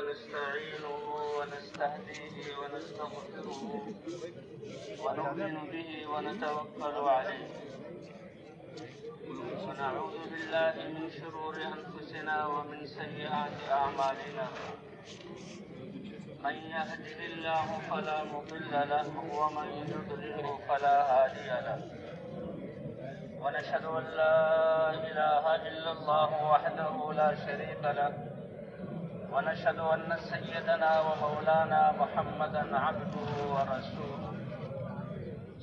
ونستعينه ونستهديه ونستغفره ونؤمن به ونتوكل عليه ونعوذ بالله من شرور أنفسنا ومن سيئات أعمالنا من يهده الله فلا مضل له ومن يضلل فلا هادي له ونشهد أن لا إله إلا الله وحده لا شريك له ونشهد أن سيدنا ومولانا محمدا عبده ورسوله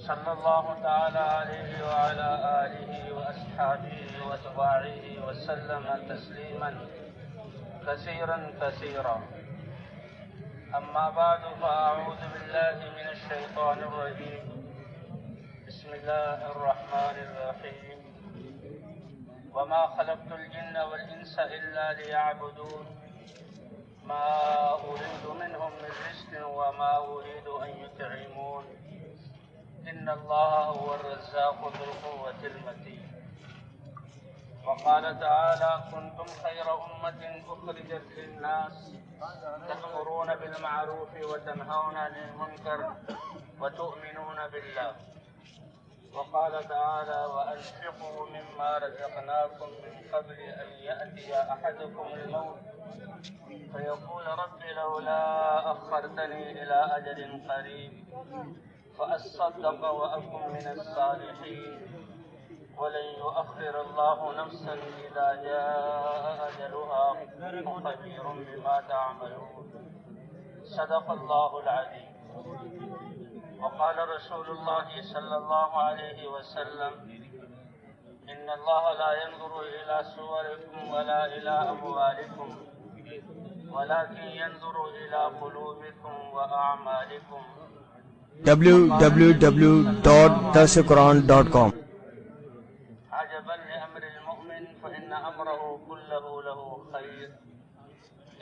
صلى الله تعالى عليه وعلى آله وأصحابه وأتباعه وسلم تسليما كثيرا كثيرا. أما بعد فأعوذ بالله من الشيطان الرجيم. بسم الله الرحمن الرحيم. وما خلقت الجن والإنس إلا ليعبدون ما أريد منهم من رزق وما أريد أن يطعمون إن الله هو الرزاق ذو القوة المتين. وقال تعالى كنتم خير أمة أخرجت للناس تأمرون بالمعروف وتنهون عن المنكر وتؤمنون بالله. وقال تعالى وأنفقوا مما رزقناكم من قبل أن يأتي أحدكم الموت فيقول رب لولا أخرتني إلى أجل قريب فأصدق وأكن من الصالحين ولن يؤخر الله نفسا إذا جاء أجلها خبير بما تعملون. صدق الله العظيم. وقال رسول الله صلى الله عليه وسلم إن الله لا ينظر إلى صوركم ولا إلى أموالكم ولكن ينظر إلى قلوبكم وأعمالكم. www.darsuquran.com. عجبا لأمر المؤمن فإن أمره كله له خير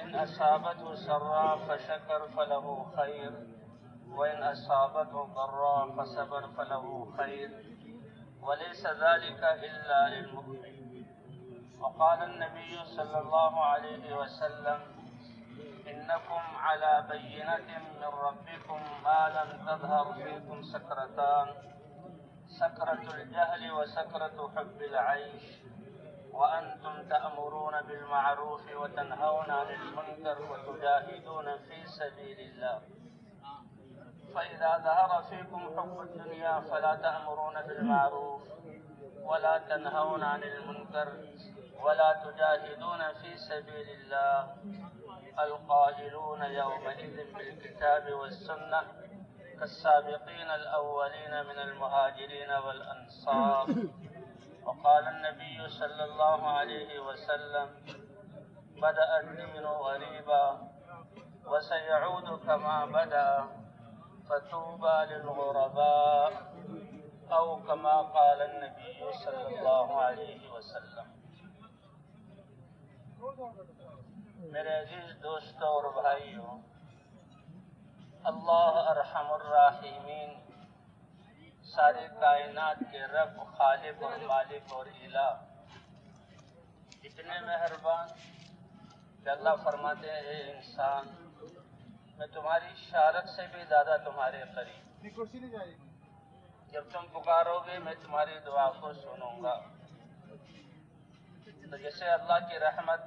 إن أصابته سراء فشكر فله خير وإن أصابته ضراء فصبر فله خير وليس ذلك إلا للمؤمن. وقال النبي صلى الله عليه وسلم إنكم على بينة من ربكم ما لم تظهر فيكم سكرتان سكرة الجهل وسكرة حب العيش وأنتم تأمرون بالمعروف وتنهون عن المنكر وتجاهدون في سبيل الله. فإذا ظهر فيكم حب الدنيا فلا تأمرون بالمعروف ولا تنهون عن المنكر ولا تجاهدون في سبيل الله. القائلون يومئذ بالكتاب والسنة كالسابقين الأولين من المهاجرين والأنصار. وقال النبي صلى الله عليه وسلم بدأ الدين غريبا وسيعود كما بدأ فطوبى للغرباء أو كما قال النبي صلى الله عليه وسلم. میرے عزیز دوستوں اور بھائیوں، اللہ ارحم الراحمین ساری کائنات کے رب، خالق اور مالک اور الہ اتنے مہربان کہ اللہ فرماتے ہیں اے انسان میں تمہاری شارت سے بھی زیادہ تمہارے قریب، جب تم پکارو گے میں تمہاری دعا کو سنوں گا. تو جیسے اللہ کی رحمت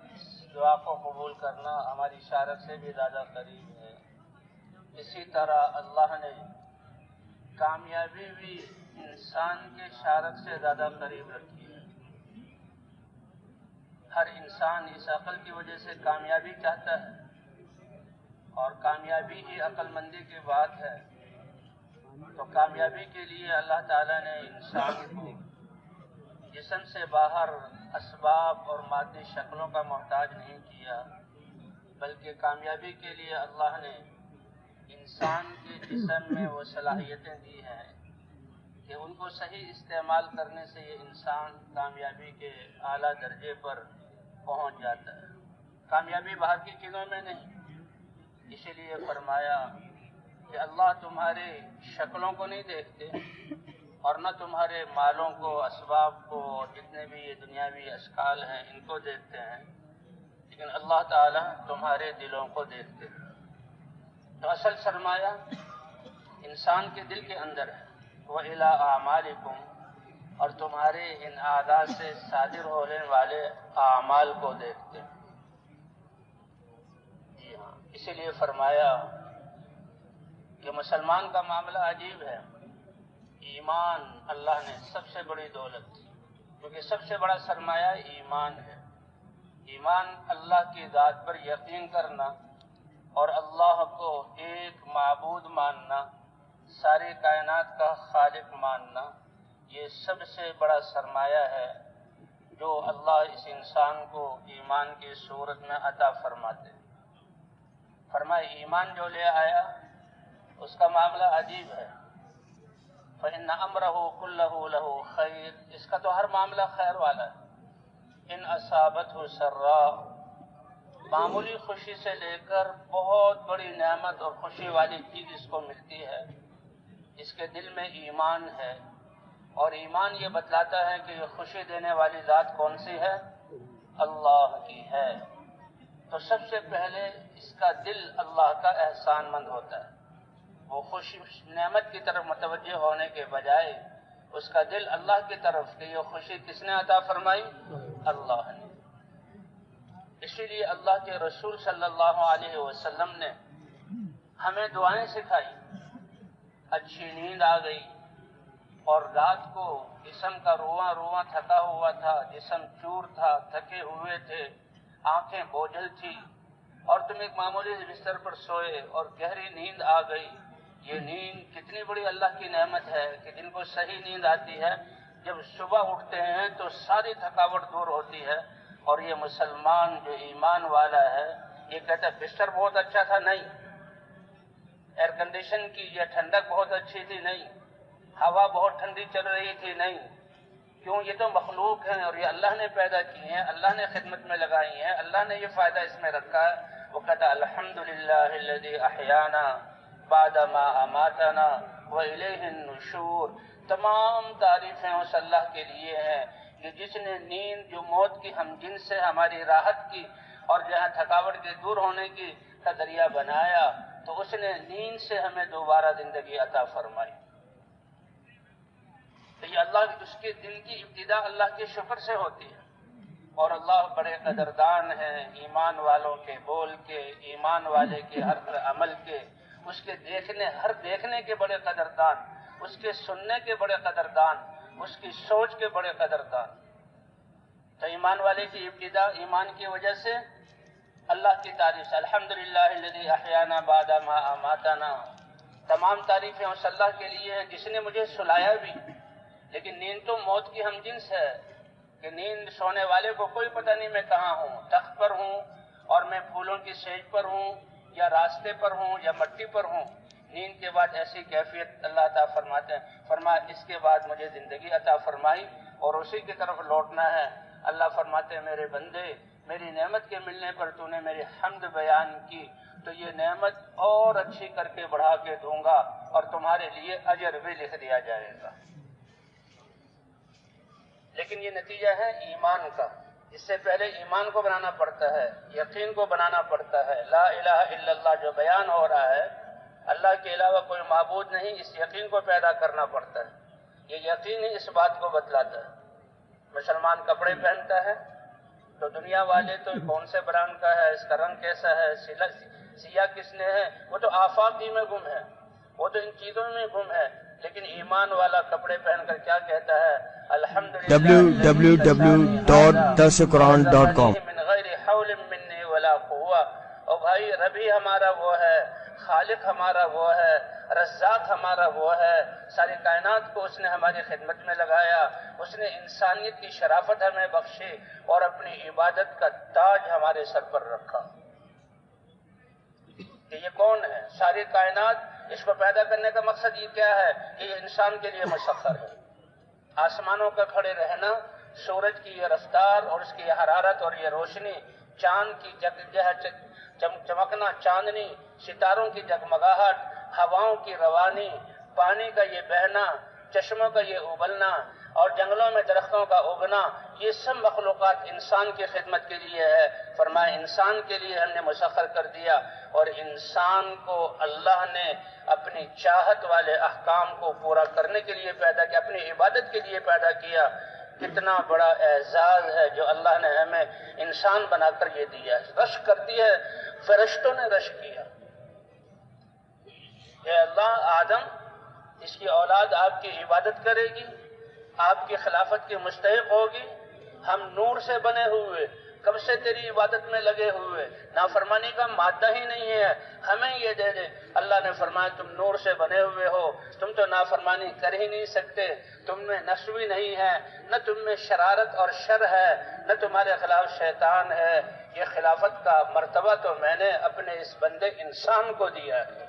دعا کو قبول کرنا ہماری اشارت سے بھی زیادہ قریب ہے، اسی طرح اللہ نے کامیابی بھی انسان کے اشارت سے زیادہ قریب رکھی ہے. ہر انسان اس عقل کی وجہ سے کامیابی چاہتا ہے اور کامیابی ہی عقل مندی کی بات ہے. تو کامیابی کے لیے اللہ تعالیٰ نے انسان کو جسم سے باہر اسباب اور مادی شکلوں کا محتاج نہیں کیا، بلکہ کامیابی کے لیے اللہ نے انسان کے جسم میں وہ صلاحیتیں دی ہیں کہ ان کو صحیح استعمال کرنے سے یہ انسان کامیابی کے اعلیٰ درجے پر پہنچ جاتا ہے. کامیابی باہر کی چیزوں میں نہیں، اسی لیے فرمایا کہ اللہ تمہارے شکلوں کو نہیں دیکھتے اور نہ تمہارے مالوں کو، اسباب کو، جتنے بھی یہ دنیاوی اشکال ہیں ان کو دیکھتے ہیں، لیکن اللہ تعالیٰ تمہارے دلوں کو دیکھتے ہیں۔ تو اصل سرمایہ انسان کے دل کے اندر ہے، وَإِلَىٰ أَعْمَالِكُمْ، اور تمہارے ان اعضاء سے صادر ہونے والے اعمال کو دیکھتے ہیں۔ جی ہاں، اسی لیے فرمایا کہ مسلمان کا معاملہ عجیب ہے۔ ایمان اللہ نے سب سے بڑی دولت، کیونکہ سب سے بڑا سرمایہ ایمان ہے۔ ایمان اللہ کی ذات پر یقین کرنا اور اللہ کو ایک معبود ماننا، ساری کائنات کا خالق ماننا، یہ سب سے بڑا سرمایہ ہے جو اللہ اس انسان کو ایمان کی صورت میں عطا فرماتے ہیں۔ فرمائے ایمان جو لے آیا اس کا معاملہ عجیب ہے۔ فَإِنَّ أَمْرَهُ كُلَّهُ لَهُ خَيْرٌ، اس کا تو ہر معاملہ خیر والا ہے۔ إِنْ أَصَابَتْهُ سَرَّاءٌ، معمولی خوشی سے لے کر بہت بڑی نعمت اور خوشی والی چیز اس کو ملتی ہے، اس کے دل میں ایمان ہے، اور ایمان یہ بتلاتا ہے کہ یہ خوشی دینے والی ذات کون سی ہے؟ اللہ کی ہے۔ تو سب سے پہلے اس کا دل اللہ کا احسان مند ہوتا ہے۔ وہ خوشی نعمت کی طرف متوجہ ہونے کے بجائے اس کا دل اللہ کی طرف کہ یہ خوشی کس نے عطا فرمائی؟ اللہ نے۔ اسی لیے اللہ کے رسول صلی اللہ علیہ وسلم نے ہمیں دعائیں سکھائی۔ اچھی نیند آ گئی اور رات کو جسم کا رواں رواں تھکا ہوا تھا، جسم چور تھا، تھکے ہوئے تھے، آنکھیں بوجھل تھی، اور تم ایک معمولی بستر پر سوئے اور گہری نیند آ گئی۔ یہ نیند کتنی بڑی اللہ کی نعمت ہے کہ جن کو صحیح نیند آتی ہے جب صبح اٹھتے ہیں تو ساری تھکاوٹ دور ہوتی ہے۔ اور یہ مسلمان جو ایمان والا ہے یہ کہتا ہے بستر بہت اچھا تھا، نہیں، ایئر کنڈیشن کی یہ ٹھنڈک بہت اچھی تھی، نہیں، ہوا بہت ٹھنڈی چل رہی تھی، نہیں، کیوں؟ یہ تو مخلوق ہیں اور یہ اللہ نے پیدا کی ہیں، اللہ نے خدمت میں لگائی ہیں، اللہ نے یہ فائدہ اس میں رکھا ہے۔ وہ کہتا الحمدللہ الذی احیانا بعد ما اماتنا والیہ النشور، تمام تعریفیں اس اللہ کے لیے ہیں کہ جس نے نیند جو موت کی ہم جنس سے ہماری راحت کی اور جہاں تھکاوٹ کے دور ہونے کی کا ذریعہ بنایا، تو اس نے نیند سے ہمیں دوبارہ زندگی عطا فرمائی۔ تو یہ اللہ اس کے دل کی ابتدا اللہ کے شکر سے ہوتی ہے، اور اللہ بڑے قدردان ہیں ایمان والوں کے بول کے، ایمان والے کے ہر عمل کے، اس کے ہر دیکھنے کے بڑے قدردان، اس کے سننے کے بڑے قدردان، اس کی سوچ کے بڑے قدردان۔ تو ایمان والے کی ابتدا ایمان کی وجہ سے اللہ کی تعریف، الحمدللہ الذی احیانا بعد ما اماتنا، تمام تعریفیں اس اللہ کے لیے ہیں جس نے مجھے سلایا بھی۔ لیکن نیند تو موت کی ہم جنس ہے کہ نیند سونے والے کو کوئی پتہ نہیں میں کہاں ہوں، تخت پر ہوں اور میں پھولوں کی سیج پر ہوں یا راستے پر ہوں یا مٹی پر ہوں۔ نیند کے بعد ایسی کیفیت اللہ عطا فرماتے ہیں۔ فرمایا اس کے بعد مجھے زندگی عطا فرمائی اور اسی کی طرف لوٹنا ہے۔ اللہ فرماتے ہیں میرے بندے، میری نعمت کے ملنے پر تو نے میری حمد بیان کی تو یہ نعمت اور اچھی کر کے بڑھا کے دوں گا اور تمہارے لیے اجر بھی لکھ دیا جائے گا۔ لیکن یہ نتیجہ ہے ایمان کا۔ اس سے پہلے ایمان کو بنانا پڑتا ہے، یقین کو بنانا پڑتا ہے۔ لا الہ الا اللہ جو بیان ہو رہا ہے، اللہ کے علاوہ کوئی معبود نہیں، اس یقین کو پیدا کرنا پڑتا ہے۔ یہ یقین ہی اس بات کو بتلاتا ہے۔ مسلمان کپڑے پہنتا ہے تو دنیا والے تو کون سے برانڈ کا ہے، اس کا رنگ کیسا ہے، سیاہ کس نے ہے، وہ تو آفاق ہی میں گم ہے، وہ تو ان چیزوں میں گم ہے۔ لیکن ایمان والا کپڑے پہن کر کیا کہتا ہے؟ الحمدللہ www.darsequran.com من غیر حول منی ولا قوہ۔ اور بھائی رب ہی ہمارا وہ ہے، خالق ہمارا وہ ہے، رزاق ہمارا وہ ہے، ساری کائنات کو اس نے ہماری خدمت میں لگایا، اس نے انسانیت کی شرافت ہمیں بخشی اور اپنی عبادت کا تاج ہمارے سر پر رکھا۔ کہ یہ کون ہے؟ ساری کائنات، اس کو پیدا کرنے کا مقصد یہ کیا ہے کہ یہ انسان کے لیے مسخر ہے۔ آسمانوں کا کھڑے رہنا، سورج کی یہ رفتار اور اس کی یہ حرارت اور یہ روشنی، چاند کی چمکنا، چاندنی، ستاروں کی جگمگاہٹ، ہواؤں کی روانی، پانی کا یہ بہنا، چشموں کا یہ ابلنا، اور جنگلوں میں درختوں کا اگنا، یہ سب مخلوقات انسان کی خدمت کے لیے ہے۔ فرمایا انسان کے لیے ہم نے مسخر کر دیا، اور انسان کو اللہ نے اپنی چاہت والے احکام کو پورا کرنے کے لیے پیدا کیا، اپنی عبادت کے لیے پیدا کیا۔ کتنا بڑا اعزاز ہے جو اللہ نے ہمیں انسان بنا کر یہ دیا ہے۔ رشک کرتی ہے، فرشتوں نے رشک کیا، اے اللہ آدم اس کی اولاد آپ کی عبادت کرے گی، آپ کی خلافت کی مستحق ہوگی، ہم نور سے بنے ہوئے کب سے تیری عبادت میں لگے ہوئے، نافرمانی کا مادہ ہی نہیں ہے، ہمیں یہ دے دے۔ اللہ نے فرمایا تم نور سے بنے ہوئے ہو، تم تو نافرمانی کر ہی نہیں سکتے، تم میں نفس بھی نہیں ہے، نہ تم میں شرارت اور شر ہے، نہ تمہارے خلاف شیطان ہے، یہ خلافت کا مرتبہ تو میں نے اپنے اس بندے انسان کو دیا ہے،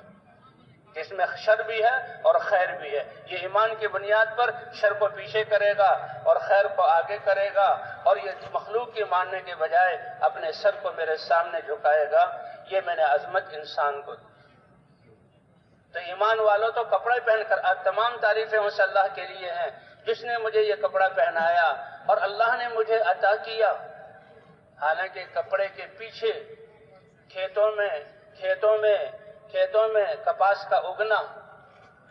جس میں شر بھی ہے اور خیر بھی ہے۔ یہ ایمان کی بنیاد پر شر کو پیچھے کرے گا اور خیر کو آگے کرے گا، اور یہ مخلوق کی ماننے کے بجائے اپنے سر کو میرے سامنے جھکائے گا۔ یہ میں نے عظمت انسان کو دی۔ تو ایمان والوں تو کپڑے پہن کر، تمام تعریفیں اس اللہ کے لیے ہیں جس نے مجھے یہ کپڑا پہنایا اور اللہ نے مجھے عطا کیا۔ حالانکہ کپڑے کے پیچھے کھیتوں میں کپاس کا اگنا،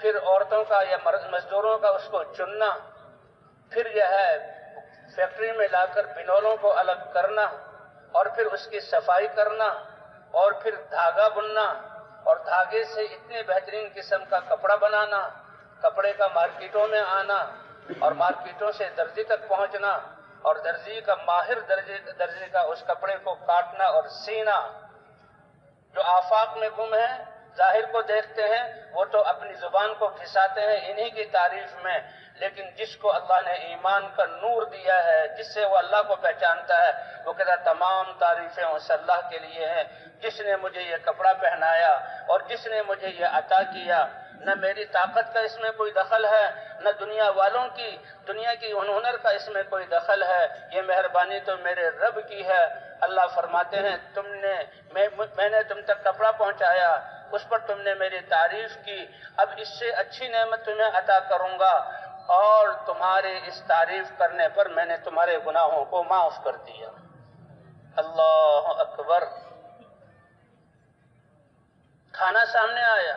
پھر عورتوں کا یا مزدوروں کا اس کو چننا، پھر یہ ہے فیکٹری میں لا کر پنولوں کو الگ کرنا، اور پھر اس کی صفائی کرنا، اور پھر دھاگا بننا، اور دھاگے سے اتنے بہترین قسم کا کپڑا بنانا، کپڑے کا مارکیٹوں میں آنا، اور مارکیٹوں سے درزی تک پہنچنا، اور درزی کا ماہر درزی کا اس کپڑے کو کاٹنا اور سینا۔ جو آفاق میں گم ہیں، ظاہر کو دیکھتے ہیں، وہ تو اپنی زبان کو گھساتے ہیں انہی کی تعریف میں، لیکن جس کو اللہ نے ایمان کا نور دیا ہے، جس سے وہ اللہ کو پہچانتا ہے، وہ کہتا ہے تمام تعریفیں اس اللہ کے لیے ہیں جس نے مجھے یہ کپڑا پہنایا اور جس نے مجھے یہ عطا کیا۔ نہ میری طاقت کا اس میں کوئی دخل ہے، نہ دنیا والوں کی، دنیا کی ہنر کا اس میں کوئی دخل ہے، یہ مہربانی تو میرے رب کی ہے۔ اللہ فرماتے ہیں میں نے تم تک کپڑا پہنچایا، اس پر تم نے میری تعریف کی، اب اس سے اچھی نعمت تمہیں عطا کروں گا، اور تمہارے اس تعریف کرنے پر میں نے تمہارے گناہوں کو معاف کر دیا۔ اللہ اکبر۔ کھانا سامنے آیا،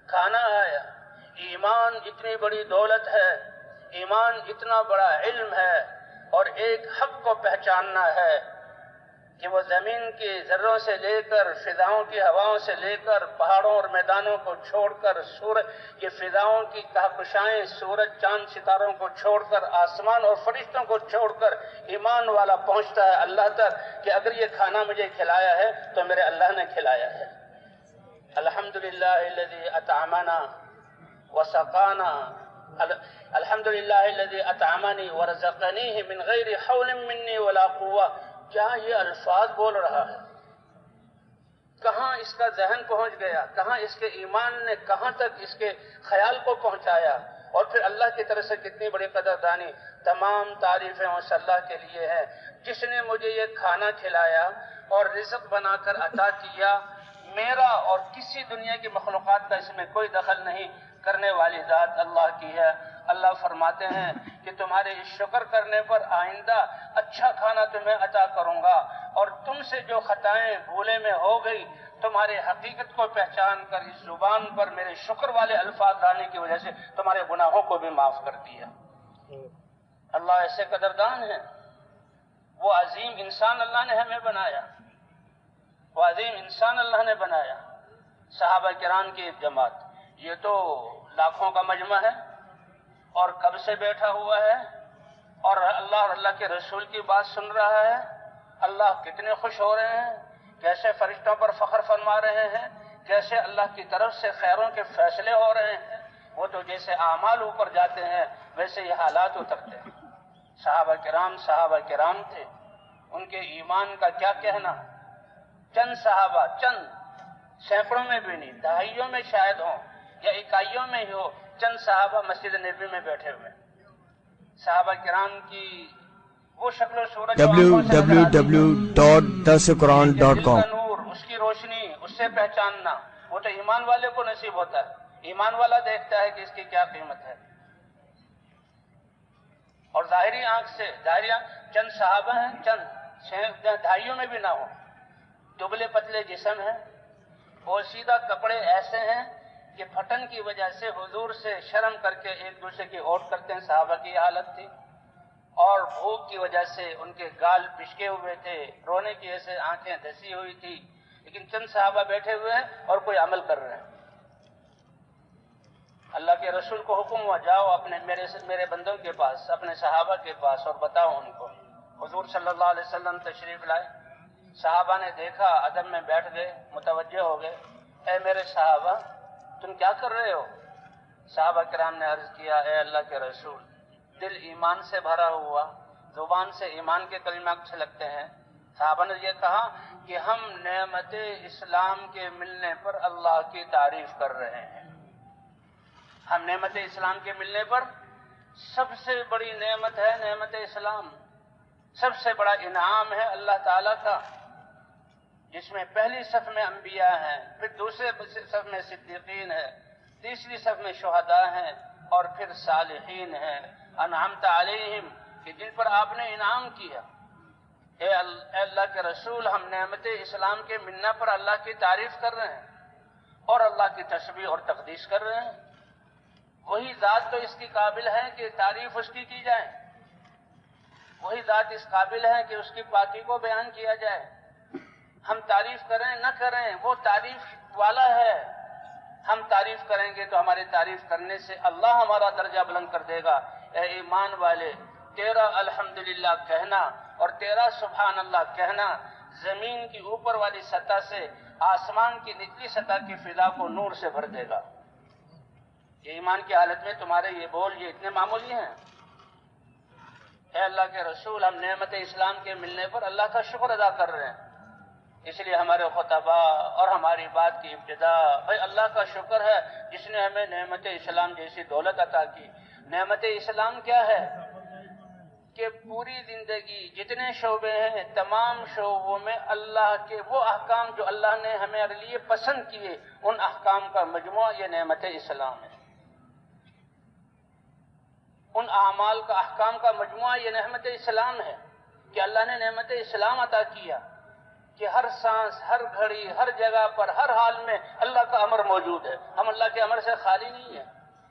کھانا آیا۔ ایمان اتنی بڑی دولت ہے، ایمان اتنا بڑا علم ہے، اور ایک حق کو پہچاننا ہے کہ وہ زمین کی ذروں سے لے کر، فضاؤں کی ہواؤں سے لے کر، پہاڑوں اور میدانوں کو چھوڑ کر، یہ فضاؤں کی کہکشائیں، سورج چاند ستاروں کو چھوڑ کر، آسمان اور فرشتوں کو چھوڑ کر، ایمان والا پہنچتا ہے اللہ تک کہ اگر یہ کھانا مجھے کھلایا ہے تو میرے اللہ نے کھلایا ہے۔ الحمدللہ الذی اطعمنا وسقانا، الحمدللہ الذی اطعمنی ورزقنیہ من غیر حول منی ولا قوہ۔ کیا یہ الفاظ بول رہا ہے؟ کہاں اس کا ذہن پہنچ گیا، کہاں اس کے ایمان نے کہاں تک اس کے خیال کو پہنچایا، اور پھر اللہ کی طرف سے کتنی بڑی قدردانی۔ تمام تعریفیں اس اللہ کے لیے ہیں جس نے مجھے یہ کھانا کھلایا اور رزق بنا کر عطا کیا۔ میرا اور کسی دنیا کی مخلوقات کا اس میں کوئی دخل نہیں، کرنے والی ذات اللہ کی ہے۔ اللہ فرماتے ہیں کہ تمہارے اس شکر کرنے پر آئندہ اچھا کھانا تمہیں عطا کروں گا، اور تم سے جو خطائیں بھولے میں ہو گئی، تمہارے حقیقت کو پہچان کر اس زبان پر میرے شکر والے الفاظ لانے کی وجہ سے تمہارے گناہوں کو بھی معاف کر دیا۔ اللہ ایسے قدردان ہے۔ وہ عظیم انسان اللہ نے ہمیں بنایا، وہ عظیم انسان اللہ نے بنایا۔ صحابہ کرام کی ایک جماعت، یہ تو لاکھوں کا مجمع ہے اور کب سے بیٹھا ہوا ہے، اور اللہ اور اللہ کے رسول کی بات سن رہا ہے۔ اللہ کتنے خوش ہو رہے ہیں، کیسے فرشتوں پر فخر فرما رہے ہیں، کیسے اللہ کی طرف سے خیروں کے فیصلے ہو رہے ہیں۔ وہ تو جیسے اعمال اوپر جاتے ہیں ویسے یہ حالات اترتے ہیں۔ صحابہ کرام تھے، ان کے ایمان کا کیا کہنا۔ چند صحابہ، چند، سینکڑوں میں بھی نہیں، دہائیوں میں شاید ہوں یا اکائیوں میں ہی ہو، چند صحابہ مسجد نبی میں بیٹھے ہوئے۔ صحابہ کرام کی وہ شکل و صورت www.darsulquran.com، اس کی روشنی، اس سے پہچاننا، وہ تو ایمان والے کو نصیب ہوتا ہے۔ ایمان والا دیکھتا ہے کہ اس کی کیا قیمت ہے۔ اور ظاہری آنکھ سے چند صحابہ ہیں، چند دھائیوں میں بھی نہ ہو، دبلے پتلے جسم ہیں، پوشیدہ کپڑے ایسے ہیں کہ پھٹن کی وجہ سے حضور سے شرم کر کے ایک دوسرے کی اوٹ کرتے ہیں، صحابہ کی حالت تھی، اور بھوک کی وجہ سے ان کے گال پچکے ہوئے تھے، رونے کی ایسے آنکھیں دھسی ہوئی تھی، لیکن چند صحابہ بیٹھے ہوئے ہیں اور کوئی عمل کر رہے ہیں۔ اللہ کے رسول کو حکم ہوا، جاؤ اپنے میرے بندوں کے پاس، اپنے صحابہ کے پاس، اور بتاؤ ان کو۔ حضور صلی اللہ علیہ وسلم تشریف لائے، صحابہ نے دیکھا، ادب میں بیٹھ گئے، متوجہ ہو گئے، اے میرے صحابہ تم کیا کر رہے ہو؟ صحابہ کرام نے عرض کیا، اے اللہ کے رسول، دل ایمان سے بھرا ہوا، زبان سے ایمان کے کلمات چھلکتے ہیں۔ صحابہ نے یہ کہا کہ ہم نعمت اسلام کے ملنے پر اللہ کی تعریف کر رہے ہیں۔ ہم نعمت اسلام کے ملنے پر، سب سے بڑی نعمت ہے نعمت اسلام، سب سے بڑا انعام ہے اللہ تعالیٰ کا، جس میں پہلی صف میں انبیاء ہیں، پھر دوسرے صف میں صدیقین ہیں، تیسری صف میں شہداء ہیں، اور پھر صالحین ہیں، انعمت علیہم، کہ جن پر آپ نے انعام کیا۔ اے اللہ کے رسول، ہم نعمت اسلام کے ملنے پر اللہ کی تعریف کر رہے ہیں اور اللہ کی تسبیح اور تقدیس کر رہے ہیں۔ وہی ذات تو اس کی قابل ہے کہ تعریف اس کی جائے، وہی ذات اس قابل ہے کہ اس کی پاکی کو بیان کیا جائے۔ ہم تعریف کریں نہ کریں، وہ تعریف والا ہے۔ ہم تعریف کریں گے تو ہماری تعریف کرنے سے اللہ ہمارا درجہ بلند کر دے گا۔ اے ایمان والے، تیرا الحمدللہ کہنا اور تیرا سبحان اللہ کہنا زمین کی اوپر والی سطح سے آسمان کی نچلی سطح کی فضا کو نور سے بھر دے گا۔ یہ ایمان کی حالت میں تمہارے یہ بول یہ اتنے معمولی ہیں۔ اے اللہ کے رسول، ہم نعمت اسلام کے ملنے پر اللہ کا شکر ادا کر رہے ہیں، اس لیے ہمارے خطبہ اور ہماری بات کی ابتدا بھائی اللہ کا شکر ہے جس نے ہمیں نعمت اسلام جیسی دولت عطا کی۔ نعمت اسلام کیا ہے کہ پوری زندگی جتنے شعبے ہیں، تمام شعبوں میں اللہ کے وہ احکام جو اللہ نے ہمارے لیے پسند کیے، ان احکام کا مجموعہ یہ نعمت اسلام ہے۔ ان اعمال کا احکام کا مجموعہ یہ نعمت اسلام ہے کہ اللہ نے نعمت اسلام عطا کیا کہ ہر سانس، ہر گھڑی، ہر جگہ پر، ہر حال میں اللہ کا امر موجود ہے، ہم اللہ کے امر سے خالی نہیں ہیں۔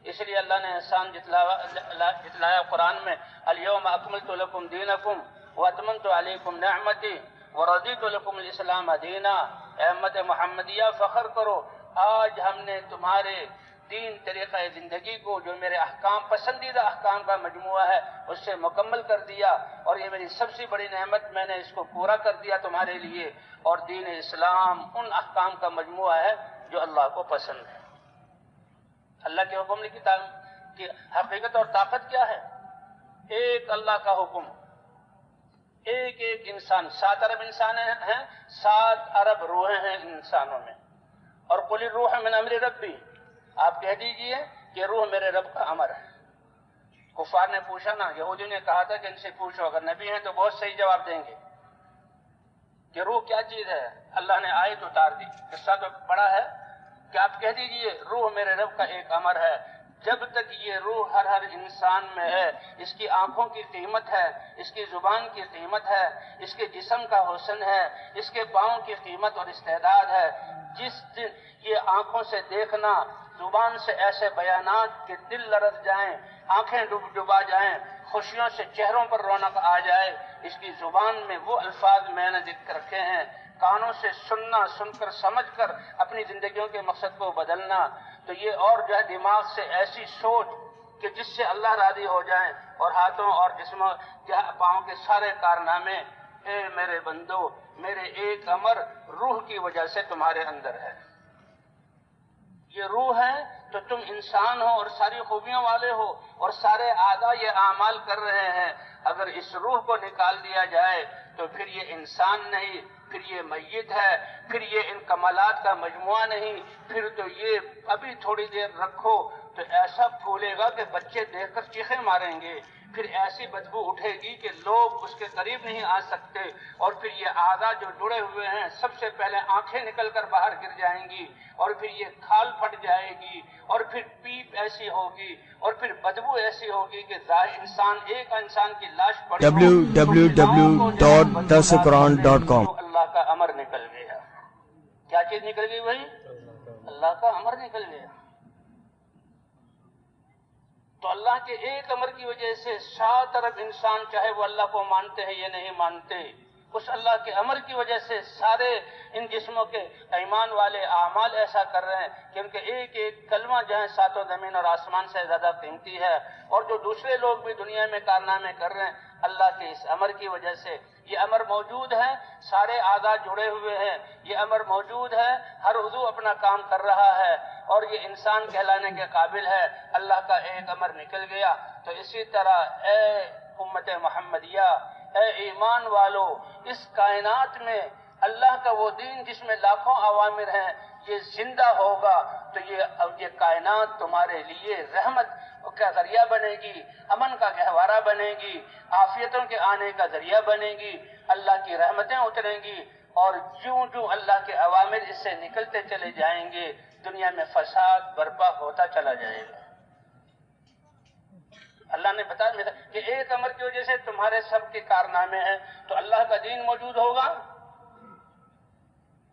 اس لیے اللہ نے احسان جتلایا قرآن میں، الیوم اکملت لکم دینکم واتممت علیکم نعمتی ورضیت لکم الاسلام دینا۔ اے امت محمدیہ فخر کرو، آج ہم نے تمہارے دین طریقہ زندگی کو جو میرے احکام پسندیدہ احکام کا مجموعہ ہے اس سے مکمل کر دیا، اور یہ میری سب سے بڑی نعمت، میں نے اس کو پورا کر دیا تمہارے لیے۔ اور دین اسلام ان احکام کا مجموعہ ہے جو اللہ کو پسند ہے۔ اللہ کے حکم کی حقیقت اور طاقت کیا ہے؟ ایک اللہ کا حکم، ایک ایک انسان، 7 ارب انسان ہیں، 7 ارب روحیں ہیں انسانوں میں، اور قل الروح من امر ربی، آپ کہہ دیجئے کہ روح میرے رب کا امر ہے۔ کفار نے پوچھا نا، یہودی نے کہا تھا کہ ان سے پوچھو، اگر نبی ہیں تو بہت صحیح جواب دیں گے کہ روح کیا چیز ہے۔ اللہ نے آیت اتار دی، قصہ تو پڑا ہے کہ آپ کہہ دیجئے روح میرے رب کا ایک امر ہے۔ جب تک یہ روح ہر انسان میں ہے، اس کی آنکھوں کی قیمت ہے، اس کی زبان کی قیمت ہے، اس کے جسم کا حسن ہے، اس کے پاؤں کی قیمت اور استعداد ہے۔ جس دن یہ آنکھوں سے دیکھنا، زبان سے ایسے بیانات کہ دل لرز جائیں، آنکھیں ڈبا جائیں، خوشیوں سے چہروں پر رونق آ جائے، اس کی زبان میں وہ الفاظ میں نے ذکر رکھے ہیں، کانوں سے سننا، سن کر سمجھ کر اپنی زندگیوں کے مقصد کو بدلنا، تو یہ اور جو ہے دماغ سے ایسی سوچ کہ جس سے اللہ راضی ہو جائیں، اور ہاتھوں اور جسموں پاؤں کے سارے کارنامے، اے میرے بندو، میرے ایک امر روح کی وجہ سے تمہارے اندر ہے۔ یہ روح ہے تو تم انسان ہو اور ساری خوبیوں والے ہو، اور سارے اعضاء یہ اعمال کر رہے ہیں۔ اگر اس روح کو نکال دیا جائے تو پھر یہ انسان نہیں، پھر یہ میت ہے، پھر یہ ان کمالات کا مجموعہ نہیں، پھر تو یہ ابھی تھوڑی دیر رکھو تو ایسا پھولے گا کہ بچے دیکھ کر چیخیں ماریں گے، پھر ایسی بدبو اٹھے گی کہ لوگ اس کے قریب نہیں آ سکتے، اور پھر یہ اعضاء جو جڑے ہوئے ہیں سب سے پہلے آنکھیں نکل کر باہر گر جائیں گی، اور پھر یہ کھال پھٹ جائے گی، اور پھر پیپ ایسی ہوگی، اور پھر بدبو ایسی ہوگی کہ ایک انسان کی لاش پڑی www.darsulquran.com اللہ کا امر نکل گیا۔ کیا چیز نکل گئی بھائی؟ اللہ کا امر نکل گیا۔ تو اللہ کے ایک امر کی وجہ سے سات ارب انسان، چاہے وہ اللہ کو مانتے ہیں یا نہیں مانتے، اس اللہ کے امر کی وجہ سے سارے ان جسموں کے ایمان والے اعمال ایسا کر رہے ہیں کہ ان کے ایک ایک کلمہ جو ہے ساتوں زمین اور آسمان سے زیادہ قیمتی ہے، اور جو دوسرے لوگ بھی دنیا میں کارنامے کر رہے ہیں اللہ کے اس امر کی وجہ سے۔ یہ امر موجود ہے، سارے اعضاء جڑے ہوئے ہیں، یہ امر موجود ہے، ہر عضو اپنا کام کر رہا ہے، اور یہ انسان کہلانے کے قابل ہے۔ اللہ کا ایک امر نکل گیا۔ تو اسی طرح اے امت محمدیہ، اے ایمان والو، اس کائنات میں اللہ کا وہ دین جس میں لاکھوں اوامر ہیں یہ زندہ ہوگا تو یہ کائنات تمہارے لیے رحمت کا ذریعہ بنے گی، امن کا گہوارہ بنے گی، عافیتوں کے آنے کا ذریعہ بنے گی، اللہ کی رحمتیں اتریں گی، اور جوں جوں اللہ کے اوامر اس سے نکلتے چلے جائیں گے دنیا میں فساد برپا ہوتا چلا جائے گا۔ اللہ نے بتایا کہ ایک امر کی وجہ سے تمہارے سب کے کارنامے ہیں، تو اللہ کا دین موجود ہوگا،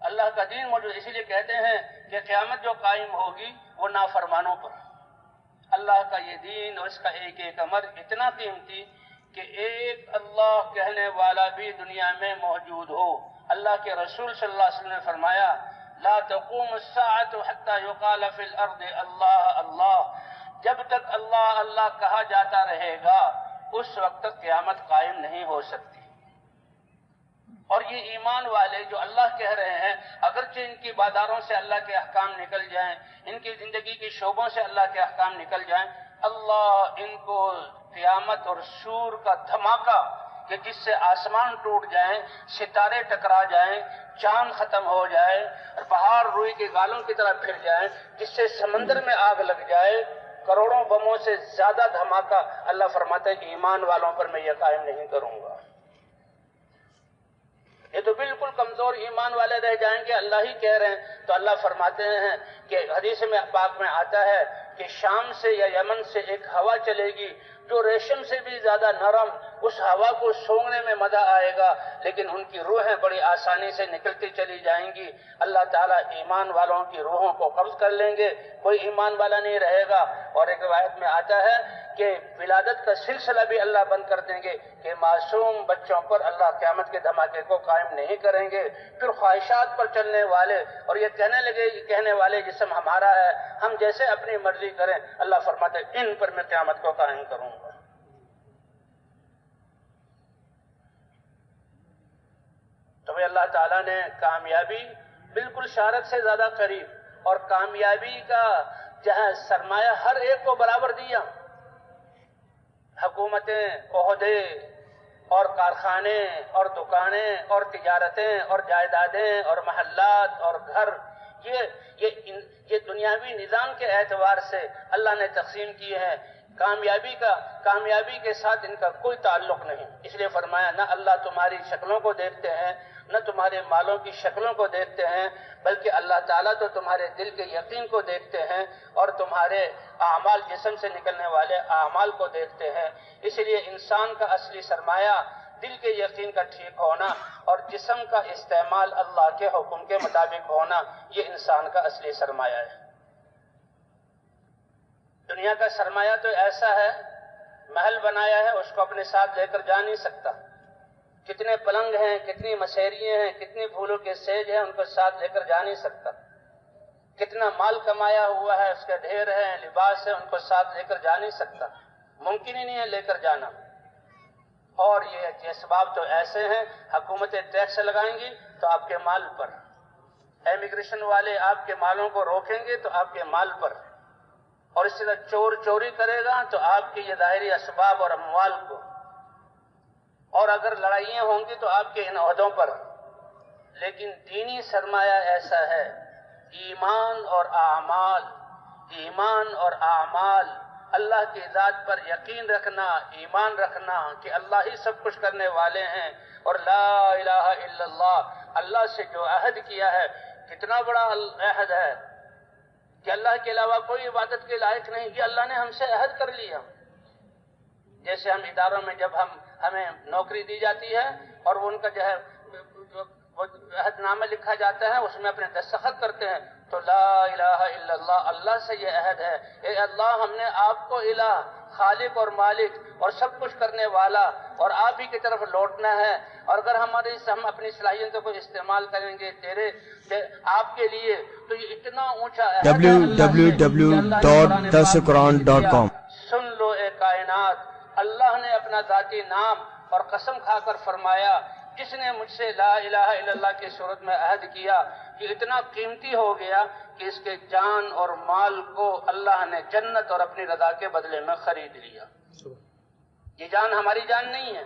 اللہ کا دین موجود۔ اسی لیے کہتے ہیں کہ قیامت جو قائم ہوگی وہ نافرمانوں پر۔ اللہ کا یہ دین اور اس کا ایک ایک امر اتنا قیمتی کہ ایک اللہ کہنے والا بھی دنیا میں موجود ہو۔ اللہ کے رسول صلی اللہ علیہ وسلم نے فرمایا لا تقوم الساعة حتى يقال في الارض اللہ اللہ، جب تک اللہ اللہ کہا جاتا رہے گا اس وقت تک قیامت قائم نہیں ہو سکتی۔ اور یہ ایمان والے جو اللہ کہہ رہے ہیں، اگرچہ ان کی بازاروں سے اللہ کے احکام نکل جائیں، ان کی زندگی کی شعبوں سے اللہ کے احکام نکل جائیں، اللہ ان کو قیامت اور شور کا دھماکہ کہ جس سے آسمان ٹوٹ جائیں، ستارے ٹکرا جائیں، چاند ختم ہو جائے، اور پہاڑ روئی کے گالوں کی طرح پھر جائیں، جس سے سمندر میں آگ لگ جائے، کروڑوں بموں سے زیادہ دھماکہ اللہ فرماتے ہیں ایمان والوں پر میں یہ قائم نہیں کروں گا۔ یہ تو بالکل کمزور ایمان والے رہ جائیں گے، اللہ ہی کہہ رہے ہیں۔ تو اللہ فرماتے ہیں کہ حدیث میں پاک میں آتا ہے کہ شام سے یا یمن سے ایک ہوا چلے گی جو ریشم سے بھی زیادہ نرم، اس ہوا کو سونگنے میں مزہ آئے گا، لیکن ان کی روحیں بڑی آسانی سے نکلتی چلی جائیں گی۔ اللہ تعالیٰ ایمان والوں کی روحوں کو قبض کر لیں گے، کوئی ایمان والا نہیں رہے گا۔ اور ایک روایت میں آتا ہے کہ ولادت کا سلسلہ بھی اللہ بند کر دیں گے کہ معصوم بچوں پر اللہ قیامت کے دھماکے کو قائم نہیں کریں گے۔ پھر خواہشات پر چلنے والے اور یہ کہنے والے جسم ہمارا ہے، ہم جیسے اپنی مرضی کریں، اللہ فرماتے ہیں ان پر میں قیامت کو قائم کروں گا۔ تو اللہ تعالیٰ نے کامیابی بالکل شہرت سے زیادہ قریب اور کامیابی کا جہاں سرمایہ ہر ایک کو برابر دیا۔ حکومتیں، عہدے اور کارخانے اور دکانیں اور تجارتیں اور جائیدادیں اور محلات اور گھر، یہ دنیاوی نظام کے اعتبار سے اللہ نے تقسیم کیے ہیں۔ کامیابی کے ساتھ ان کا کوئی تعلق نہیں۔ اس لیے فرمایا نہ اللہ تمہاری شکلوں کو دیکھتے ہیں نہ تمہارے مالوں کی شکلوں کو دیکھتے ہیں، بلکہ اللہ تعالیٰ تو تمہارے دل کے یقین کو دیکھتے ہیں اور تمہارے اعمال، جسم سے نکلنے والے اعمال کو دیکھتے ہیں۔ اس لیے انسان کا اصلی سرمایہ دل کے یقین کا ٹھیک ہونا اور جسم کا استعمال اللہ کے حکم کے مطابق ہونا، یہ انسان کا اصلی سرمایہ ہے۔ دنیا کا سرمایہ تو ایسا ہے، محل بنایا ہے اس کو اپنے ساتھ لے کر جا نہیں سکتا، کتنے پلنگ ہیں، کتنی مسیریاں ہیں، کتنی پھولوں کے سیج ہیں، ان کو ساتھ لے کر جا نہیں سکتا۔ کتنا مال کمایا ہوا ہے، اس کے ڈھیر ہیں، لباس ہے، ان کو ساتھ لے کر جا نہیں سکتا، ممکن ہی نہیں ہے لے کر جانا۔ اور یہ اسباب تو ایسے ہیں، حکومتیں ٹیکس لگائیں گی تو آپ کے مال پر، امیگریشن والے آپ کے مالوں کو روکیں گے تو آپ کے مال پر، اور اس طرح چور چوری کرے گا تو آپ کے یہ ظاہری اسباب اور اموال کو، اور اگر لڑائیاں ہوں گی تو آپ کے ان عہدوں پر۔ لیکن دینی سرمایہ ایسا ہے، ایمان اور اعمال اللہ کی ذات پر یقین رکھنا، ایمان رکھنا کہ اللہ ہی سب کچھ کرنے والے ہیں، اور لا الہ الا اللہ، اللہ سے جو عہد کیا ہے، کتنا بڑا عہد ہے کہ اللہ کے علاوہ کوئی عبادت کے لائق نہیں، یہ اللہ نے ہم سے عہد کر لیا۔ جیسے ہم اداروں میں جب ہمیں نوکری دی جاتی ہے اور ان کا جو ہے عہد نامہ لکھا جاتا ہے، اس میں اپنے دستخط کرتے ہیں، تو لا الہ الا اللہ، اللہ سے یہ عہد ہے، اے اللہ ہم نے آپ کو الہ، خالق اور مالک اور سب کچھ کرنے والا اور آپ ہی کی طرف لوٹنا ہے، اور اگر ہم اپنی صلاحیتوں کو استعمال کریں گے آپ کے لیے، تو یہ اتنا اونچا عہد ہے www.dasquran.com۔ سن لو اے کائنات، اللہ نے اپنا ذاتی نام اور قسم کھا کر فرمایا، جس نے مجھ سے لا الہ الا اللہ کی صورت میں عہد کیا، کہ اتنا قیمتی ہو گیا کہ اس کے جان اور مال کو اللہ نے جنت اور اپنی رضا کے بدلے میں خرید لیا۔ یہ جان ہماری جان نہیں ہے،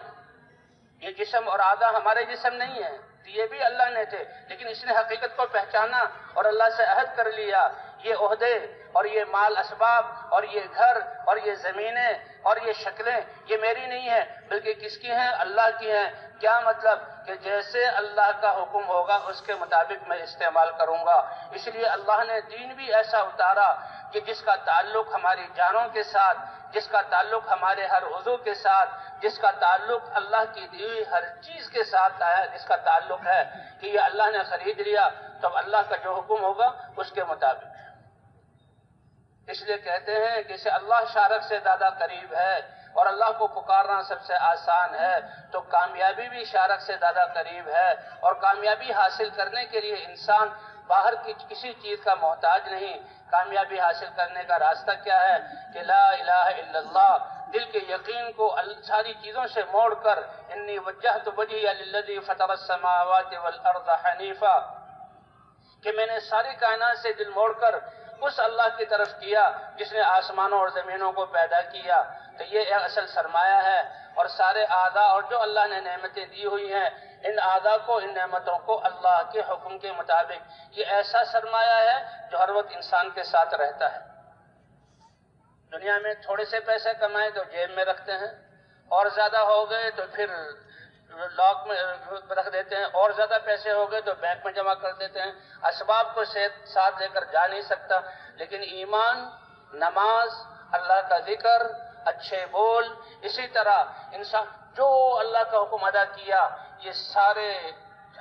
یہ جسم اور اعضاء ہمارے جسم نہیں ہے، یہ بھی اللہ نے تھے، لیکن اس نے حقیقت کو پہچانا اور اللہ سے عہد کر لیا، یہ عہدے اور یہ مال اسباب اور یہ گھر اور یہ زمینیں اور یہ شکلیں یہ میری نہیں ہیں، بلکہ کس کی ہیں؟ اللہ کی ہیں۔ کیا مطلب؟ کہ جیسے اللہ کا حکم ہوگا اس کے مطابق میں استعمال کروں گا۔ اس لیے اللہ نے دین بھی ایسا اتارا کہ جس کا تعلق ہماری جانوں کے ساتھ، جس کا تعلق ہمارے ہر عضو کے ساتھ، جس کا تعلق اللہ کی دی ہوئی ہر چیز کے ساتھ ہے، جس کا تعلق ہے کہ یہ اللہ نے خرید لیا، تو اللہ کا جو حکم ہوگا اس کے مطابق ہے۔ اس لیے کہتے ہیں کہ اسے اللہ شارک سے زیادہ قریب ہے اور اللہ کو پکارنا سب سے آسان ہے، تو کامیابی بھی شارک سے زیادہ قریب ہے، اور کامیابی حاصل کرنے کے لیے انسان باہر کی کسی چیز کا محتاج نہیں۔ کامیابی حاصل کرنے کا راستہ کیا ہے؟ کہ لا الہ الا اللہ، دل کے یقین کو ساری چیزوں سے موڑ کر، انی وجہت وجہی للذی فطر السماوات والارض حنیفا، کہ میں نے ساری کائنات سے دل موڑ کر اس اللہ کی طرف کیا جس نے آسمانوں اور زمینوں کو پیدا کیا۔ تو یہ اصل سرمایہ ہے، اور سارے اعضاء اور جو اللہ نے نعمتیں دی ہوئی ہیں، ان اعضاء کو، ان نعمتوں کو اللہ کے حکم کے مطابق، یہ ایسا سرمایہ ہے جو ہر وقت انسان کے ساتھ رہتا ہے۔ دنیا میں تھوڑے سے پیسے کمائے تو جیب میں رکھتے ہیں، اور زیادہ ہو گئے تو پھر لاک میں رکھ دیتے ہیں، اور زیادہ پیسے ہو گئے تو بینک میں جمع کر دیتے ہیں۔ اسباب کو ساتھ لے کر جا نہیں سکتا، لیکن ایمان، نماز، اللہ کا ذکر، اچھے بول، اسی طرح انسان جو اللہ کا حکم ادا کیا، یہ سارے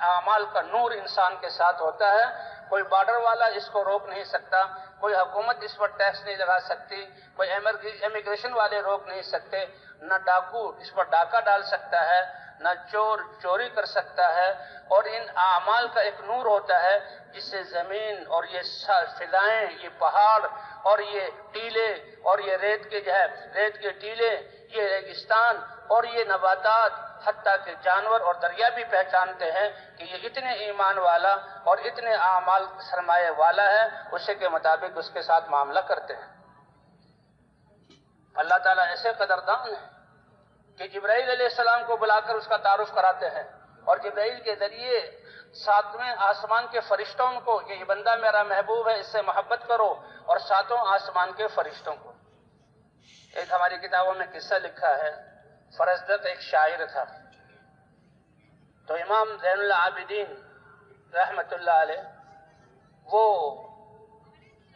اعمال کا نور انسان کے ساتھ ہوتا ہے۔ کوئی بارڈر والا اس کو روک نہیں سکتا، کوئی حکومت اس پر ٹیکس نہیں لگا سکتی، کوئی امیگریشن والے روک نہیں سکتے، نہ ڈاکو اس پر ڈاکہ ڈال سکتا ہے، نہ چور چوری کر سکتا ہے۔ اور ان اعمال کا ایک نور ہوتا ہے جس سے زمین اور یہ فضائیں، یہ پہاڑ اور یہ ٹیلے اور یہ ریت کے ٹیلے، یہ ریگستان اور یہ نباتات، حتیٰ کہ جانور اور دریا بھی پہچانتے ہیں کہ یہ اتنے ایمان والا اور اتنے اعمال سرمایہ والا ہے، اسی کے مطابق اس کے ساتھ معاملہ کرتے ہیں۔ اللہ تعالیٰ ایسے قدردان ہیں کہ جبرائیل علیہ السلام کو بلا کر اس کا تعارف کراتے ہیں، اور جبرائیل کے ذریعے ساتویں آسمان کے فرشتوں کو کہ یہ بندہ میرا محبوب ہے، اس سے محبت کرو، اور ساتوں آسمان کے فرشتوں کو۔ ایک ہماری کتابوں میں قصہ لکھا ہے، فرزدق ایک شاعر تھا، تو امام زین العابدین رحمت اللہ علیہ وہ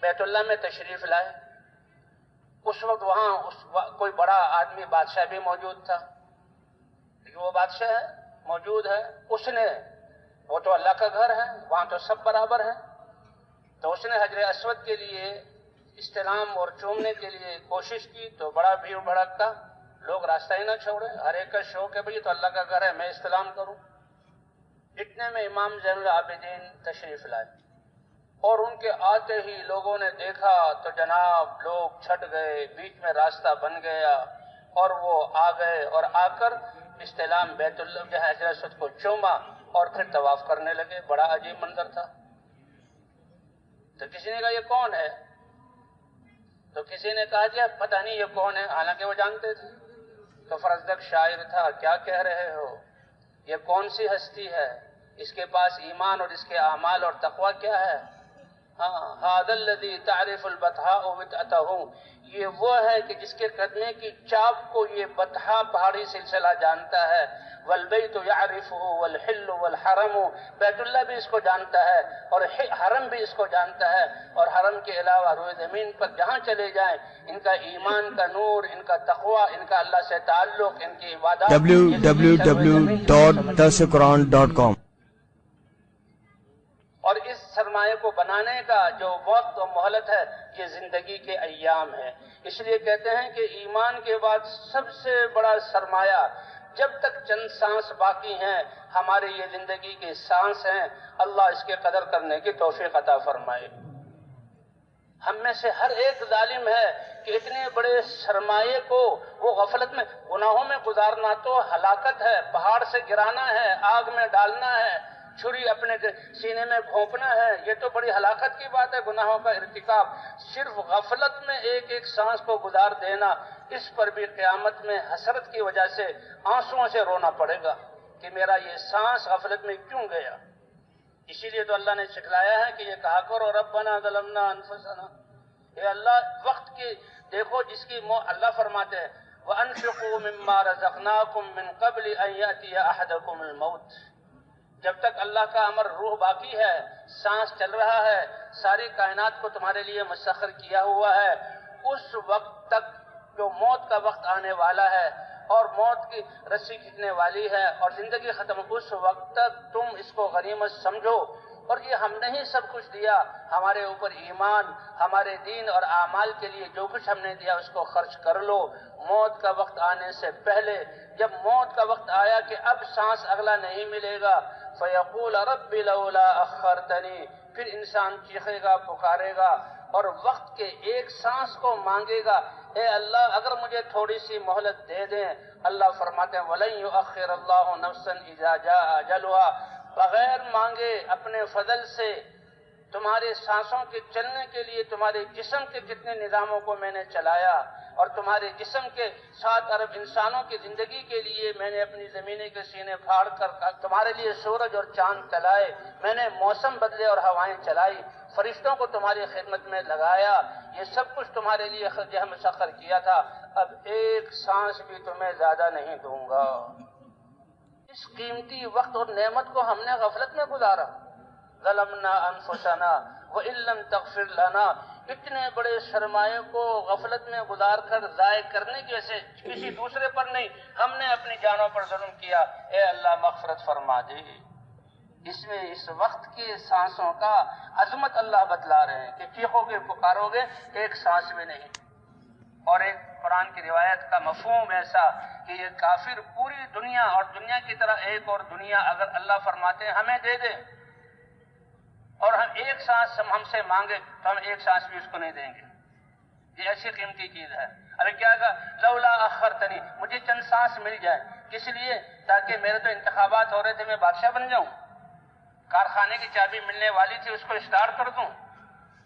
بیت اللہ میں تشریف لائے۔ اس وقت وہاں کوئی بڑا آدمی بادشاہ بھی موجود تھا، لیکن وہ بادشاہ موجود ہے، وہ تو اللہ کا گھر ہے، وہاں تو سب برابر ہیں، تو اس نے حجر اسود کے لیے استلام اور چومنے کے لیے کوشش کی، تو بڑا بھیڑ بھڑکتا، لوگ راستہ ہی نہ چھوڑے، ہر ایک کا شوق ہے بھئی تو اللہ کا گھر ہے، میں استلام کروں۔ اتنے میں امام زین العابدین تشریف لائے، اور ان کے آتے ہی لوگوں نے دیکھا تو جناب لوگ چھٹ گئے، بیچ میں راستہ بن گیا، اور وہ آ گئے اور آ کر استلام بیت اللہ حجر اسود کو چوما اور پھر طواف کرنے لگے۔ بڑا عجیب منظر تھا۔ تو کسی نے کہا یہ کون ہے؟ تو کسی نے کہا کہ پتہ نہیں یہ کون ہے، حالانکہ وہ جانتے تھے۔ تو فرزدق شاعر تھا، کیا کہہ رہے ہو؟ یہ کون سی ہستی ہے؟ اس کے پاس ایمان اور اس کے اعمال اور تقوی کیا ہے؟ هذا الذي تعرف البطحاء وطأته، یہ وہ ہے کہ جس کے قدمے کی چاپ کو یہ بطحا پہاڑی سلسلہ جانتا ہے، والبیت یعرفہ والحل والحرم، بیت اللہ بھی اس کو جانتا ہے اور حرم بھی اس کو جانتا ہے، اور حرم کے علاوہ روئے زمین پر جہاں چلے جائیں ان کا ایمان کا نور، ان کا تقوی، ان کا اللہ سے تعلق، ان کی عبادات www.darsequran.com اور اس سرمایہ کو بنانے کا جو وقت اور مہلت ہے یہ زندگی کے ایام ہے۔ اس لیے کہتے ہیں کہ ایمان کے بعد سب سے بڑا سرمایہ جب تک چند سانس باقی ہیں ہمارے یہ زندگی کے سانس ہیں، اللہ اس کے قدر کرنے کی توفیق عطا فرمائے۔ ہم میں سے ہر ایک ظالم ہے کہ اتنے بڑے سرمایے کو وہ غفلت میں، گناہوں میں گزارنا تو ہلاکت ہے، پہاڑ سے گرانا ہے، آگ میں ڈالنا ہے، چھری اپنے سینے میں گھونپنا ہے، یہ تو بڑی ہلاکت کی بات ہے گناہوں کا ارتکاب۔ صرف غفلت میں ایک ایک سانس کو گزار دینا، اس پر بھی قیامت میں حسرت کی وجہ سے آنسوؤں سے رونا پڑے گا کہ میرا یہ سانس غفلت میں کیوں گیا۔ اسی لیے تو اللہ نے سکھلایا ہے کہ یہ کہا کرو ربنا ظلمنا انفسنا، اے اللہ وقت کی دیکھو جس کی اللہ فرماتے ہیں وَأَنفِقُوا مِمَّا رَزَقْنَاكُم مِّن قَبْلِ أَن يَأْتِيَ أَحَدَكُمُ الْمَوْتُ، جب تک اللہ کا امر روح باقی ہے، سانس چل رہا ہے، ساری کائنات کو تمہارے لیے مسخر کیا ہوا ہے، اس وقت تک جو موت کا وقت آنے والا ہے اور موت کی رسی کھینچنے والی ہے اور زندگی ختم، اس وقت تک تم اس کو غنیمت سمجھو۔ اور یہ ہم نے ہی سب کچھ دیا، ہمارے اوپر ایمان، ہمارے دین اور اعمال کے لیے جو کچھ ہم نے دیا اس کو خرچ کر لو موت کا وقت آنے سے پہلے۔ جب موت کا وقت آیا کہ اب سانس اگلا نہیں ملے گا، فیقول رب لولا اخرتنی، پھر انسان چیخے گا، پکارے گا اور وقت کے ایک سانس کو مانگے گا، اے اللہ اگر مجھے تھوڑی سی مہلت دے دیں۔ اللہ فرماتے ہیں وَلَن يُؤَخِّرَ اللَّهُ نَفْسًا إِذَا جَاءَ أَجَلُهَا، بغیر مانگے اپنے فضل سے تمہارے سانسوں کے چلنے کے لیے تمہارے جسم کے جتنے نظاموں کو میں نے چلایا اور تمہارے جسم کے 7 ارب انسانوں کی زندگی کے لیے میں نے اپنی زمینیں کے سینے پھاڑ کر تمہارے لیے سورج اور چاند چلائے، میں نے موسم بدلے اور ہوائیں چلائی، فرشتوں کو تمہاری خدمت میں لگایا، یہ سب کچھ تمہارے لیے مسخر کیا تھا، اب ایک سانس بھی تمہیں زیادہ نہیں دوں گا۔ اس قیمتی وقت اور نعمت کو ہم نے غفلت میں گزارا۔ ظلمنا انفسنا وان لم تغفر لنا، اتنے بڑے سرمایے کو غفلت میں گزار کر ضائع کرنے کی وجہ سے کسی دوسرے پر نہیں، ہم نے اپنی جانوں پر ظلم کیا، اے اللہ مغفرت فرما دے۔ اس میں اس وقت کے سانسوں کا عظمت اللہ بتلا رہے ہیں کہ چیخو گے پکارو گے ایک سانس بھی نہیں۔ اور ایک قرآن کی روایت کا مفہوم ایسا کہ یہ کافر پوری دنیا اور دنیا کی طرح ایک اور دنیا اگر اللہ فرماتے ہیں ہمیں دے دے اور ہم ایک سانس ہم سے مانگے تو ہم ایک سانس بھی اس کو نہیں دیں گے، یہ ایسی قیمتی چیز ہے۔ ابھی کیا کہا لولا اخرتنی، مجھے چند سانس مل جائے، کس لیے؟ تاکہ میرے تو انتخابات ہو رہے تھے میں بادشاہ بن جاؤں، کارخانے کی چابی ملنے والی تھی اس کو اسٹارٹ کر دوں،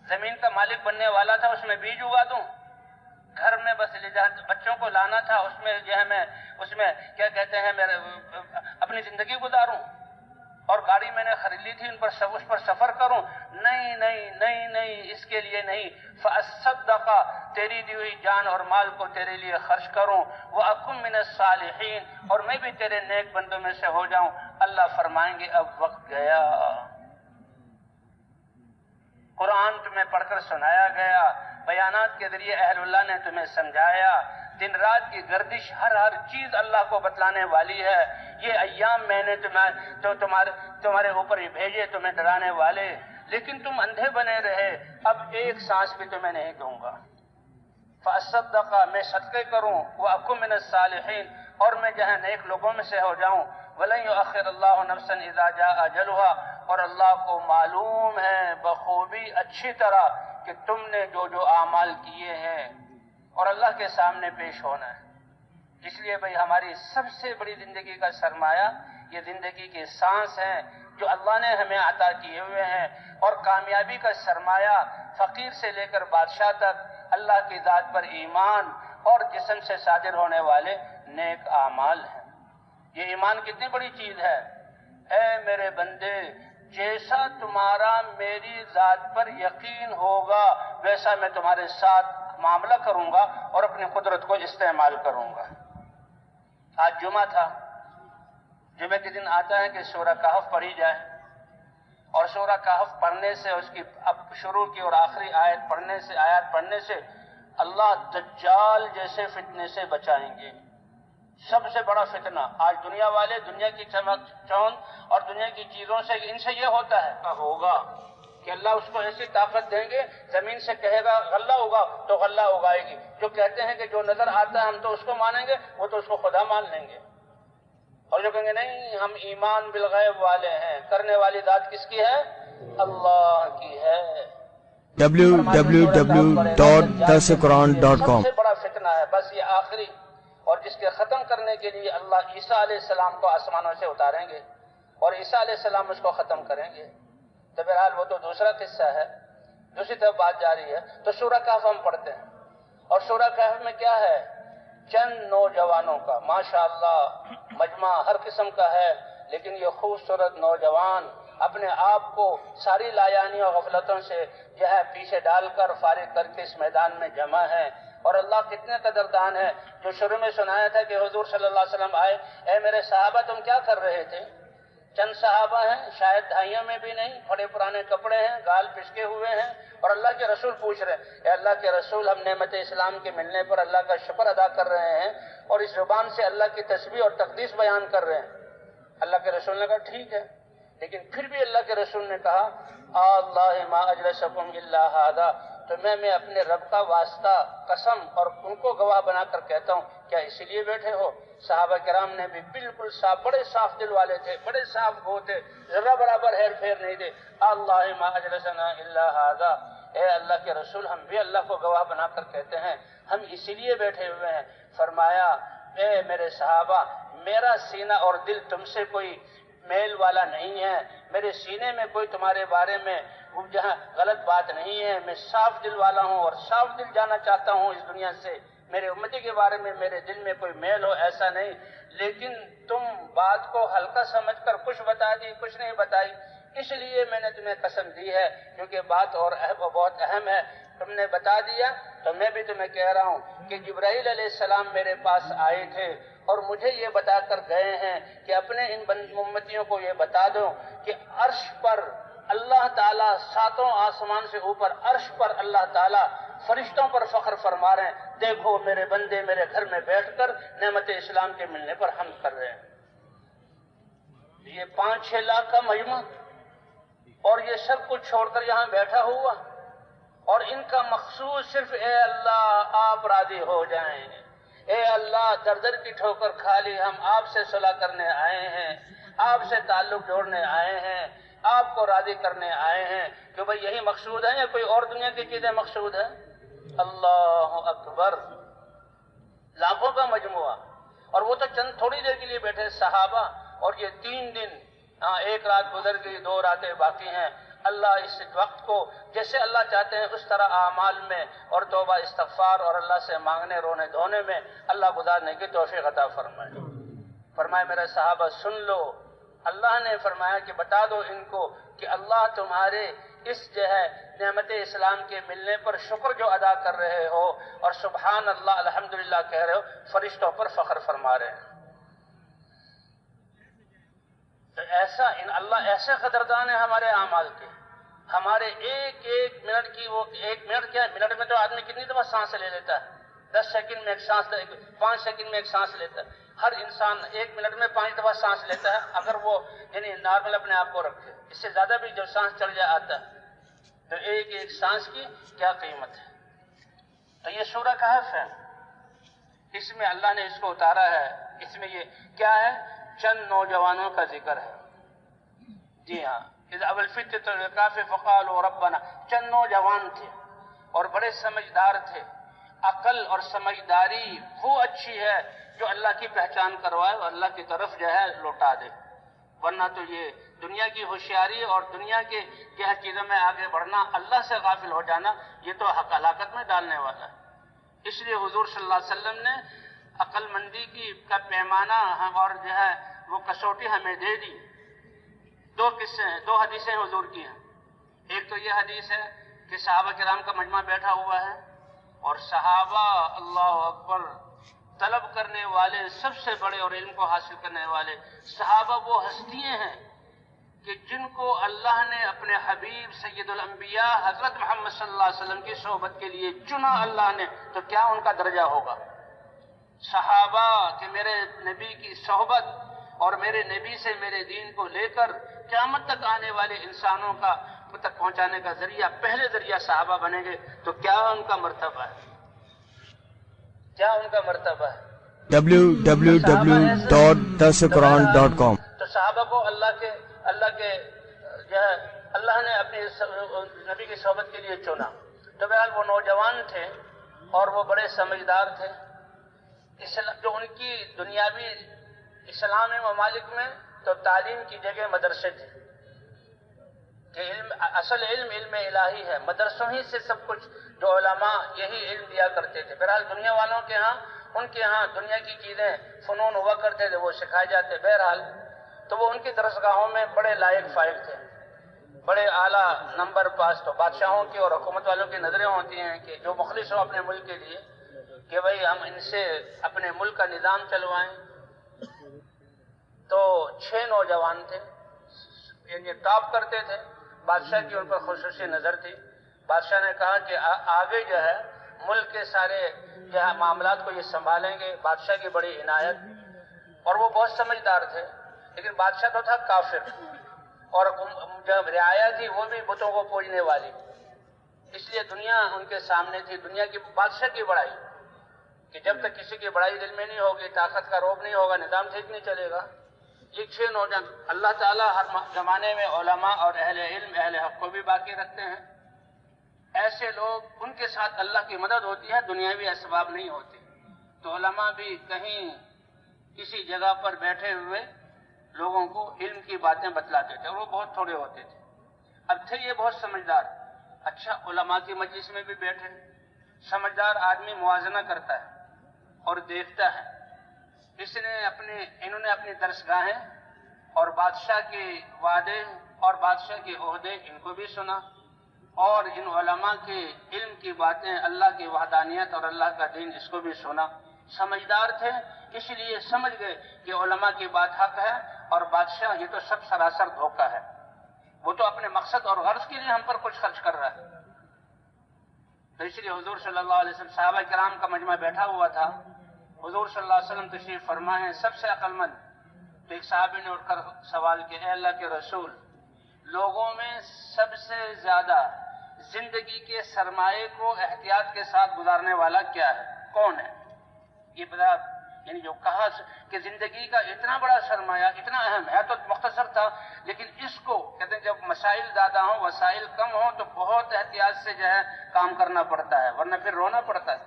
زمین کا مالک بننے والا تھا اس میں بیج اگا دوں، گھر میں بس بچوں کو لانا تھا اس میں جو ہے میں اس میں کیا کہتے ہیں میرے اپنی زندگی گزاروں، اور گاڑی میں نے خرید لی تھی ان پر اس پر سفر کروں، نہیں نہیں نہیں نہیں، اس کے لیے نہیں، فاصدق، تیری دی ہوئی جان اور مال کو تیرے لیے خرچ کروں، واکن من الصالحین، اور میں بھی تیرے نیک بندوں میں سے ہو جاؤں۔ اللہ فرمائیں گے اب وقت گیا، قرآن تمہیں پڑھ کر سنایا گیا، بیانات کے ذریعے اہل اللہ نے تمہیں سمجھایا، دن رات کی گردش ہر چیز اللہ کو بتلانے والی ہے، یہ ایام میں نے تمہارے اوپر ہی بھیجے تمہیں ڈرانے والے، لیکن تم اندھے بنے رہے، اب ایک سانس بھی تمہیں نہیں دوں گا۔ فاصدق، میں صدقے کروں، واکن من الصالحین، اور میں جہاں نیک لوگوں میں سے ہو جاؤں، ولن یؤخر اللہ نفسا اذا جاء اجلها، اور اللہ کو معلوم ہے بخوبی اچھی طرح کہ تم نے جو جو اعمال کیے ہیں اور اللہ کے سامنے پیش ہونا ہے۔ اس لیے بھئی ہماری سب سے بڑی زندگی کا سرمایہ یہ زندگی کے سانس ہیں جو اللہ نے ہمیں عطا کیے ہوئے ہیں، اور کامیابی کا سرمایہ فقیر سے لے کر بادشاہ تک اللہ کی ذات پر ایمان اور جسم سے صادر ہونے والے نیک اعمال ہیں۔ یہ ایمان کتنی بڑی چیز ہے۔ اے میرے بندے، جیسا تمہارا میری ذات پر یقین ہوگا ویسا میں تمہارے ساتھ معاملہ کروں گا اور اپنی قدرت کو استعمال کروں گا۔ آج جمعہ تھا، جمعہ کے دن آتا ہے کہ سورہ کہف پڑھی جائے، اور سورہ کہف پڑھنے سے، اس کی اب شروع کی اور آخری آیت پڑھنے سے اللہ دجال جیسے فتنے سے بچائیں گے۔ سب سے بڑا فتنہ آج دنیا والے، دنیا کی چمک چوند اور دنیا کی چیزوں سے، ان سے یہ ہوتا ہے ہوگا کہ اللہ اس کو ایسی طاقت دیں گے، زمین سے کہے گا غلہ ہوگا تو غلہ اگائے گی۔ جو کہتے ہیں کہ جو نظر آتا ہے ہم تو اس کو مانیں گے، وہ تو اس کو خدا مان لیں گے، اور جو کہیں گے نہیں ہم ایمان بالغیب والے ہیں، کرنے والی ذات کس کی ہے؟ اللہ کی ہے۔ www.darsequran.com سب سے بڑا فتنہ ہے بس یہ آخری، اور جس کے ختم کرنے کے لیے اللہ عیسیٰ علیہ السلام کو آسمانوں سے اتاریں گے اور عیسیٰ علیہ السلام اس کو ختم کریں گے۔ تو بہرحال وہ تو دوسرا قصہ ہے، دوسری طرف بات جاری ہے۔ تو سورہ کہف ہم پڑھتے ہیں، اور سورہ کہف میں کیا ہے؟ چند نوجوانوں کا ماشاءاللہ مجمع ہر قسم کا ہے، لیکن یہ خوبصورت نوجوان اپنے آپ کو ساری لایانی اور غفلتوں سے جو ہے پیچھے ڈال کر فارغ کر کے اس میدان میں جمع ہیں۔ اور اللہ کتنے قدردان ہے، جو شروع میں سنایا تھا کہ حضور صلی اللہ علیہ وسلم آئے، اے میرے صحابہ تم کیا کر رہے تھے؟ چند صحابہ ہیں، شاید دھائیوں میں بھی نہیں، بڑے پرانے کپڑے ہیں، گال پچکے ہوئے ہیں، اور اللہ کے رسول پوچھ رہے ہیں، اے اللہ کے رسول ہم نعمت اسلام کے ملنے پر اللہ کا شکر ادا کر رہے ہیں اور اس زبان سے اللہ کی تسبیح اور تقدیس بیان کر رہے ہیں۔ اللہ کے رسول نے کہا ٹھیک ہے، لیکن پھر بھی اللہ کے رسول نے کہا اللہ ما اجلسکم الا ھذا، تو میں اپنے رب کا واسطہ قسم اور ان کو گواہ بنا کر کہتا ہوں کیا اسی لیے بیٹھے ہو؟ صحابہ کرام نے بھی بالکل صاف، بڑے صاف دل والے تھے، بڑے صاف گو تھے، ذرہ برابر ہیر پھیر نہیں تھے۔ اللہ ما اجلسنا الا ھذا، اے اللہ کے رسول ہم بھی اللہ کو گواہ بنا کر کہتے ہیں ہم اسی لیے بیٹھے ہوئے ہیں۔ فرمایا اے میرے صحابہ میرا سینہ اور دل تم سے کوئی میل والا نہیں ہے، میرے سینے میں کوئی تمہارے بارے میں جہاں غلط بات نہیں ہے، میں صاف دل والا ہوں اور صاف دل جانا چاہتا ہوں اس دنیا سے، میرے امتی کے بارے میں میرے دل میں کوئی میل ہو ایسا نہیں، لیکن تم بات کو ہلکا سمجھ کر کچھ بتا دی کچھ نہیں بتائی، اس لیے میں نے تمہیں قسم دی ہے کیونکہ بات اور بہت اہم ہے، تم نے بتا دیا تو میں بھی تمہیں کہہ رہا ہوں کہ جبرائیل علیہ السلام میرے پاس آئے تھے اور مجھے یہ بتا کر گئے ہیں کہ اپنے ان امتیوں کو یہ بتا دو کہ عرش پر اللہ تعالیٰ ساتوں آسمان سے اوپر عرش پر اللہ تعالیٰ فرشتوں پر فخر فرما رہے ہیں، دیکھو میرے بندے میرے گھر میں بیٹھ کر نعمت اسلام کے ملنے پر حمد کر رہے ہیں۔ یہ 5-6 لاکھ کا مجمع اور یہ سب کچھ چھوڑ کر یہاں بیٹھا ہوا، اور ان کا مقصود صرف اے اللہ آپ راضی ہو جائیں، اے اللہ در در کی ٹھوکر کھا لی ہم آپ سے صلح کرنے آئے ہیں، آپ سے تعلق جوڑنے آئے ہیں، آپ کو راضی کرنے آئے ہیں، کہ بھئی یہی مقصود ہے یا کوئی اور دنیا کی چیزیں مقصود ہے؟ اللہ اکبر، لاکھوں کا مجموعہ، اور وہ تو چند تھوڑی دیر کے لیے بیٹھے صحابہ، اور یہ 3 دن، 1 رات گزر گئی 2 راتیں باقی ہیں۔ اللہ اس وقت کو جیسے اللہ چاہتے ہیں اس طرح اعمال میں اور توبہ استغفار اور اللہ سے مانگنے رونے دھونے میں اللہ گزارنے کی توفیق عطا فرمائے۔ فرمائے میرے صحابہ سن لو، اللہ نے فرمایا کہ بتا دو ان کو کہ اللہ تمہارے اس جو ہے نعمت اسلام کے ملنے پر شکر جو ادا کر رہے ہو اور سبحان اللہ الحمدللہ کہہ رہے ہو، فرشتوں پر فخر فرما رہے ہیں۔ تو ایسا اللہ ایسے قدردان ہے ہمارے اعمال کے، ہمارے ایک منٹ کی، وہ 1 منٹ کیا ہے، منٹ میں تو آدمی کتنی دفعہ سانس لے لیتا ہے، 10 سیکنڈ میں ایک سانس، 5 سیکنڈ میں ایک سانس لیتا ہے، ہر انسان 1 منٹ میں 5 دفعہ سانس لیتا ہے، اگر وہ یعنی نارمل اپنے آپ کو رکھے، اس سے زیادہ بھی جب سانس چڑھ جائے آتا ہے، تو ایک سانس کی کیا قیمت ہے۔ تو یہ سورہ کہف ہے، اس میں اللہ نے اس کو اتارا ہے، اس میں یہ کیا ہے؟ چند نوجوانوں کا ذکر ہے۔ جی ہاں، اذ ابى الفتية الكهف فقالوا ربنا، چند نوجوان تھے اور بڑے سمجھدار تھے۔ عقل اور سمجھداری وہ اچھی ہے جو اللہ کی پہچان کروائے اور اللہ کی طرف جو ہے لوٹا دے، ورنہ تو یہ دنیا کی ہوشیاری اور دنیا کے کیا چیزوں میں آگے بڑھنا، اللہ سے غافل ہو جانا، یہ تو ہلاکت میں ڈالنے والا ہے۔ اس لیے حضور صلی اللہ علیہ وسلم نے عقل مندی کا پیمانہ اور جو ہے وہ کسوٹی ہمیں دے دی۔ دو قصے ہیں، دو حدیثیں حضور کی ہیں. ایک تو یہ حدیث ہے کہ صحابہ کرام کا مجمع بیٹھا ہوا ہے اور صحابہ اللہ اکبر طلب کرنے والے سب سے بڑے اور علم کو حاصل کرنے والے صحابہ وہ ہستیاں ہیں کہ جن کو اللہ نے اپنے حبیب سید الانبیاء حضرت محمد صلی اللہ علیہ وسلم کی صحبت کے لیے چنا اللہ نے، تو کیا ان کا درجہ ہوگا. صحابہ کہ میرے نبی کی صحبت اور میرے نبی سے میرے دین کو لے کر قیامت تک آنے والے انسانوں کا تک پہنچانے کا ذریعہ، پہلے ذریعہ صحابہ بنیں گے، تو کیا ان کا مرتبہ ہے، کیا ان کا مرتبہ ہے. www.darsulquran.com تو صحابہ کو اللہ کے جو ہے اللہ نے اپنے نبی کی صحبت کے لیے چنا. تو بہرحال وہ نوجوان تھے اور وہ بڑے سمجھدار تھے. جو ان کی دنیاوی اسلامی ممالک میں تو تعلیم کی جگہ مدرسے تھے کہ اصل علم الہی ہے، مدرسوں ہی سے سب کچھ، جو علماء یہی علم دیا کرتے تھے. بہرحال دنیا والوں کے ہاں، ان کے ہاں دنیا کی چیزیں فنون ہوا کرتے تھے، وہ سکھائے جاتے. بہرحال تو وہ ان کی درسگاہوں میں بڑے لائق فائق تھے، بڑے اعلیٰ نمبر پاس. تو بادشاہوں کی اور حکومت والوں کی نظریں ہوتی ہیں کہ جو مخلص ہوں اپنے ملک کے لیے کہ بھئی ہم ان سے اپنے ملک کا نظام چلوائیں. تو 6 نوجوان تھے، یہ ٹاپ کرتے تھے. بادشاہ کی ان پر خصوصی نظر تھی. بادشاہ نے کہا کہ آگے جو ہے ملک کے سارے جو ہے معاملات کو یہ سنبھالیں گے. بادشاہ کی بڑی عنایت، اور وہ بہت سمجھدار تھے. لیکن بادشاہ تو تھا کافر، اور جب رعایا تھی وہ بھی بتوں کو پوجنے والی. اس لیے دنیا ان کے سامنے تھی، دنیا کی بادشاہ کی بڑائی، کہ جب تک کسی کی بڑائی دل میں نہیں ہوگی، طاقت کا روب نہیں ہوگا، نظام ٹھیک نہیں چلے گا. یہ 6 نوجوان اللہ تعالیٰ ہر زمانے میں علماء اور اہل علم اہل حق کو بھی باقی رکھتے ہیں. ایسے لوگ، ان کے ساتھ اللہ کی مدد ہوتی ہے، دنیاوی اسباب نہیں ہوتے. تو علماء بھی کہیں کسی جگہ پر بیٹھے ہوئے لوگوں کو علم کی باتیں بتلاتے تھے، اور وہ بہت تھوڑے ہوتے تھے. اب تھے یہ بہت سمجھدار. اچھا، علماء کی مجلس میں بھی بیٹھے. سمجھدار آدمی موازنہ کرتا ہے اور دیکھتا ہے. انہوں نے اپنی درسگاہیں اور بادشاہ کے وعدے اور بادشاہ کے عہدے ان کو بھی سنا، اور ان علماء کے علم کی باتیں، اللہ کی وحدانیت اور اللہ کا دین، اس کو بھی سنا. سمجھدار تھے، اس لیے سمجھ گئے کہ علماء کی بات حق ہے اور بادشاہ یہ تو سب سراسر دھوکہ ہے، وہ تو اپنے مقصد اور غرض کے لیے ہم پر کچھ خرچ کر رہا ہے. تو اس لیے حضور صلی اللہ علیہ وسلم، صحابہ کرام کا مجمع بیٹھا ہوا تھا. حضور صلی اللہ علیہ وسلم تشریف فرما ہے، سب سے عقل مند. تو ایک صحابی نے اٹھ کر سوال کیا، اے اللہ کے رسول، لوگوں میں سب سے زیادہ زندگی کے سرمایے کو احتیاط کے ساتھ گزارنے والا کیا ہے، کون ہے؟ یہ بتا، یعنی جو کہا کہ زندگی کا اتنا بڑا سرمایہ، اتنا اہم ہے، تو مختصر تھا، لیکن اس کو کہتے ہیں جب مسائل زیادہ ہوں، وسائل کم ہوں، تو بہت احتیاط سے جو ہے کام کرنا پڑتا ہے، ورنہ پھر رونا پڑتا ہے.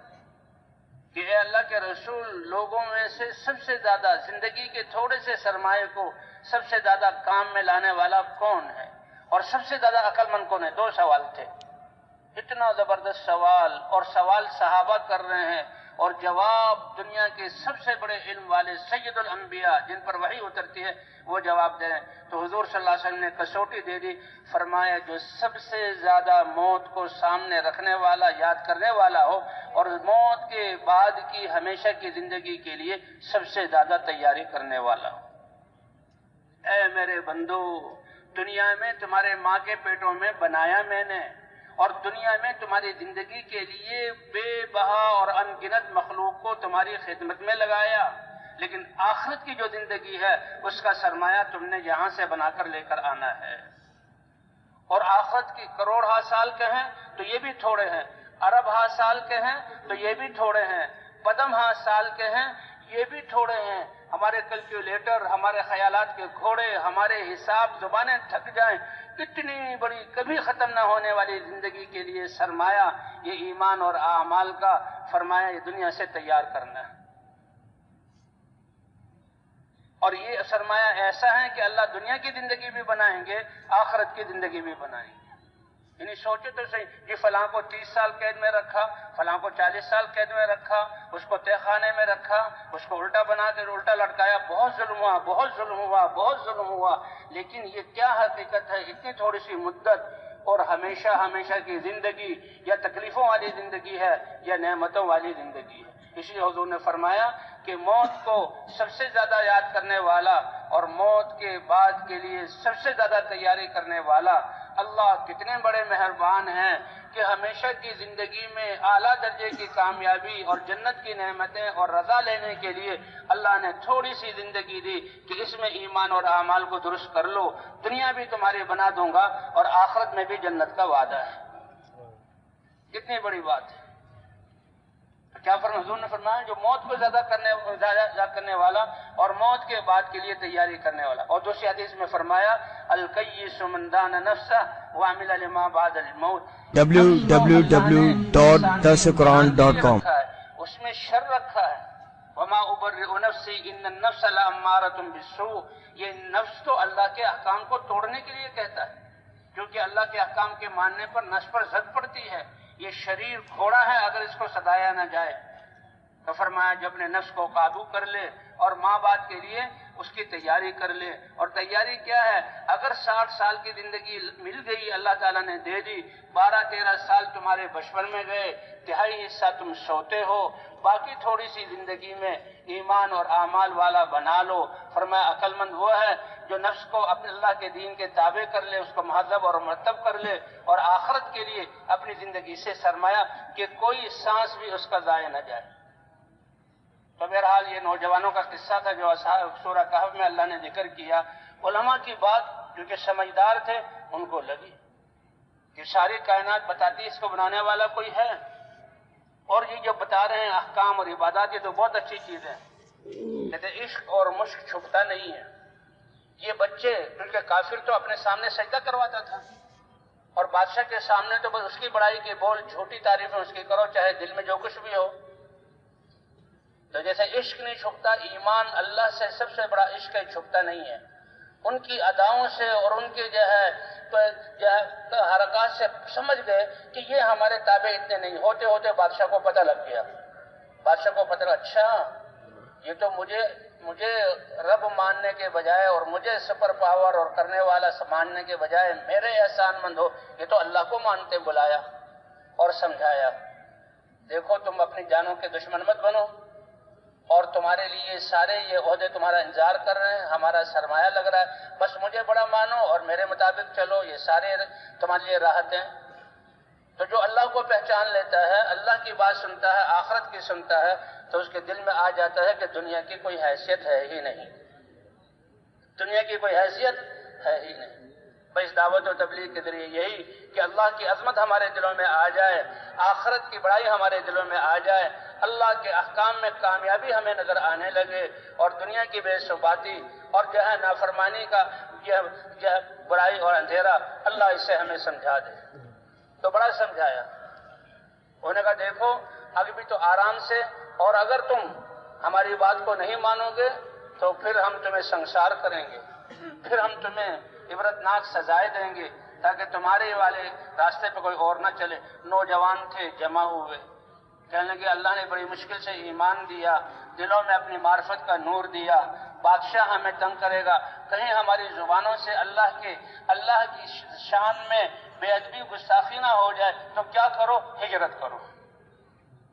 کہ اے اللہ کے رسول، لوگوں میں سے سب سے زیادہ زندگی کے تھوڑے سے سرمایے کو سب سے زیادہ کام میں لانے والا کون ہے، اور سب سے زیادہ عقل مند کون ہے؟ 2 سوال تھے. اتنا زبردست سوال، اور سوال صحابہ کر رہے ہیں، اور جواب دنیا کے سب سے بڑے علم والے سید الانبیاء جن پر وحی اترتی ہے وہ جواب دے رہے ہیں. تو حضور صلی اللہ علیہ وسلم نے کسوٹی دے دی. فرمایا جو سب سے زیادہ موت کو سامنے رکھنے والا، یاد کرنے والا ہو، اور موت کے بعد کی ہمیشہ کی زندگی کے لیے سب سے زیادہ تیاری کرنے والا ہو. اے میرے بندو، دنیا میں تمہارے ماں کے پیٹوں میں بنایا میں نے، اور دنیا میں تمہاری زندگی کے لیے بے بہا اور ان گنت مخلوق کو تمہاری خدمت میں لگایا، لیکن آخرت کی جو زندگی ہے اس کا سرمایہ تم نے یہاں سے بنا کر لے کر آنا ہے. اور آخرت کی کروڑ ہا سال کہیں تو یہ بھی تھوڑے ہیں، ارب ہا سال کہیں تو یہ بھی تھوڑے ہیں، پدم ہا سال کہیں یہ بھی تھوڑے ہیں. ہمارے کیلکولیٹر، ہمارے خیالات کے گھوڑے، ہمارے حساب، زبانیں تھک جائیں، اتنی بڑی کبھی ختم نہ ہونے والی زندگی کے لیے سرمایہ یہ ایمان اور اعمال کا فرمایا یہ دنیا سے تیار کرنا ہے. اور یہ سرمایہ ایسا ہے کہ اللہ دنیا کی زندگی بھی بنائیں گے، آخرت کی زندگی بھی بنائیں گے. یعنی سوچے تو صحیح، یہ فلاں کو 30 سال قید میں رکھا، فلاں کو 40 سال قید میں رکھا، اس کو تہ خانے میں رکھا، اس کو الٹا بنا کے الٹا لٹکایا، بہت ظلم ہوا، بہت ظلم ہوا، بہت ظلم ہوا، لیکن یہ کیا حقیقت ہے؟ اتنی تھوڑی سی مدت اور ہمیشہ ہمیشہ کی زندگی، یا تکلیفوں والی زندگی ہے یا نعمتوں والی زندگی ہے۔ اس لیے حضور نے فرمایا کہ موت کو سب سے زیادہ یاد کرنے والا اور موت کے بعد کے لیے سب سے زیادہ تیاری کرنے والا اللہ کتنے بڑے مہربان ہیں کہ ہمیشہ کی زندگی میں اعلیٰ درجے کی کامیابی اور جنت کی نعمتیں اور رضا لینے کے لیے اللہ نے تھوڑی سی زندگی دی کہ اس میں ایمان اور اعمال کو درست کر لو، دنیا بھی تمہاری بنا دوں گا اور آخرت میں بھی جنت کا وعدہ ہے۔ کتنی بڑی بات ہے۔ کیا حضور نے فرمایا جو موت کو زیادہ کرنے والا اور موت کے بعد کے لیے تیاری کرنے والا۔ اور دوسری حدیث میں فرمایا الکیس من دان نفسہ وعمل لما بعد الموت، www.darsequran.com اس میں شر رکھا ہے، وما ابرئ نفسی ان النفس لامارۃ بالسوء، یہ نفس تو اللہ کے احکام کو توڑنے کے لیے کہتا ہے، کیونکہ اللہ کے احکام کے ماننے پر نفس پر زد پڑتی ہے، یہ شریر گھوڑا ہے اگر اس کو سدایا نہ جائے۔ تو فرمایا جب اپنے نفس کو قابو کر لے اور ماں باپ کے لیے اس کی تیاری کر لے۔ اور تیاری کیا ہے؟ اگر 60 سال کی زندگی مل گئی، اللہ تعالیٰ نے دے دی، 12-13 سال تمہارے بچپن میں گئے، تہائی حصہ تم سوتے ہو، باقی تھوڑی سی زندگی میں ایمان اور اعمال والا بنا لو۔ فرمایا عقل مند وہ ہے جو نفس کو اپنے اللہ کے دین کے تابع کر لے، اس کو مہذب اور مرتب کر لے، اور آخرت کے لیے اپنی زندگی سے سرمایہ کہ کوئی سانس بھی اس کا ضائع نہ جائے۔ تو بہرحال یہ نوجوانوں کا قصہ تھا جو سورہ کہف میں اللہ نے ذکر کیا۔ علماء کی بات جو کہ سمجھدار تھے ان کو لگی کہ ساری کائنات بتاتی ہے اس کو بنانے والا کوئی ہے، اور یہ جو بتا رہے ہیں احکام اور عبادات یہ تو بہت اچھی چیز ہے، لیکن عشق اور مشق چھپتا نہیں ہے۔ یہ بچے کیونکہ کافر تو اپنے سامنے سجدہ کرواتا تھا، اور بادشاہ کے سامنے تو بس اس کی بڑائی کے بول، جھوٹی تعریفیں اس کی کرو، چاہے دل میں جو کچھ بھی ہو۔ تو جیسے عشق نہیں چھپتا، ایمان اللہ سے سب سے بڑا عشق ہے، چھپتا نہیں ہے۔ ان کی اداؤں سے اور ان کے جو ہے حرکات سے سمجھ گئے کہ یہ ہمارے تابع اتنے نہیں، ہوتے ہوتے بادشاہ کو پتہ لگ گیا۔ بادشاہ کو پتہ لگا اچھا یہ تو مجھے رب ماننے کے بجائے اور مجھے سپر پاور اور کرنے والا ماننے کے بجائے میرے احسان مند ہو، یہ تو اللہ کو مانتے بلایا اور سمجھایا۔ دیکھو تم اپنی جانوں کے دشمن مت بنو، اور تمہارے لیے سارے یہ عہدے تمہارا انتظار کر رہے ہیں، ہمارا سرمایہ لگ رہا ہے، بس مجھے بڑا مانو اور میرے مطابق چلو، یہ سارے تمہارے لیے راحتیں۔ تو جو اللہ کو پہچان لیتا ہے، اللہ کی بات سنتا ہے، آخرت کی سنتا ہے، تو اس کے دل میں آ جاتا ہے کہ دنیا کی کوئی حیثیت ہے ہی نہیں، دنیا کی کوئی حیثیت ہے ہی نہیں۔ بس دعوت و تبلیغ کے ذریعے یہی کہ اللہ کی عظمت ہمارے دلوں میں آ جائے، آخرت کی بڑائی ہمارے دلوں میں آ جائے، اللہ کے احکام میں کامیابی ہمیں نظر آنے لگے، اور دنیا کی بے ثباتی اور جو ہے نافرمانی کا یہ برائی اور اندھیرا اللہ اس سے ہمیں سمجھا دے۔ تو بڑا سمجھایا، انہوں نے کہا دیکھو ابھی بھی تو آرام سے، اور اگر تم ہماری بات کو نہیں مانو گے تو پھر ہم تمہیں سنسار کریں گے، پھر ہم تمہیں عبرتناک سزائیں دیں گے تاکہ تمہارے والے راستے پہ کوئی اور نہ چلے۔ نوجوان تھے جمع ہوئے، کہنے لگے اللہ نے بڑی مشکل سے ایمان دیا، دلوں میں اپنی معرفت کا نور دیا، بادشاہ ہمیں تنگ کرے گا، کہیں ہماری زبانوں سے اللہ کی شان میں بے ادبی گستاخی نہ ہو جائے، تو کیا کرو؟ ہجرت کرو۔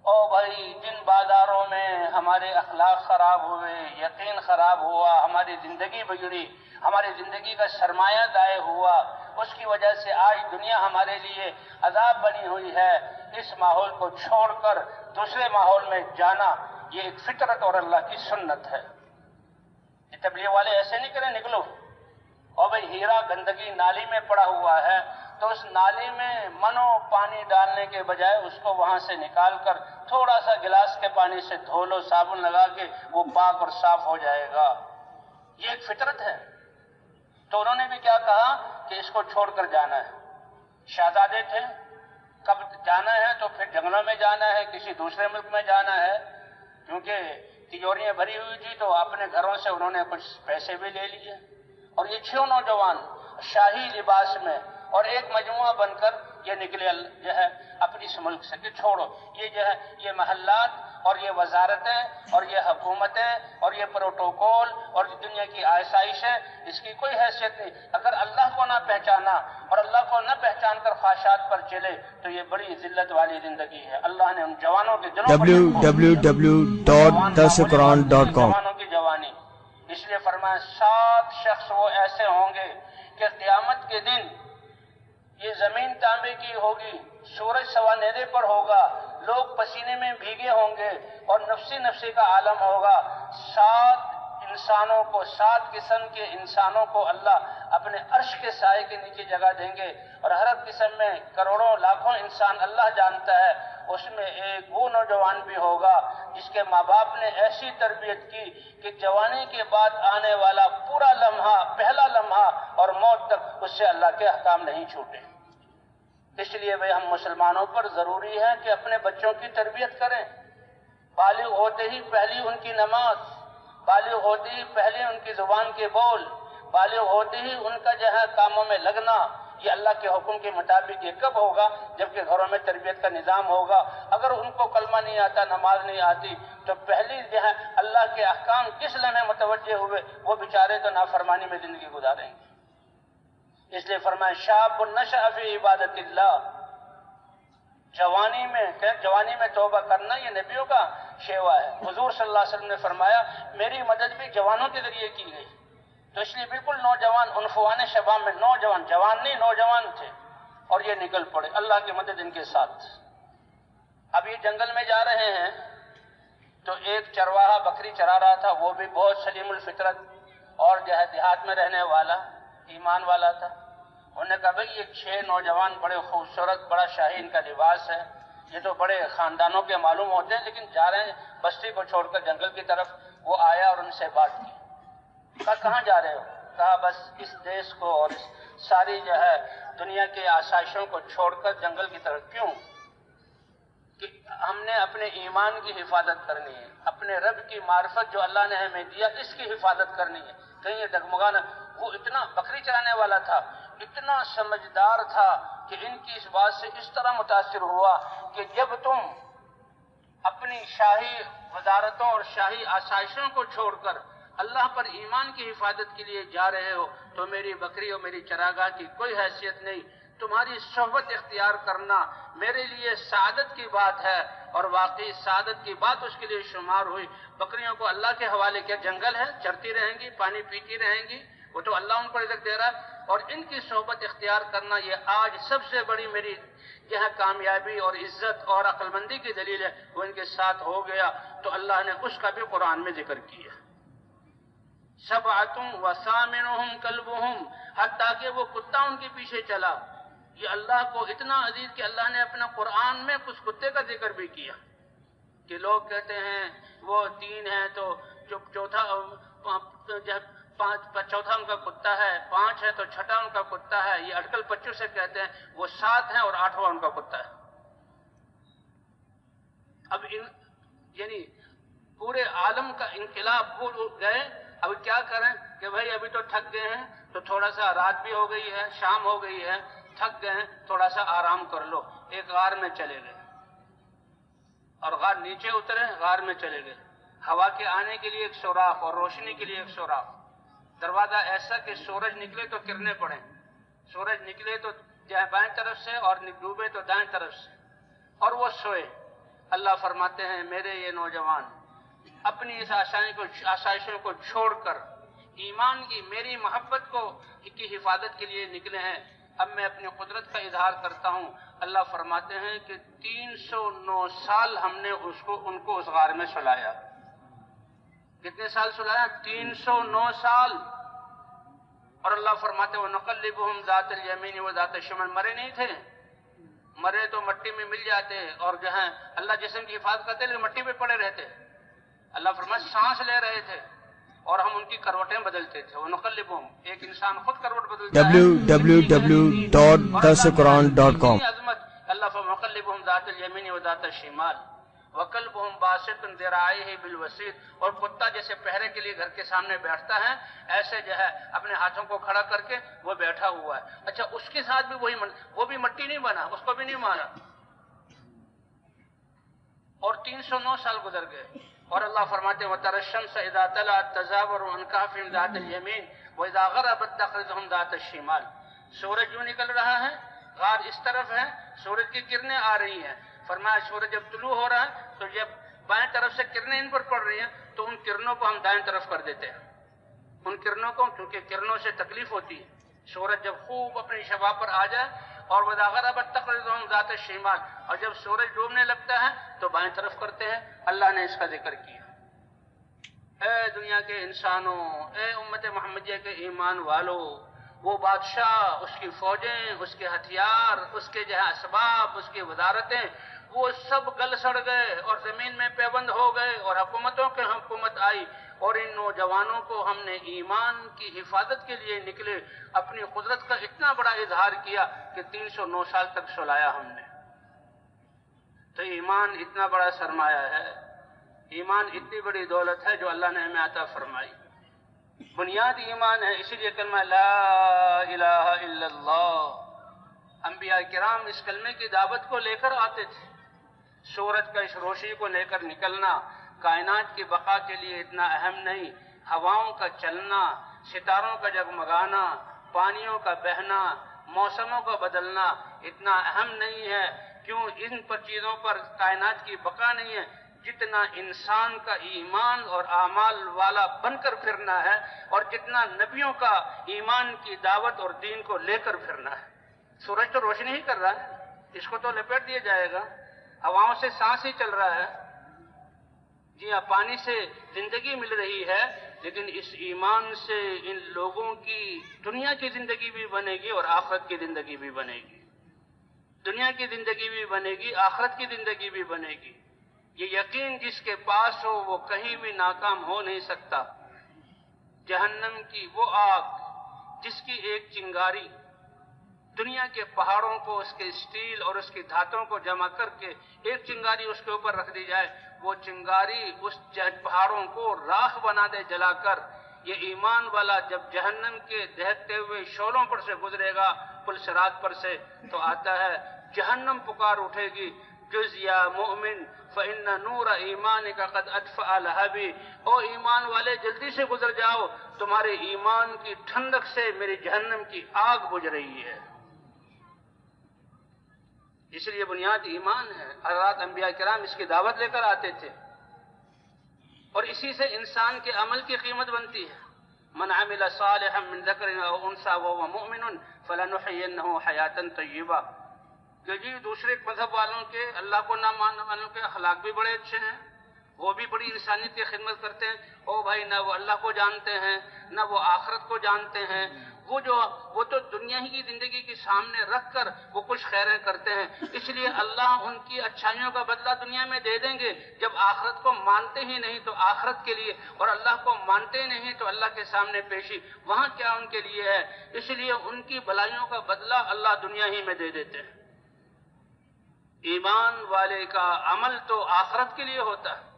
او بھائی جن بازاروں میں ہمارے اخلاق خراب ہوئے، یقین خراب ہوا، ہماری زندگی بگڑی، ہماری زندگی کا سرمایہ ضائع ہوا، اس کی وجہ سے آج دنیا ہمارے لیے عذاب بنی ہوئی ہے، اس ماحول کو چھوڑ کر دوسرے ماحول میں جانا یہ ایک فطرت اور اللہ کی سنت ہے۔ یہ تبلیغ والے ایسے نہیں کریں نکلو، اور بھائی ہیرا گندگی نالی میں پڑا ہوا ہے تو اس نالی میں منو پانی ڈالنے کے بجائے اس کو وہاں سے نکال کر تھوڑا سا گلاس کے پانی سے دھو لو، صابن لگا کے، وہ پاک اور صاف ہو جائے گا۔ یہ ایک فطرت ہے۔ تو انہوں نے بھی کیا کہا کہ اس کو چھوڑ کر جانا ہے۔ شہزادے تھے، کب جانا ہے تو پھر جنگلوں میں جانا ہے، کسی دوسرے ملک میں جانا ہے، کیونکہ تجوریاں بھری ہوئی تھی تو اپنے گھروں سے انہوں نے کچھ پیسے بھی لے لیے، اور یہ 6 نوجوان شاہی لباس میں اور ایک مجموعہ بن کر یہ نکلے جو ہے اپنی اس ملک سے کہ چھوڑو، یہ جو ہے یہ محلات اور یہ وزارتیں اور یہ حکومتیں اور یہ پروٹوکول اور دنیا کی آسائشیں، اس کی کوئی حیثیت نہیں۔ اگر اللہ کو نہ پہچانا اور اللہ کو نہ پہچان کر خواہشات پر چلے تو یہ بڑی ذلت والی زندگی ہے۔ اللہ نے ان جوانوں کے دلوں پر www.darsequran.com جوانوں کی جوانی، اس لیے فرمایا 7 شخص وہ ایسے ہوں گے کہ قیامت کے دن یہ زمین تانبے کی ہوگی، سورج سوانحے پر ہوگا، لوگ پسینے میں بھیگے ہوں گے اور نفسی نفسی کا عالم ہوگا۔ 7 انسانوں کو، 7 قسم کے انسانوں کو اللہ اپنے عرش کے سائے کے نیچے جگہ دیں گے، اور ہر قسم میں کروڑوں لاکھوں انسان اللہ جانتا ہے، اس میں ایک وہ نوجوان بھی ہوگا جس کے ماں باپ نے ایسی تربیت کی کہ جوانی کے بعد آنے والا پورا لمحہ، پہلا لمحہ اور موت تک اس سے اللہ کے احکام نہیں چھوٹے۔ اس لیے ہم مسلمانوں پر ضروری ہے کہ اپنے بچوں کی تربیت کریں، بالغ ہوتے ہی پہلی ان کی نماز، بالغ ہوتے ہی پہلے ان کی زبان کے بول، بالغ ہوتے ہی ان کا جو ہے کاموں میں لگنا، یہ اللہ کے حکم کے مطابق یہ کب ہوگا؟ جبکہ گھروں میں تربیت کا نظام ہوگا۔ اگر ان کو کلمہ نہیں آتا، نماز نہیں آتی، تو پہلی جو ہے اللہ کے احکام کس لمحے متوجہ ہوئے، وہ بیچارے تو نافرمانی میں زندگی گزاریں گے۔ اس لیے فرمایا شاب نشأ فی عبادت اللہ، جوانی میں توبہ کرنا یہ نبیوں کا شیوا ہے۔ حضور صلی اللہ علیہ وسلم نے فرمایا میری مدد بھی جوانوں کے ذریعے کی گئی، تو اس لیے بالکل نوجوان عنفوان شباب میں نوجوان، جوان نہیں نوجوان تھے، اور یہ نکل پڑے اللہ کی مدد ان کے ساتھ۔ اب یہ جنگل میں جا رہے ہیں تو ایک چرواہا بکری چرا رہا تھا، وہ بھی بہت سلیم الفطرت اور جو ہے دیہات میں رہنے والا ایمان والا تھا۔ انہوں نے کہا بھئی یہ 6 نوجوان بڑے خوبصورت، بڑا شاہی ان کا لباس ہے، یہ تو بڑے خاندانوں کے معلوم ہوتے ہیں، لیکن جا رہے ہیں بستی کو چھوڑ کر جنگل کی طرف۔ وہ آیا اور ان سے بات کی، کہا کہاں جا رہے ہو؟ کہا بس اس دیش کو اور اس ساری جو ہے دنیا کے آسائشوں کو چھوڑ کر جنگل کی طرف۔ کیوں؟ کہ ہم نے اپنے ایمان کی حفاظت کرنی ہے، اپنے رب کی معرفت جو اللہ نے ہمیں دیا اس کی حفاظت کرنی ہے، کہیں یہ ڈگمگانا۔ وہ اتنا بکری چرانے والا تھا، اتنا سمجھدار تھا کہ ان کی اس بات سے اس طرح متاثر ہوا کہ جب تم اپنی شاہی وزارتوں اور شاہی آسائشوں کو چھوڑ کر اللہ پر ایمان کی حفاظت کے لیے جا رہے ہو تو میری بکری اور میری چراگاہ کی کوئی حیثیت نہیں، تمہاری صحبت اختیار کرنا میرے لیے سعادت کی بات ہے، اور واقعی سعادت کی بات اس کے لیے شمار ہوئی۔ بکریوں کو اللہ کے حوالے کیا، جنگل ہے، چرتی رہیں گی، پانی پیتی رہیں گی، وہ تو اللہ ان کو رزق دے رہا ہے، اور ان کی صحبت اختیار کرنا یہ آج سب سے بڑی میری یہ کامیابی اور عزت اور عقل مندی کی دلیل ہے۔ وہ ان کے ساتھ ہو گیا تو اللہ نے اس کا بھی قرآن میں ذکر کیا، سبعۃ وثامنہم کلبہم، حتیٰ کہ وہ کتا ان کے پیچھے چلا۔ یہ اللہ کو اتنا عزیز کہ اللہ نے اپنا قرآن میں کچھ کتے کا ذکر بھی کیا، کہ لوگ کہتے ہیں وہ 3 ہیں تو چوتھا ان کا کتا ہے، 5 ہے تو چھٹا ان کا کتا ہے، یہ اٹکل پچو سے کہتے ہیں، وہ 7 ہیں اور 8واں ان کا کتا ہے۔ اب یعنی پورے عالم کا انقلاب بھول گئے، اب کیا کریں کہ بھائی ابھی تو تھک گئے ہیں، تو تھوڑا سا رات بھی ہو گئی ہے، شام ہو گئی ہے، تھک گئے ہیں، تھوڑا سا آرام کر لو۔ ایک غار میں چلے گئے اور غار نیچے اترے، غار میں چلے گئے، ہوا کے آنے کے لیے ایک سوراخ اور روشنی کے لیے ایک سوراخ، دروازہ ایسا کہ سورج نکلے تو کرنے پڑیں، سورج نکلے تو بائیں طرف سے اور ڈوبے تو دائیں طرف سے، اور وہ سوئے۔ اللہ فرماتے ہیں میرے یہ نوجوان اپنی اس آسائشوں کو چھوڑ کر ایمان کی میری محبت کی حفاظت کے لیے نکلے ہیں۔ اب میں اپنی قدرت کا اظہار کرتا ہوں۔ اللہ فرماتے ہیں کہ 309 سال ہم نے ان کو اس غار میں سلایا۔ کتنے سال سلایا؟ 309 سال۔ اور اللہ فرماتے ہیں وَنُقَلِّبُهُمْ ذَاتَ الْيَمِينِ وَذَاتَ الشِّمَالِ، مرے نہیں تھے، مرے تو مٹی میں مل جاتے، اور جو ہیں اللہ جسم کی حفاظت کرتے لیکن مٹی پہ پڑے رہتے۔ اللہ فرماتے سانس لے رہے تھے اور ہم ان کی کروٹیں بدلتے تھے۔ وَنُقَلِّبُهُمْ، ایک انسان خود کروٹ بدلتا ہے۔ www.darsequran.com عظمت اللہ فرماتے وَنُقَلِّبُهُمْ ذَاتَ الْيَمِينِ وَذَاتَ الشِّمَالِ، وَقَلْبُهُمْ بَاسِطٌ ذِرَاعَيْهِ بِالْوَسِيدِ، اور کتا جیسے پہرے کے لیے گھر کے سامنے بیٹھتا ہے ایسے جو ہے اپنے ہاتھوں کو کھڑا کر کے وہ بیٹھا ہوا ہے۔ اچھا اس کے ساتھ بھی وہ بھی مٹی نہیں بنا، اس کو بھی نہیں مارا، اور 309 سال گزر گئے۔ اور اللہ فرماتے ہیں وَتَرَى الشَّمْسَ إِذَا طَلَعَتْ تَزَاوَرُ عَنْ كَهْفِهِمْ ذَاتَ الْيَمِينِ وَإِذَا غَرَبَتْ تَقْرِضُهُمْ ذَاتَ الشِّمَالِ، سورج یوں نکل رہا ہے، غار اس طرف ہے، سورج کی کرنیں آ رہی ہیں، فرمایا سورج جب طلوع ہو رہا ہے تو جب بائیں طرف سے کرنیں ان پر پڑ رہی ہیں تو ان کرنوں کو ہم دائیں طرف کر دیتے ہیں، ان کرنوں کو، کیونکہ کرنوں سے تکلیف ہوتی ہے۔ سورج جب خوب اپنی شباب پر آ جائے اور وَإِذَا غَرَبَتْ تَقْرِضُهُمْ ذَاتَ الشِّمَالِ، اور جب سورج ڈوبنے لگتا ہے تو بائیں طرف کرتے ہیں۔ اللہ نے اس کا ذکر کیا۔ اے دنیا کے انسانوں، اے امت محمدیہ کے ایمان والو، وہ بادشاہ، اس کی فوجیں، اس کے ہتھیار، اس کے جو ہے اسباب، اس کی وزارتیں، وہ سب گل سڑ گئے اور زمین میں پیوند ہو گئے اور حکومتوں کے حکومت آئی، اور ان نوجوانوں کو ہم نے ایمان کی حفاظت کے لیے نکلے اپنی قدرت کا اتنا بڑا اظہار کیا کہ 309 سال تک سلایا ہم نے۔ تو ایمان اتنا بڑا سرمایہ ہے، ایمان اتنی بڑی دولت ہے جو اللہ نے ہمیں عطا فرمائی۔ بنیاد ایمان ہے، اسی لیے کلمہ لا الہ الا اللہ، انبیاء کرام اس کلمے کی دعوت کو لے کر آتے تھے۔ سورج کا اس روشنی کو لے کر نکلنا کائنات کی بقا کے لیے اتنا اہم نہیں، ہواؤں کا چلنا، ستاروں کا جگمگانا، پانیوں کا بہنا، موسموں کا بدلنا اتنا اہم نہیں ہے۔ کیوں؟ ان پر چیزوں پر کائنات کی بقا نہیں ہے جتنا انسان کا ایمان اور اعمال والا بن کر پھرنا ہے، اور جتنا نبیوں کا ایمان کی دعوت اور دین کو لے کر پھرنا ہے۔ سورج تو روشنی ہی کر رہا ہے، اس کو تو لپیٹ دیا جائے گا، ہواؤں سے سانس ہی چل رہا ہے، جی ہاں پانی سے زندگی مل رہی ہے، لیکن اس ایمان سے ان لوگوں کی دنیا کی زندگی بھی بنے گی اور آخرت کی زندگی بھی بنے گی، دنیا کی زندگی بھی بنے گی، آخرت کی زندگی بھی بنے گی۔ یہ یقین جس کے پاس ہو وہ کہیں بھی ناکام ہو نہیں سکتا۔ جہنم کی وہ آگ جس کی ایک چنگاری دنیا کے پہاڑوں کو، اس کے اسٹیل اور اس کی دھاتوں کو جمع کر کے ایک چنگاری اس کے اوپر رکھ دی جائے، وہ چنگاری اس پہاڑوں کو راکھ بنا دے جلا کر، یہ ایمان والا جب جہنم کے دہتے ہوئے شعلوں پر سے گزرے گا پل صراط پر سے، تو آتا ہے جہنم پکار اٹھے گی، جز یا مومن فإن نور ایمانک قد اطفأ لہبی، او ایمان والے جلدی سے گزر جاؤ، تمہارے ایمان کی ٹھنڈک سے میری جہنم کی آگ بجھ رہی ہے۔ اس لیے بنیاد ایمان ہے۔ حضرات انبیاء کرام اس کی دعوت لے کر آتے تھے، اور اسی سے انسان کے عمل کی قیمت بنتی ہے۔ من عمل صالحا من ذکر او انثى وهو مؤمن فلنحيينه حیاتا طیبہ، کہ جی دوسرے مذہب والوں کے، اللہ کو نہ ماننے والوں کے اخلاق بھی بڑے اچھے ہیں، وہ بھی بڑی انسانیت کی خدمت کرتے ہیں۔ او بھائی، نہ وہ اللہ کو جانتے ہیں نہ وہ آخرت کو جانتے ہیں، وہ تو دنیا ہی کی زندگی کے سامنے رکھ کر وہ کچھ خیریں کرتے ہیں، اس لیے اللہ ان کی اچھائیوں کا بدلہ دنیا میں دے دیں گے۔ جب آخرت کو مانتے ہی نہیں تو آخرت کے لیے، اور اللہ کو مانتے نہیں تو اللہ کے سامنے پیشی وہاں کیا ان کے لیے ہے؟ اس لیے ان کی بھلائیوں کا بدلہ اللہ دنیا ہی میں دے دیتے ہیں۔ ایمان والے کا عمل تو آخرت کے لیے ہوتا ہے،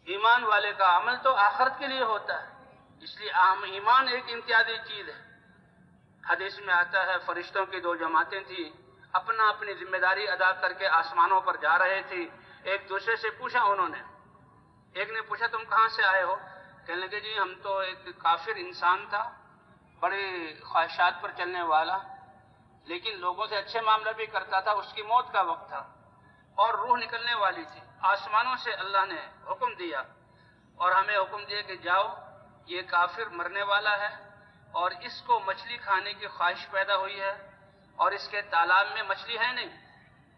ایمان والے کا عمل تو آخرت کے لیے ہوتا ہے، اس لیے ایمان ایک امتیازی چیز ہے۔ حدیث میں آتا ہے فرشتوں کی 2 جماعتیں تھیں، اپنی ذمہ داری ادا کر کے آسمانوں پر جا رہے تھے۔ ایک دوسرے سے پوچھا انہوں نے، ایک نے پوچھا تم کہاں سے آئے ہو؟ کہنے لگے جی ہم تو ایک کافر انسان تھا، بڑے خواہشات پر چلنے والا، لیکن لوگوں سے اچھے معاملہ بھی کرتا تھا، اس کی موت کا وقت تھا اور روح نکلنے والی تھی۔ آسمانوں سے اللہ نے حکم دیا اور ہمیں حکم دیا کہ جاؤ، یہ کافر مرنے والا ہے اور اس کو مچھلی کھانے کی خواہش پیدا ہوئی ہے، اور اس کے تالاب میں مچھلی ہے نہیں،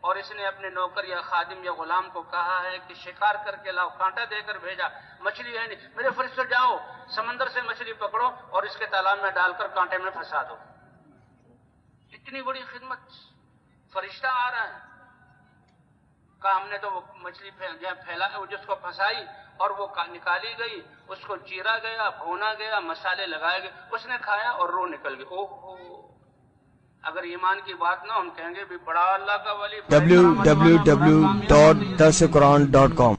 اور اس نے اپنے نوکر یا خادم یا غلام کو کہا ہے کہ شکار کر کے لاؤ، کانٹا دے کر بھیجا، مچھلی ہے نہیں۔ میرے فرشتوں جاؤ سمندر سے مچھلی پکڑو اور اس کے تالاب میں ڈال کر کانٹے میں پھنسا دو۔ اتنی بڑی خدمت، فرشتہ آ رہا ہے، کہا ہم نے تو وہ مچھلی پھیلا جس کو پھنسائی اور وہ نکالی گئی، اس کو چیرا گیا، بھونا گیا، مسالے لگائے گئے، اس نے کھایا اور روح نکل گئی۔ اوہ اگر ایمان کی بات نہ ہم کہیں گے بھی بڑا اللہ کا ولی www.darsequran.com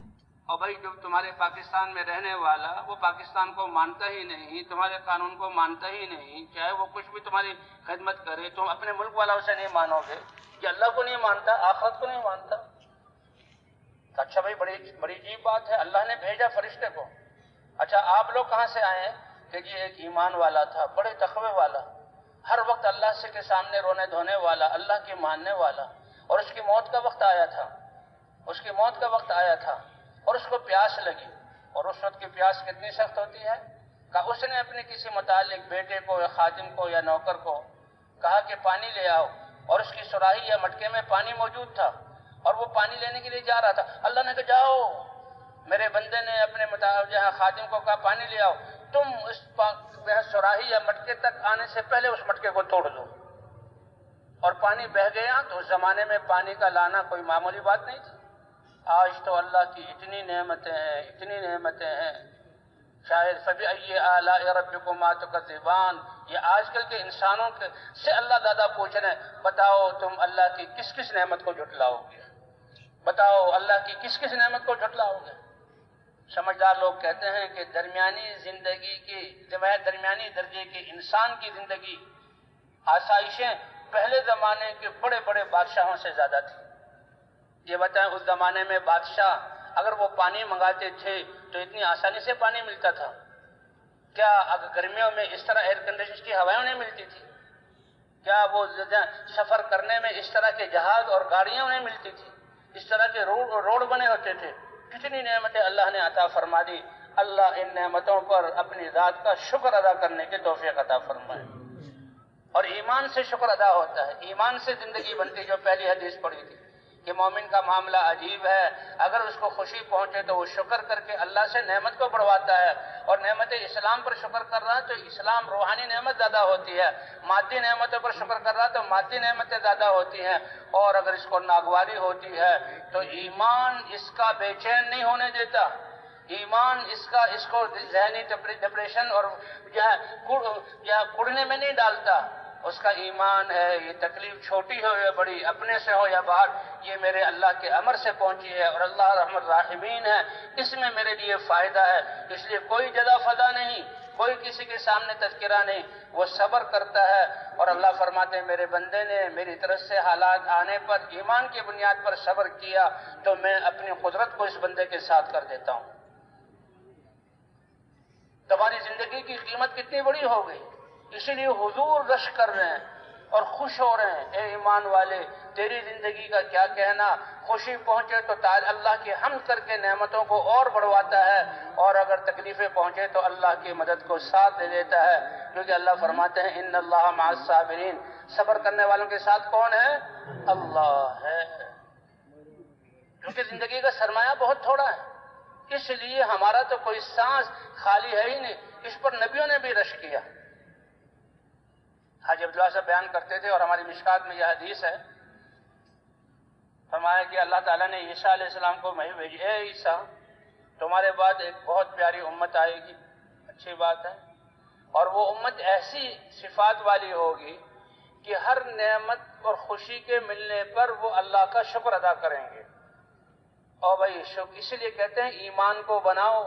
اور بھائی جو تمہارے پاکستان میں رہنے والا وہ پاکستان کو مانتا ہی نہیں، تمہارے قانون کو مانتا ہی نہیں، چاہے وہ کچھ بھی تمہاری خدمت کرے، تم اپنے ملک والوں سے نہیں مانو گے کہ اللہ کو نہیں مانتا، آخرت کو نہیں مانتا. اچھا بھائی بڑی عجیب بات ہے، اللہ نے بھیجا فرشتے کو. اچھا آپ لوگ کہاں سے آئے ہیں؟ کہ جی ایک ایمان والا تھا، بڑے تقوی والا، ہر وقت اللہ سے کے سامنے رونے دھونے والا، اللہ کی ماننے والا، اور اس کی موت کا وقت آیا تھا، اور اس کو پیاس لگی. اور اس وقت کی پیاس کتنی سخت ہوتی ہے کہ اس نے اپنے کسی متعلق بیٹے کو یا خادم کو یا نوکر کو کہا کہ پانی لے آؤ، اور اس کی سراہی یا مٹکے میں پانی موجود تھا اور وہ پانی لینے کے لیے جا رہا تھا. اللہ نے کہا جاؤ، میرے بندے نے اپنے جہاں خادم کو کہا پانی لے آؤ، تم اس سراہی یا مٹکے تک آنے سے پہلے اس مٹکے کو توڑ دو. اور پانی بہہ گیا. تو اس زمانے میں پانی کا لانا کوئی معمولی بات نہیں تھی. آج تو اللہ کی اتنی نعمتیں ہیں شاید فبأي آلاء ربكما تكذبان. یہ آج کل کے انسانوں سے اللہ دادا پوچھ رہے ہیں، بتاؤ تم اللہ کی کس کس نعمت کو جھٹلاؤ گے؟ بتاؤ اللہ کی کس کس نعمت کو جھٹلاؤ گے؟ سمجھدار لوگ کہتے ہیں کہ درمیانی درجے کے انسان کی زندگی آسائشیں پہلے زمانے کے بڑے بڑے بادشاہوں سے زیادہ تھی. یہ بتائیں اس زمانے میں بادشاہ اگر وہ پانی منگاتے تھے تو اتنی آسانی سے پانی ملتا تھا؟ کیا اگر گرمیوں میں اس طرح ایئر کنڈیشن کی ہوائیں انہیں ملتی تھی؟ کیا وہ سفر کرنے میں اس طرح کے جہاز اور گاڑیاں انہیں ملتی تھی؟ اس طرح کے روڈ بنے ہوتے تھے؟ کتنی نعمتیں اللہ نے عطا فرما دی. اللہ ان نعمتوں پر اپنی ذات کا شکر ادا کرنے کی توفیق عطا فرمائے. اور ایمان سے شکر ادا ہوتا ہے، ایمان سے زندگی بنتی. جو پہلی حدیث پڑھی تھی کہ مومن کا معاملہ عجیب ہے، اگر اس کو خوشی پہنچے تو وہ شکر کر کے اللہ سے نعمت کو بڑھواتا ہے. اور نعمت اسلام پر شکر کر رہا ہے تو اسلام روحانی نعمت زیادہ ہوتی ہے، مادی نعمتوں پر شکر کر رہا ہے تو مادی نعمتیں زیادہ ہوتی ہیں. اور اگر اس کو ناگواری ہوتی ہے تو ایمان اس کا بے چین نہیں ہونے دیتا، ایمان اس کو ذہنی ڈپریشن اور کڑنے میں نہیں ڈالتا. اس کا ایمان ہے یہ تکلیف چھوٹی ہو یا بڑی، اپنے سے ہو یا باہر، یہ میرے اللہ کے امر سے پہنچی ہے اور اللہ رحمت الراحمین ہے، اس میں میرے لیے فائدہ ہے. اس لیے کوئی جزا فضا نہیں، کوئی کسی کے سامنے تذکرہ نہیں، وہ صبر کرتا ہے. اور اللہ فرماتے ہیں میرے بندے نے میری طرف سے حالات آنے پر ایمان کی بنیاد پر صبر کیا تو میں اپنی قدرت کو اس بندے کے ساتھ کر دیتا ہوں. تمہاری زندگی کی قیمت کتنی بڑی ہو گئی، اسی لیے حضور رش کر رہے ہیں اور خوش ہو رہے ہیں. اے ایمان والے، تیری زندگی کا کیا کہنا؟ خوشی پہنچے تو اللہ کی حمد کر کے نعمتوں کو اور بڑھواتا ہے، اور اگر تکلیفیں پہنچے تو اللہ کی مدد کو ساتھ دے دیتا ہے. کیونکہ اللہ فرماتے ہیں ان اللہ مع الصابرین، صبر کرنے والوں کے ساتھ کون ہے؟ اللہ ہے. کیونکہ زندگی کا سرمایہ بہت تھوڑا ہے، اس لیے ہمارا تو کوئی سانس خالی ہے ہی نہیں. اس پر نبیوں نے بھی رش کیا. حاجی عبداللہ صاحب بیان کرتے تھے اور ہماری مشکات میں یہ حدیث ہے، فرمایا کہ اللہ تعالیٰ نے عیسیٰ علیہ السلام کو وحی بھیجی، اے عیسیٰ تمہارے بعد ایک بہت پیاری امت آئے گی، اچھی بات ہے، اور وہ امت ایسی صفات والی ہوگی کہ ہر نعمت اور خوشی کے ملنے پر وہ اللہ کا شکر ادا کریں گے. اور بھائی اسی لیے کہتے ہیں ایمان کو بناؤ،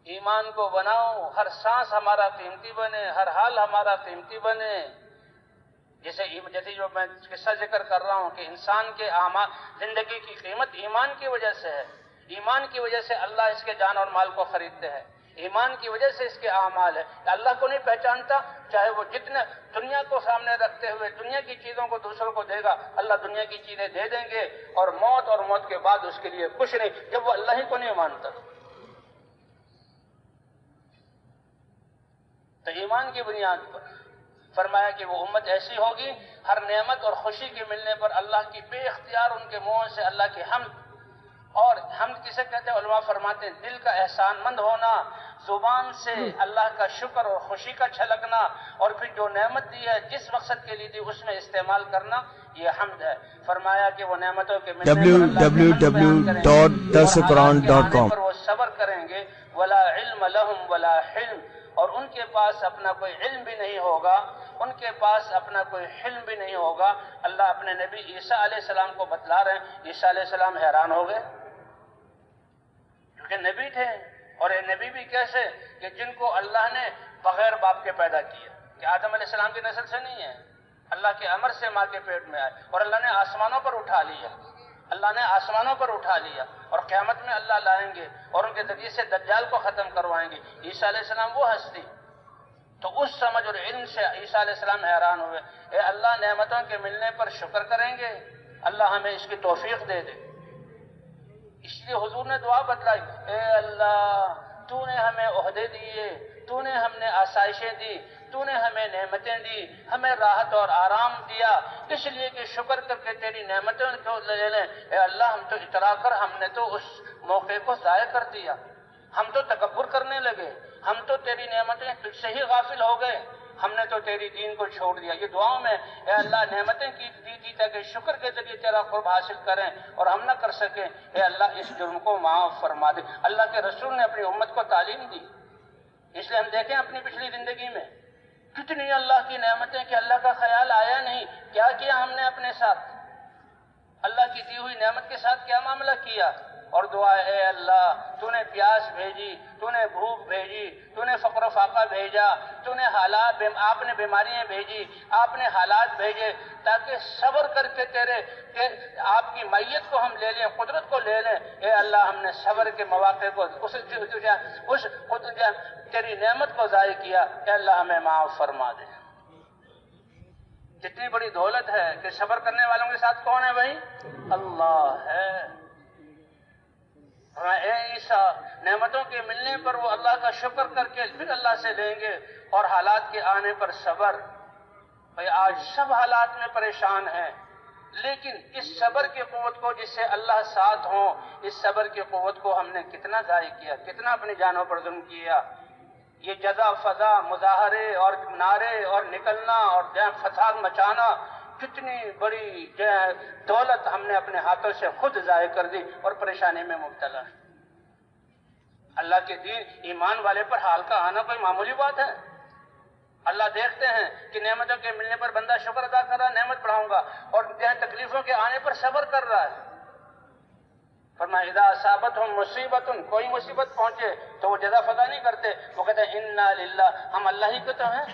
ایمان کو بناؤ، ہر سانس ہمارا قیمتی بنے، ہر حال ہمارا قیمتی بنے. جیسے جو میں قصہ ذکر کر رہا ہوں کہ انسان کے زندگی کی قیمت ایمان کی وجہ سے ہے. ایمان کی وجہ سے اللہ اس کے جان اور مال کو خریدتے ہیں، ایمان کی وجہ سے اس کے اعمال ہے. اللہ کو نہیں پہچانتا، چاہے وہ جتنے دنیا کو سامنے رکھتے ہوئے دنیا کی چیزوں کو دوسروں کو دے گا، اللہ دنیا کی چیزیں دے دیں گے اور موت کے بعد اس کے لیے کچھ نہیں، جب وہ اللہ ہی کو نہیں مانتا. تو ایمان کی بنیاد پر فرمایا کہ وہ امت ایسی ہوگی ہر نعمت اور خوشی کے ملنے پر اللہ کی بے اختیار ان کے منہ سے اللہ کی حمد. اور حمد کسے کہتے ہیں؟ علماء فرماتے ہیں دل کا احسان مند ہونا، زبان سے اللہ کا شکر اور خوشی کا چھلکنا، اور پھر جو نعمت دی ہے جس مقصد کے لیے دی اس میں استعمال کرنا، یہ حمد ہے. فرمایا کہ وہ نعمتوں کے ملنے پر www.darsequran.com پر وہ صبر کریں گے، ولا علم لهم ولا حلم، اور اور ان کے پاس اپنا کوئی علم بھی نہیں ہوگا، ان کے پاس اپنا کوئی حلم بھی نہیں ہوگا۔ اللہ اپنے نبی عیسیٰ علیہ السلام کو بتلا رہے ہیں۔ عیسیٰ علیہ السلام حیران ہو گئے کیونکہ نبی تھے، اور یہ نبی بھی کیسے کہ جن کو اللہ نے بغیر باپ کے پیدا کیا، کہ آدم علیہ السلام کی نسل سے نہیں ہے، اللہ کے امر سے ماں کے پیٹ میں آئے، اور اللہ نے آسمانوں پر اٹھا لیا، اللہ نے آسمانوں پر اٹھا لیا، اور قیامت میں اللہ لائیں گے اور ان کے ذریعے سے دجال کو ختم کروائیں گے۔ عیسیٰ علیہ السلام وہ ہستی، تو اس سمجھ اور علم سے عیسیٰ علیہ السلام حیران ہوئے، اے اللہ نعمتوں کے ملنے پر شکر کریں گے، اللہ ہمیں اس کی توفیق دے دے۔ اس لیے حضور نے دعا بتلائی، اے اللہ تو نے ہمیں عہدے دیے، تو نے ہم نے آسائشیں دی، تو نے ہمیں نعمتیں دی، ہمیں راحت اور آرام دیا، اس لیے کہ شکر کر کے تیری نعمتوں کو لے لیں۔ اے اللہ ہم تو اترا کر ہم نے تو اس موقع کو ضائع کر دیا، ہم تو تکبر کرنے لگے، ہم تو تیری نعمتیں تجھ سے ہی غافل ہو گئے، ہم نے تو تیری دین کو چھوڑ دیا۔ یہ دعاؤں میں اے اللہ نعمتیں کی دی تھی تاکہ شکر کے ذریعے تیرا قرب حاصل کریں اور ہم نہ کر سکیں، اے اللہ اس جرم کو معاف فرما دے۔ اللہ کے رسول نے اپنی امت کو تعلیم دی، اس لیے ہم دیکھیں اپنی پچھلی زندگی میں کتنی اللہ کی نعمتیں کہ اللہ کا خیال آیا نہیں، کیا کیا ہم نے اپنے ساتھ، اللہ کی دی ہوئی نعمت کے ساتھ کیا معاملہ کیا۔ اور دعا ہے اے اللہ تو نے پیاس بھیجی، تو نے بھوک بھیجی، تو نے فقر و فاقہ بھیجا، تو نے حالات آپ نے بیماریاں بھیجی، آپ نے حالات بھیجے تاکہ صبر کر کے کہ آپ کی معیت کو ہم لے لیں، قدرت کو لے لیں۔ اے اللہ ہم نے صبر کے مواقع کو اس تیری نعمت کو ضائع کیا، اے اللہ ہمیں معاف فرما دے۔ جتنی بڑی دولت ہے کہ صبر کرنے والوں کے ساتھ کون ہے بھائی؟ اللہ ہے۔ اے عیسیٰ نعمتوں کے ملنے پر وہ اللہ کا شکر کر کے پھر اللہ سے لیں گے، اور حالات کے آنے پر صبر۔ بھائی آج سب حالات میں پریشان ہیں، لیکن اس صبر کی قوت کو جس سے اللہ ساتھ ہوں، اس صبر کی قوت کو ہم نے کتنا ضائع کیا، کتنا اپنی جانوں پر ظلم کیا۔ یہ جزا فضا مظاہرے اور نعرے اور نکلنا اور فساد مچانا، کتنی بڑی دولت ہم نے اپنے ہاتھوں سے خود ضائع کر دی اور پریشانی میں مبتلا۔ اللہ کے دین ایمان والے پر حال کا آنا کوئی معمولی بات ہے؟ اللہ دیکھتے ہیں کہ نعمتوں کے ملنے پر بندہ شکر ادا کر رہا ہے، نعمت بڑھاؤں گا، اور تکلیفوں کے آنے پر صبر کر رہا ہے۔ فرمایا اذا اصابتہم مصیبت، کوئی مصیبت پہنچے تو وہ جزا فضا نہیں کرتے، وہ کہتے ہیں انا للہ، ہم اللہ ہی کے تو ہیں،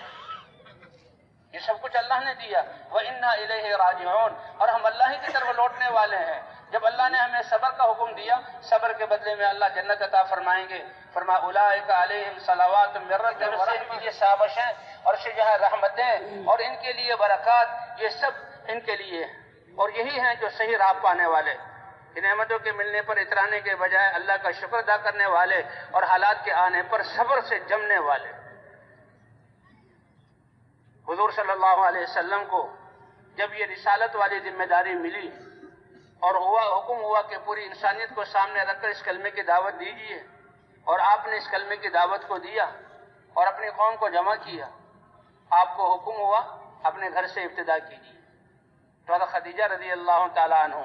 یہ سب کچھ اللہ نے دیا، وَإِنَّا إِلَيْهِ رَاجِعُونَ، اور ہم اللہ ہی کی طرف لوٹنے والے ہیں۔ جب اللہ نے ہمیں صبر کا حکم دیا، صبر کے بدلے میں اللہ جنت عطا فرمائیں گے۔ فرمایا اولئک علیہم صلوات من ربہم ورحمۃ، ان کے شابش ہیں اور شجاع رحمتیں اور ان کے لیے برکات، یہ سب ان کے لیے، اور یہی ہیں جو صحیح راہ پانے والے، نعمتوں کے ملنے پر اترانے کے بجائے اللہ کا شکر ادا کرنے والے اور حالات کے آنے پر صبر سے جمنے والے۔ حضور صلی اللہ علیہ وسلم کو جب یہ رسالت والی ذمہ داری ملی اور حکم ہوا کہ پوری انسانیت کو سامنے رکھ کر اس کلمے کی دعوت دیجیے، اور آپ نے اس کلمے کی دعوت کو دیا اور اپنی قوم کو جمع کیا، آپ کو حکم ہوا اپنے گھر سے ابتدا کیجیے۔ تو حضرت خدیجہ رضی اللہ تعالیٰ عنہ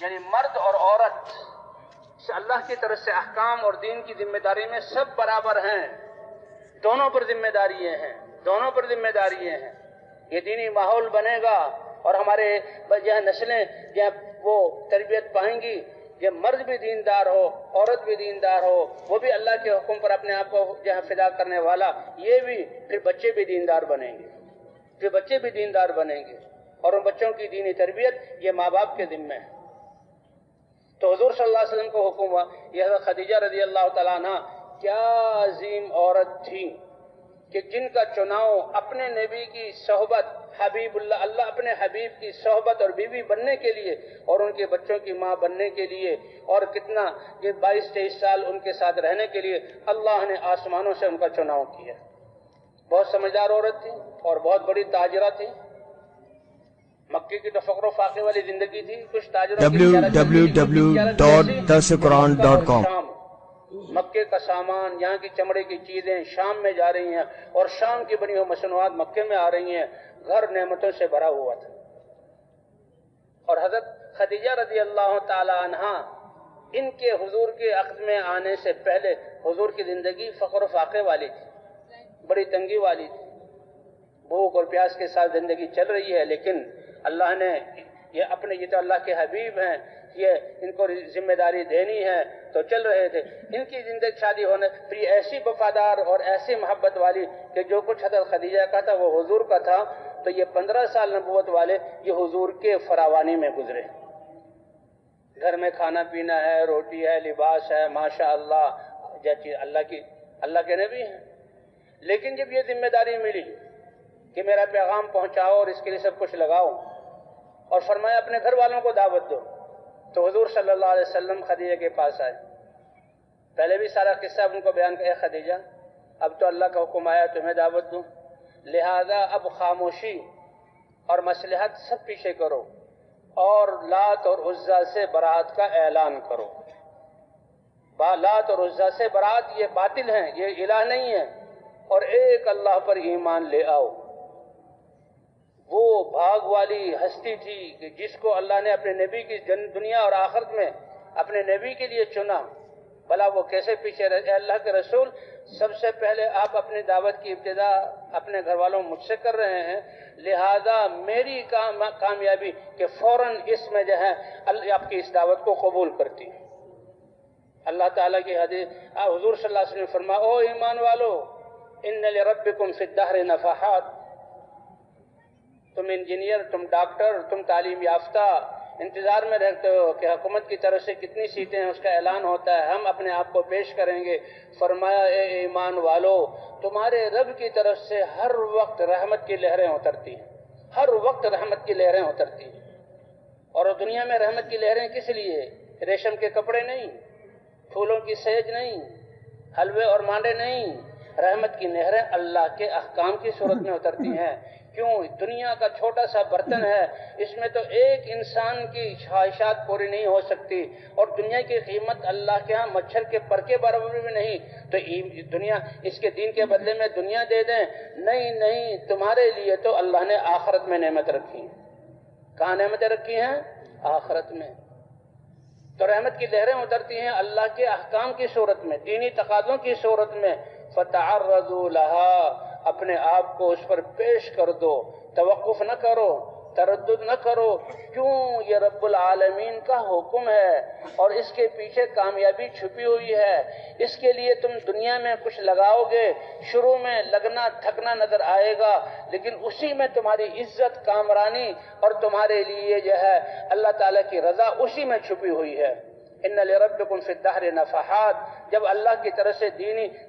یعنی مرد اور عورت اللہ کی طرف سے احکام اور دین کی ذمہ داری میں سب برابر ہیں، دونوں پر ذمہ داریاں ہیں، دونوں پر ذمہ داریاں ہیں۔ یہ دینی ماحول بنے گا اور ہمارے جہاں نسلیں جہاں وہ تربیت پائیں گی، یہ مرد بھی دیندار ہو، عورت بھی دیندار ہو، وہ بھی اللہ کے حکم پر اپنے آپ کو جہاں فدا کرنے والا، یہ بھی، پھر بچے بھی دیندار بنیں گے، پھر بچے بھی دیندار بنیں گے، اور ان بچوں کی دینی تربیت یہ ماں باپ کے ذمہ ہے۔ تو حضور صلی اللہ علیہ وسلم کو حکم ہوا، یہ حضرت خدیجہ رضی اللہ تعالیٰ عنہ کیا عظیم عورت تھی کہ جن کا چناؤ اپنے نبی کی صحبت، حبیب اللہ اپنے حبیب کی صحبت اور بیوی بننے کے لیے اور ان کے بچوں کی ماں بننے کے لیے، اور کتنا یہ 22-23 سال ان کے ساتھ رہنے کے لیے اللہ نے آسمانوں سے ان کا چناؤ کیا۔ بہت سمجھدار عورت تھی اور بہت بڑی تاجرہ تھی۔ مکے کی تو فقر و فاقے والی زندگی تھی، کچھ تاجروں www.darsequran.com۔ مکے کا سامان، یہاں کی چمڑے کی چیزیں شام میں جا رہی ہیں، اور شام کی بنی ہوئی مصنوعات مکے میں آ رہی ہیں، گھر نعمتوں سے بھرا ہوا تھا۔ اور حضرت خدیجہ رضی اللہ تعالی عنہا ان کے حضور کے عقد میں آنے سے پہلے حضور کی زندگی فقر و فاقے والی تھی، بڑی تنگی والی تھی، بھوک اور پیاس کے ساتھ زندگی چل رہی ہے، لیکن اللہ نے یہ تو اللہ کے حبیب ہیں، یہ ان کو ذمہ داری دینی ہے تو چل رہے تھے۔ ان کی زندگی شادی ہونے پھر یہ ایسی وفادار اور ایسی محبت والی کہ جو کچھ حضرت خدیجہ کا تھا وہ حضور کا تھا، تو یہ 15 سال نبوت والے یہ حضور کے فراوانی میں گزرے۔ گھر میں کھانا پینا ہے، روٹی ہے، لباس ہے، ماشاء اللہ جیسی اللہ کے نبی ہیں۔ لیکن جب یہ ذمہ داری ملی کہ میرا پیغام پہنچاؤ اور اس کے لیے سب کچھ لگاؤ، اور فرمایا اپنے گھر والوں کو دعوت دو، تو حضور صلی اللہ علیہ وسلم خدیجہ کے پاس آئے۔ پہلے بھی سارا قصہ ان کو بیان کیا، خدیجہ اب تو اللہ کا حکم آیا تمہیں دعوت دوں، لہذا اب خاموشی اور مصلحت سب پیچھے کرو اور لات اور عزیٰ سے برات کا اعلان کرو۔ لات اور عزیٰ سے برات یہ باطل ہیں، یہ الہ نہیں ہے، اور ایک اللہ پر ایمان لے آؤ۔ وہ بھاگ والی ہستی تھی کہ جس کو اللہ نے اپنے نبی کی دنیا اور آخرت میں اپنے نبی کے لیے چنا، بھلا وہ کیسے پیچھے رہے؟ اللہ کے رسول، سب سے پہلے آپ اپنی دعوت کی ابتدا اپنے گھر والوں مجھ سے کر رہے ہیں، لہذا میری کامیابی کہ فوراً اس میں جو ہے آپ کی اس دعوت کو قبول کرتی ہے۔ اللہ تعالیٰ کی حدیث حضور صلی اللہ علیہ وسلم نے فرمایا، او ایمان والو، ان لربکم فی الدہر نفحات، تم انجینئر، تم ڈاکٹر، تم تعلیم یافتہ انتظار میں رہتے ہو کہ حکومت کی طرف سے کتنی سیٹیں ہیں، اس کا اعلان ہوتا ہے، ہم اپنے آپ کو پیش کریں گے۔ فرمایا اے ایمان والو، تمہارے رب کی طرف سے ہر وقت رحمت کی لہریں اترتی ہیں، ہر وقت رحمت کی لہریں اترتی ہیں۔ اور دنیا میں رحمت کی لہریں کس لیے؟ ریشم کے کپڑے نہیں، پھولوں کی سیج نہیں، حلوے اور مانڈے نہیں، رحمت کی نہریں اللہ کے احکام کی صورت میں اترتی ہیں۔ کیوں؟ دنیا کا چھوٹا سا برتن ہے، اس میں تو ایک انسان کی خواہشات پوری نہیں ہو سکتی، اور دنیا کی قیمت اللہ کے ہاں مچھر کے پر کے برابر بھی نہیں، تو دنیا اس کے دین کے بدلے میں دنیا دے دیں؟ نہیں، تمہارے لیے تو اللہ نے آخرت میں نعمت رکھی ہیں۔ کہاں نعمتیں رکھی ہیں؟ آخرت میں۔ تو رحمت کی لہریں اترتی ہیں اللہ کے احکام کی صورت میں، دینی تقاضوں کی صورت میں۔ فتعرضوا لها، اپنے آپ کو اس پر پیش کر دو، توقف نہ کرو، تردد نہ کرو۔ کیوں؟ یہ رب العالمین کا حکم ہے اور اس کے پیچھے کامیابی چھپی ہوئی ہے۔ اس کے لیے تم دنیا میں کچھ لگاؤ گے، شروع میں لگنا تھکنا نظر آئے گا، لیکن اسی میں تمہاری عزت، کامرانی اور تمہارے لیے جو ہے اللہ تعالیٰ کی رضا اسی میں چھپی ہوئی ہے۔ ان لربکم فی الدہر نفحات، جب اللہ کی طرف سے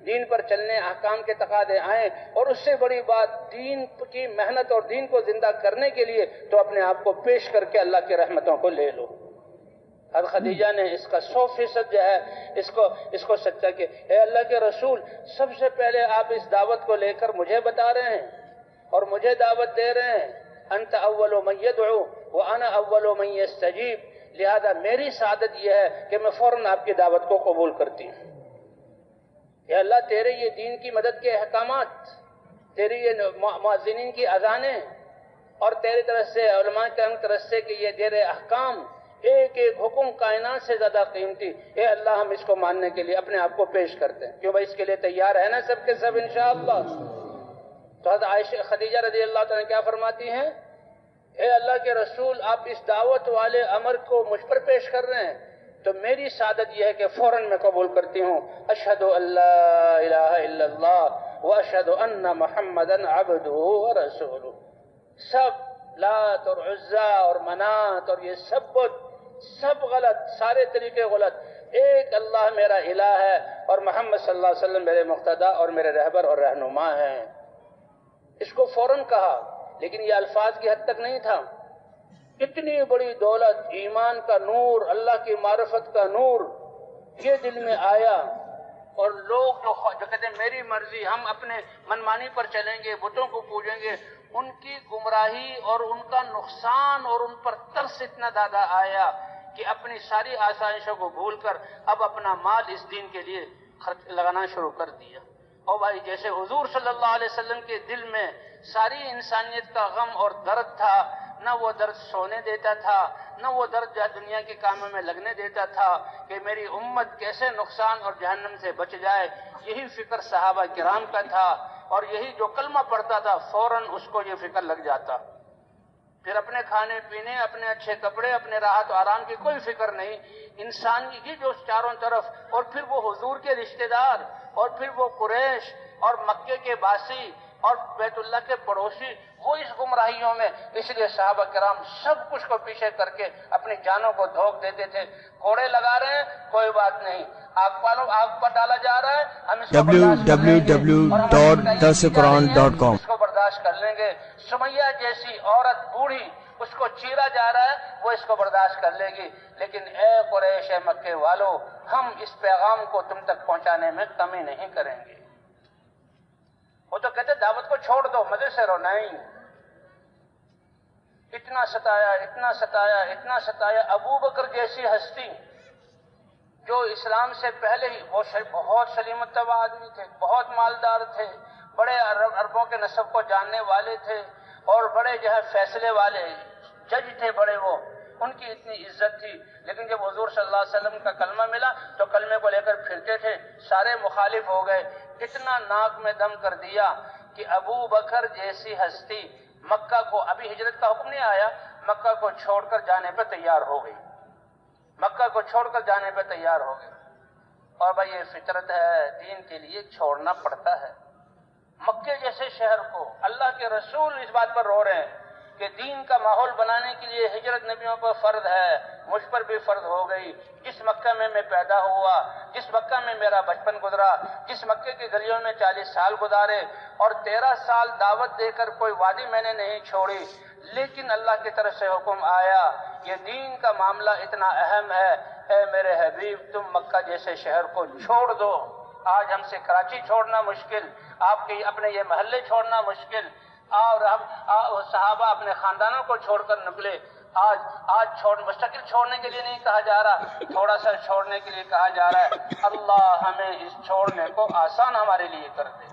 دین پر چلنے احکام کے تقاضے آئیں، اور اس سے بڑی بات دین کی محنت اور دین کو زندہ کرنے کے لیے، تو اپنے آپ کو پیش کر کے اللہ کی رحمتوں کو لے لو۔ حضرت خدیجہ نے اس کا 100% جو ہے اس کو سچا کیا۔ اے اللہ کے رسول، سب سے پہلے آپ اس دعوت کو لے کر مجھے بتا رہے ہیں اور مجھے دعوت دے رہے ہیں، انت اول من یدعو وانا اول من یستجیب، لہذا میری سعادت یہ ہے کہ میں فوراً آپ کی دعوت کو قبول کرتی ہوں۔ یا اللہ، تیرے یہ دین کی مدد کے احکامات، تیری یہ مؤذنین کی اذانیں، اور تیری طرف سے علماء کی طرف سے کہ یہ تیرے احکام، ایک ایک حکم کائنات سے زیادہ قیمتی، اے اللہ ہم اس کو ماننے کے لیے اپنے آپ کو پیش کرتے ہیں۔ کیوں بھائی؟ اس کے لیے تیار ہے نا سب کے سب انشاءاللہ۔ تو حضرت عائشہ خدیجہ رضی اللہ تعالیٰ کیا فرماتی ہیں؟ اے اللہ کے رسول، آپ اس دعوت والے امر کو مجھ پر پیش کر رہے ہیں، تو میری سعادت یہ ہے کہ فوراً میں قبول کرتی ہوں۔ اشہد ان لا الہ الا اللہ واشہد ان محمدًا عبدہ ورسولہ۔ سب لات اور عزیٰ اور منات اور یہ سب غلط، سارے طریقے غلط، ایک اللہ میرا الہ ہے، اور محمد صلی اللہ علیہ وسلم میرے مقتدی اور میرے رہبر اور رہنما ہیں۔ اس کو فوراً کہا، لیکن یہ الفاظ کی حد تک نہیں تھا۔ اتنی بڑی دولت، ایمان کا نور، اللہ کی معرفت کا نور یہ دل میں آیا، اور لوگ جو کہتے ہیں میری مرضی، ہم اپنے منمانی پر چلیں گے، بتوں کو پوجیں گے، ان کی گمراہی اور ان کا نقصان اور ان پر ترس اتنا زیادہ آیا کہ اپنی ساری آسائشوں کو بھول کر اب اپنا مال اس دین کے لیے لگانا شروع کر دیا۔ اور بھائی، جیسے حضور صلی اللہ علیہ وسلم کے دل میں ساری انسانیت کا غم اور درد تھا، نہ وہ درد سونے دیتا تھا، نہ وہ درد دنیا کے کاموں میں لگنے دیتا تھا کہ میری امت کیسے نقصان اور جہنم سے بچ جائے۔ یہی فکر صحابہ کرام کا تھا، اور یہی جو کلمہ پڑھتا تھا فوراً اس کو یہ فکر لگ جاتا۔ پھر اپنے کھانے پینے، اپنے اچھے کپڑے، اپنے راحت و آرام کی کوئی فکر نہیں، انسان کی جو چاروں طرف، اور پھر وہ حضور کے رشتہ دار، اور پھر وہ قریش اور مکے کے باسی اور بیت اللہ کے پڑوسی، وہ اس گمراہیوں میں، اس لیے صحابہ کرام سب کچھ کو پیچھے کر کے اپنی جانوں کو دھوک دیتے تھے۔ کوڑے لگا رہے ہیں کوئی بات نہیں، آگ پر ڈالا جا رہا ہے ہم اس کو برداشت کر لیں گے، www.darsequran.com اس کو برداشت کر لیں گے۔ سمیہ جیسی عورت بوڑھی، اس کو چیرا جا رہا ہے، وہ اس کو برداشت کر لے گی، لیکن اے قریش، اے مکے والو، ہم اس پیغام کو تم تک پہنچانے میں کمی نہیں کریں گے۔ وہ تو کہتے دعوت کو چھوڑ دو، مزے سے رو، نہیں، اتنا ستایا، اتنا ستایا، اتنا ستایا۔ ابو بکر جیسی ہستی جو اسلام سے پہلے ہی، وہ بہت سلیم الطبع آدمی تھے، بہت مالدار تھے، بڑے عربوں کے نسب کو جاننے والے تھے، اور بڑے جو ہے فیصلے والے جج تھے بڑے، وہ ان کی اتنی عزت تھی، لیکن جب حضور صلی اللہ علیہ وسلم کا کلمہ ملا تو کلمے کو لے کر پھرتے تھے، سارے مخالف ہو گئے، اتنا ناک میں دم کر دیا کہ ابو بکر جیسی ہستی مکہ کو، ابھی ہجرت کا حکم نہیں آیا، مکہ کو چھوڑ کر جانے پہ تیار ہو گئی، مکہ کو چھوڑ کر جانے پہ تیار ہو گئی۔ اور بھائی یہ فطرت ہے، دین کے لیے چھوڑنا پڑتا ہے۔ مکے جیسے شہر کو اللہ کے رسول اس بات پر رو رہے ہیں کہ دین کا ماحول بنانے کے لیے ہجرت نبیوں پر فرض ہے، مجھ پر بھی فرض ہو گئی۔ جس مکہ میں میں پیدا ہوا، جس مکہ میں میرا بچپن گزرا، جس مکے کی گلیوں میں 40 سال گزارے، اور 13 سال دعوت دے کر کوئی وادی میں نے نہیں چھوڑی، لیکن اللہ کی طرف سے حکم آیا یہ دین کا معاملہ اتنا اہم ہے، اے میرے حبیب تم مکہ جیسے شہر کو چھوڑ دو۔ آج ہم سے کراچی چھوڑنا مشکل، آپ کے اپنے یہ محلے چھوڑنا مشکل، اور ہم صحابہ اپنے خاندانوں کو چھوڑ کر نکلے، آج مستقل چھوڑنے کے لیے نہیں کہا جا رہا، تھوڑا سا چھوڑنے کے لیے کہا جا رہا ہے۔ اللہ ہمیں اس چھوڑنے کو آسان ہمارے لیے کر دے۔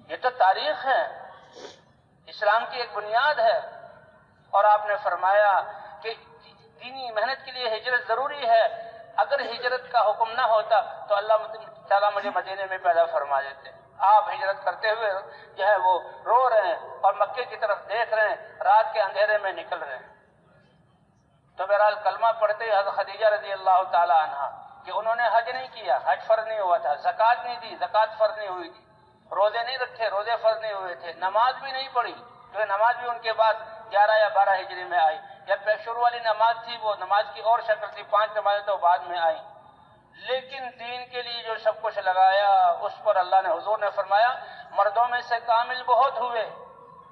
یہ تو تاریخ ہے، اسلام کی ایک بنیاد ہے، اور آپ نے فرمایا کہ دینی محنت کے لیے ہجرت ضروری ہے۔ اگر ہجرت کا حکم نہ ہوتا تو اللہ تعالیٰ مجھے مدینے میں پیدا فرما دیتے۔ آپ ہجرت کرتے ہوئے جو ہے وہ رو رہے ہیں اور مکے کی طرف دیکھ رہے ہیں، رات کے اندھیرے میں نکل رہے ہیں۔ تو بہرحال کلمہ پڑھتے ہی حضرت خدیجہ رضی اللہ تعالی عنہا کہ انہوں نے حج نہیں کیا، حج فرض نہیں ہوا تھا، زکوٰۃ نہیں دی، زکوٰۃ فرض نہیں ہوئی تھی، روزے نہیں رکھے، روزے فرض نہیں ہوئے تھے، نماز بھی نہیں پڑھی، کیونکہ نماز بھی ان کے بعد 11 یا 12 ہجری میں آئی۔ جب شروع والی نماز تھی وہ نماز کی اور شکل تھی، 5 نمازیں تو بعد میں آئیں، لیکن دین کے لیے جو سب کچھ لگایا اس پر اللہ نے، حضور نے فرمایا مردوں میں سے کامل بہت ہوئے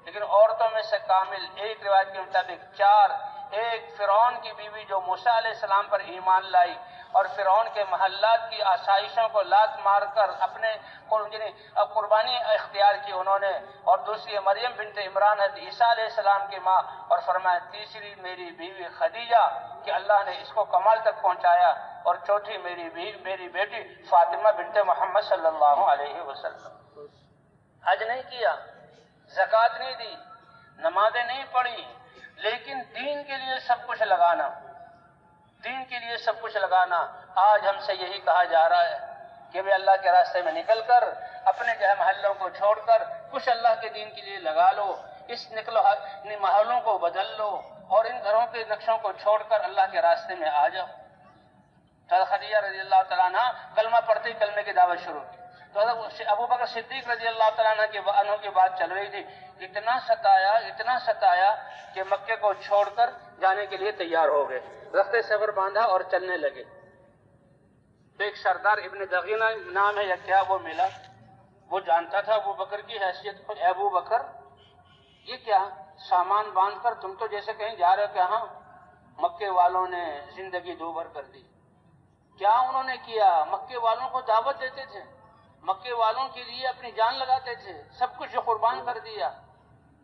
لیکن عورتوں میں سے کامل ایک روایت کے مطابق 4۔ ایک فرعون کی بیوی جو موسیٰ علیہ السلام پر ایمان لائی اور فرعون کے محلات کی آسائشوں کو لات مار کر اپنے قربانی اختیار کی انہوں نے، اور دوسری مریم بنت عمران حضرت عیسیٰ علیہ السلام کی ماں، اور فرمایا تیسری میری بیوی خدیجہ کہ اللہ نے اس کو کمال تک پہنچایا، اور چوتھی میری بیٹی فاطمہ بنت محمد صلی اللہ علیہ وسلم۔ حج نہیں کیا، زکوٰۃ نہیں دی، نمازیں نہیں پڑھی، لیکن دین کے لیے سب کچھ لگانا، دین کے لیے سب کچھ لگانا۔ آج ہم سے یہی کہا جا رہا ہے کہ بھی اللہ کے راستے میں نکل کر اپنے جو ہے محلوں کو چھوڑ کر کچھ اللہ کے دین کے لیے لگا لو، اس محلوں کو بدل لو، اور ان گھروں کے نقشوں کو چھوڑ کر اللہ کے راستے میں آ جاؤ۔ تو خدیجہ رضی اللہ تعالیٰ عنہ کلمہ پڑھتے ہی کلمے کی دعوت شروع کی۔ تو ابو بکر صدیق رضی اللہ تعالیٰ عنہ کی بات چل رہی تھی، اتنا ستایا کہ مکے کو چھوڑ کر جانے کے لیے تیار ہو گئے، رخت صبر باندھا اور چلنے لگے۔ تو ایک سردار ابن دغینہ نام ہے یا کیا وہ ملا، وہ جانتا تھا ابو بکر کی حیثیت کو۔ ابو بکر یہ کیا سامان باندھ کر تم تو جیسے کہیں جا رہے ہو کہ ہاں مکے والوں نے زندگی دوبھر کر دی۔ کیا انہوں نے کیا؟ مکے والوں کو دعوت دیتے تھے، مکے والوں کے لیے اپنی جان لگاتے تھے، سب کچھ قربان کر دیا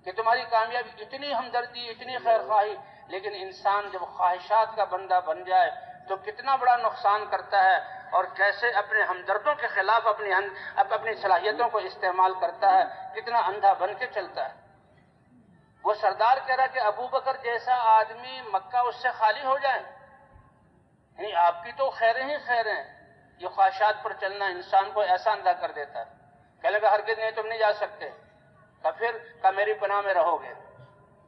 کہ تمہاری کامیابی، اتنی ہمدردی، اتنی خیر خواہی۔ لیکن انسان جب خواہشات کا بندہ بن جائے تو کتنا بڑا نقصان کرتا ہے، اور کیسے اپنے ہمدردوں کے خلاف اپنی صلاحیتوں کو استعمال کرتا ہے، کتنا اندھا بن کے چلتا ہے۔ وہ سردار کہہ رہا کہ ابو بکر جیسا آدمی مکہ اس سے خالی ہو جائے، یعنی آپ کی تو خیریں ہی خیریں. یہ خواہشات پر چلنا انسان کو ایسا اندھا کر دیتا ہے. کہنے لگا ہرگز نہیں، تم نہیں جا سکتے. پھر کہا میری پناہ میں رہو گے.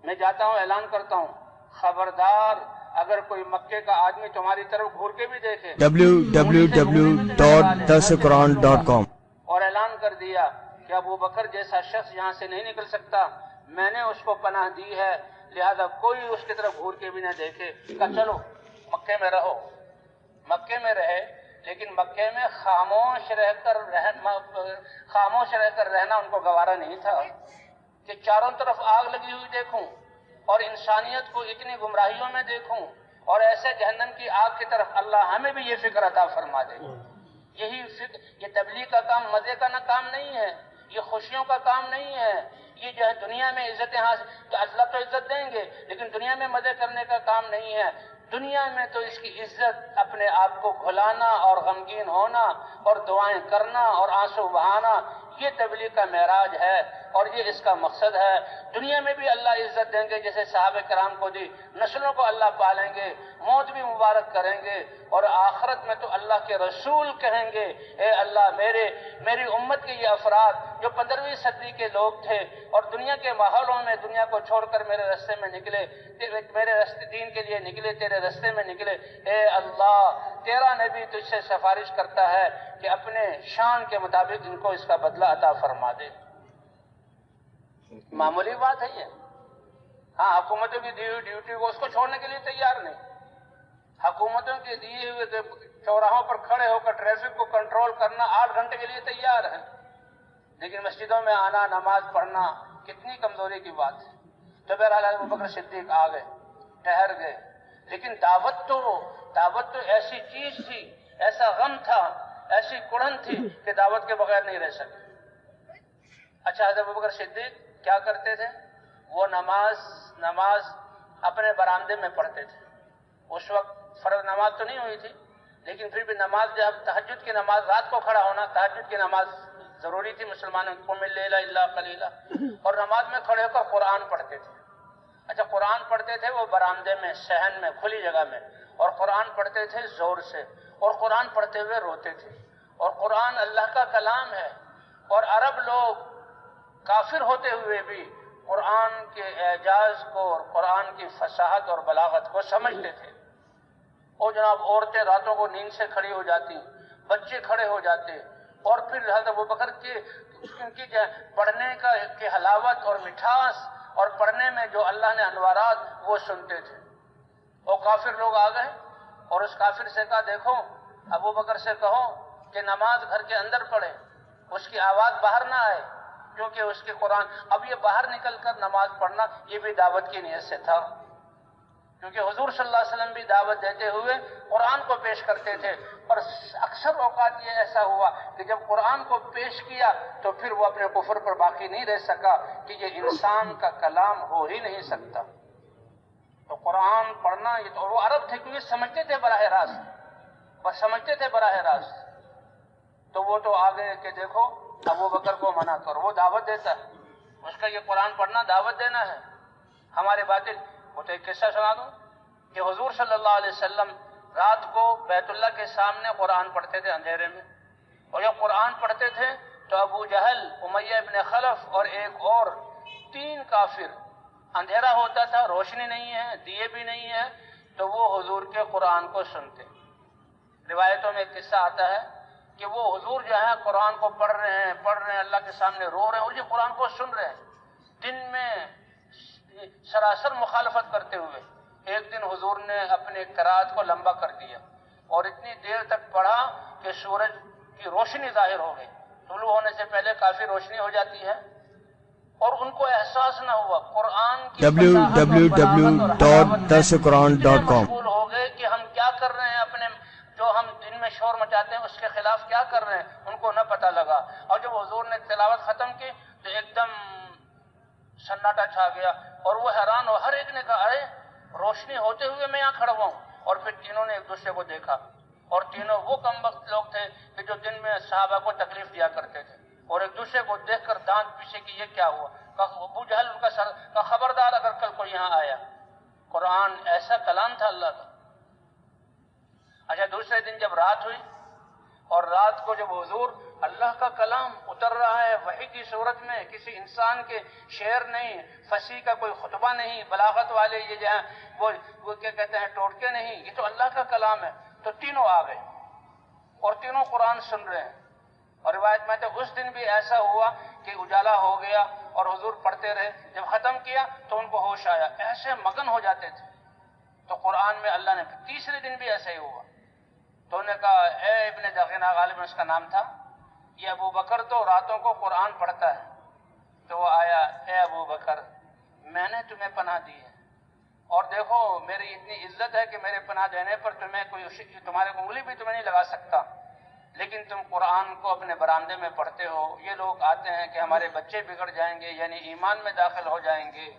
میں جاتا ہوں، اعلان کرتا ہوں، خبردار اگر کوئی مکے کا آدمی تمہاری طرف گھور کے بھی دیکھے. www.dasquran.com. اور اعلان کر دیا کہ ابو بکر جیسا شخص یہاں سے نہیں نکل سکتا، میں نے اس کو پناہ دی ہے، لہذا کوئی اس کی طرف گھور کے بھی نہ دیکھے. کہا چلو مکے میں رہو. مکے میں رہے، لیکن مکے میں خاموش رہ کر رہنا ان کو گوارا نہیں تھا کہ چاروں طرف آگ لگی ہوئی دیکھوں اور انسانیت کو اتنی گمراہیوں میں دیکھوں اور ایسے جہنم کی آگ کی طرف. اللہ ہمیں بھی یہ فکر عطا فرما دے. یہی فکر، یہ تبلیغ کا کام مزے کا نہ کام نہیں ہے، یہ خوشیوں کا کام نہیں ہے. یہ جو ہے دنیا میں عزتیں حاصل، تو اللہ تو عزت دیں گے، لیکن دنیا میں مزے کرنے کا کام نہیں ہے. دنیا میں تو اس کی عزت اپنے آپ کو بھلانا اور غمگین ہونا اور دعائیں کرنا اور آنسو بہانا، یہ تبلیغ کا معراج ہے اور یہ اس کا مقصد ہے. دنیا میں بھی اللہ عزت دیں گے جیسے صحابہ کرام کو دی، نسلوں کو اللہ پالیں گے، موت بھی مبارک کریں گے، اور آخرت میں تو اللہ کے رسول کہیں گے اے اللہ میری امت کے یہ افراد جو 15ویں صدی کے لوگ تھے اور دنیا کے ماحولوں میں دنیا کو چھوڑ کر میرے راستے میں نکلے، میرے راستے دین کے لیے نکلے، تیرے راستے میں نکلے، اے اللہ تیرا نبی تجھ سے سفارش کرتا ہے کہ اپنے شان کے مطابق ان کو اس کا بدلہ عطا فرما دے. معمولی بات ہے یہ. ہاں، حکومتوں کی دی ہوئی ڈیوٹی کو اس کو چھوڑنے کے لیے تیار نہیں. حکومتوں کے دیے ہوئے چوراہوں پر کھڑے ہو کر ٹریفک کو کنٹرول کرنا 8 گھنٹے کے لیے تیار ہے، لیکن مسجدوں میں آنا، نماز پڑھنا کتنی کمزوری کی بات ہے. تو بہرحال ابو بکر صدیق آ گئے، ٹھہر گئے، لیکن دعوت تو ایسی چیز تھی، ایسا غم تھا، ایسی کڑن تھی کہ دعوت کے بغیر نہیں رہ سکے. اچھا، حضرت ابو بکر صدیق کیا کرتے تھے؟ وہ نماز اپنے برآمدے میں پڑھتے تھے. اس وقت فرض نماز تو نہیں ہوئی تھی، لیکن پھر بھی نماز، جب تہجد کی نماز، رات کو کھڑا ہونا، تہجد کی نماز ضروری تھی مسلمانوں کو، قم اللیل الا قلیلا، اور نماز میں کھڑے ہو کر قرآن پڑھتے تھے. اچھا، قرآن پڑھتے تھے وہ برآمدے میں، صحن میں، کھلی جگہ میں، اور قرآن پڑھتے تھے زور سے، اور قرآن پڑھتے ہوئے روتے تھے. اور قرآن اللہ کا کلام ہے، اور عرب لوگ کافر ہوتے ہوئے بھی قرآن کے اعجاز کو اور قرآن کی فصاحت اور بلاغت کو سمجھتے تھے. اور جناب عورتیں راتوں کو نیند سے کھڑی ہو جاتی، بچے کھڑے ہو جاتے، اور پھر حضرت ابوبکر کی پڑھنے کی حلاوت اور مٹھاس اور پڑھنے میں جو اللہ نے انوارات وہ سنتے تھے. اور کافر لوگ آ گئے اور اس کافر سے کہا دیکھو ابوبکر سے کہو کہ نماز گھر کے اندر پڑھے، اس کی آواز باہر نہ آئے، کیونکہ اس کے قرآن. اب یہ باہر نکل کر نماز پڑھنا یہ بھی دعوت کی نیت سے تھا، کیونکہ حضور صلی اللہ علیہ وسلم بھی دعوت دیتے ہوئے قرآن کو پیش کرتے تھے. اور اکثر اوقات یہ ایسا ہوا کہ جب قرآن کو پیش کیا تو پھر وہ اپنے کفر پر باقی نہیں رہ سکا کہ یہ انسان کا کلام ہو ہی نہیں سکتا. تو قرآن پڑھنا، یہ تو وہ عرب تھے کیونکہ سمجھتے تھے براہ راست، تو وہ تو آگے کہ دیکھو ابو بکر کو منع کرو، وہ دعوت دیتا ہے، اس کا یہ قرآن پڑھنا دعوت دینا ہے. ہمارے باطل. وہ تو ایک قصہ سنا دوں کہ حضور صلی اللہ علیہ وسلم رات کو بیت اللہ کے سامنے قرآن پڑھتے تھے اندھیرے میں، اور جب قرآن پڑھتے تھے تو ابو جہل، امیہ ابن خلف اور ایک اور 3 کافر، اندھیرا ہوتا تھا، روشنی نہیں ہے، دیے بھی نہیں ہے، تو وہ حضور کے قرآن کو سنتے. روایتوں میں ایک قصہ آتا ہے کہ وہ حضور جو ہے قرآن کو پڑھ رہے ہیں اللہ کے سامنے رو رہے ہیں اور یہ قرآن کو سن رہے ہیں، دن میں سراسر مخالفت کرتے ہوئے. ایک دن حضور نے اپنے قرات کو لمبا کر دیا اور اتنی دیر تک پڑھا کہ سورج کی روشنی ظاہر ہو گئی. طلوع ہونے سے پہلے کافی روشنی ہو جاتی ہے، اور ان کو احساس نہ ہوا قرآن کی www.dasquran.com. مشغول ہو گئے کہ ہم کیا کر رہے ہیں، اپنے جو ہم دن میں شور مچاتے ہیں اس کے خلاف کیا کر رہے ہیں، ان کو نہ پتہ لگا. اور جب حضور نے تلاوت ختم کی تو ایک دم سناٹا چھا گیا، اور وہ حیران ہو. ہر ایک نے کہا ارے روشنی ہوتے ہوئے میں یہاں کھڑا ہوا ہوں. اور پھر تینوں نے ایک دوسرے کو دیکھا، اور تینوں وہ کم وقت لوگ تھے کہ جو دن میں صحابہ کو تکلیف دیا کرتے تھے، اور ایک دوسرے کو دیکھ کر دانت پیچھے کہ یہ کیا ہوا. ابو جہل ان کا سر کا خبردار اگر کل کوئی یہاں آیا. قرآن ایسا کلام تھا اللہ کا. اچھا دوسرے دن جب رات ہوئی اور رات کو جب حضور اللہ کا کلام اتر رہا ہے وحی کی صورت میں، کسی انسان کے شعر نہیں، فصیح کا کوئی خطبہ نہیں، بلاغت والے یہ جو ہیں وہ کیا کہتے ہیں ٹوٹکے نہیں، یہ تو اللہ کا کلام ہے. تو تینوں آ گئے اور تینوں قرآن سن رہے ہیں. اور روایت میں تو اس دن بھی ایسا ہوا کہ اجالا ہو گیا اور حضور پڑھتے رہے. جب ختم کیا تو ان کو ہوش آیا، ایسے مگن ہو جاتے تھے. تو قرآن میں اللہ نے تیسرے دن بھی ایسا ہی ہوا. تو انہوں نے کہا اے ابن دغینہ، غالباً اس کا نام تھا، یہ ابو بکر تو راتوں کو قرآن پڑھتا ہے. تو وہ آیا، اے ابو بکر میں نے تمہیں پناہ دی ہے، اور دیکھو میری اتنی عزت ہے کہ میرے پناہ دینے پر تمہیں کوئی تمہارے انگلی بھی تمہیں نہیں لگا سکتا، لیکن تم قرآن کو اپنے برآمدے میں پڑھتے ہو. یہ لوگ آتے ہیں کہ ہمارے بچے بگڑ جائیں گے، یعنی ایمان میں داخل ہو جائیں گے،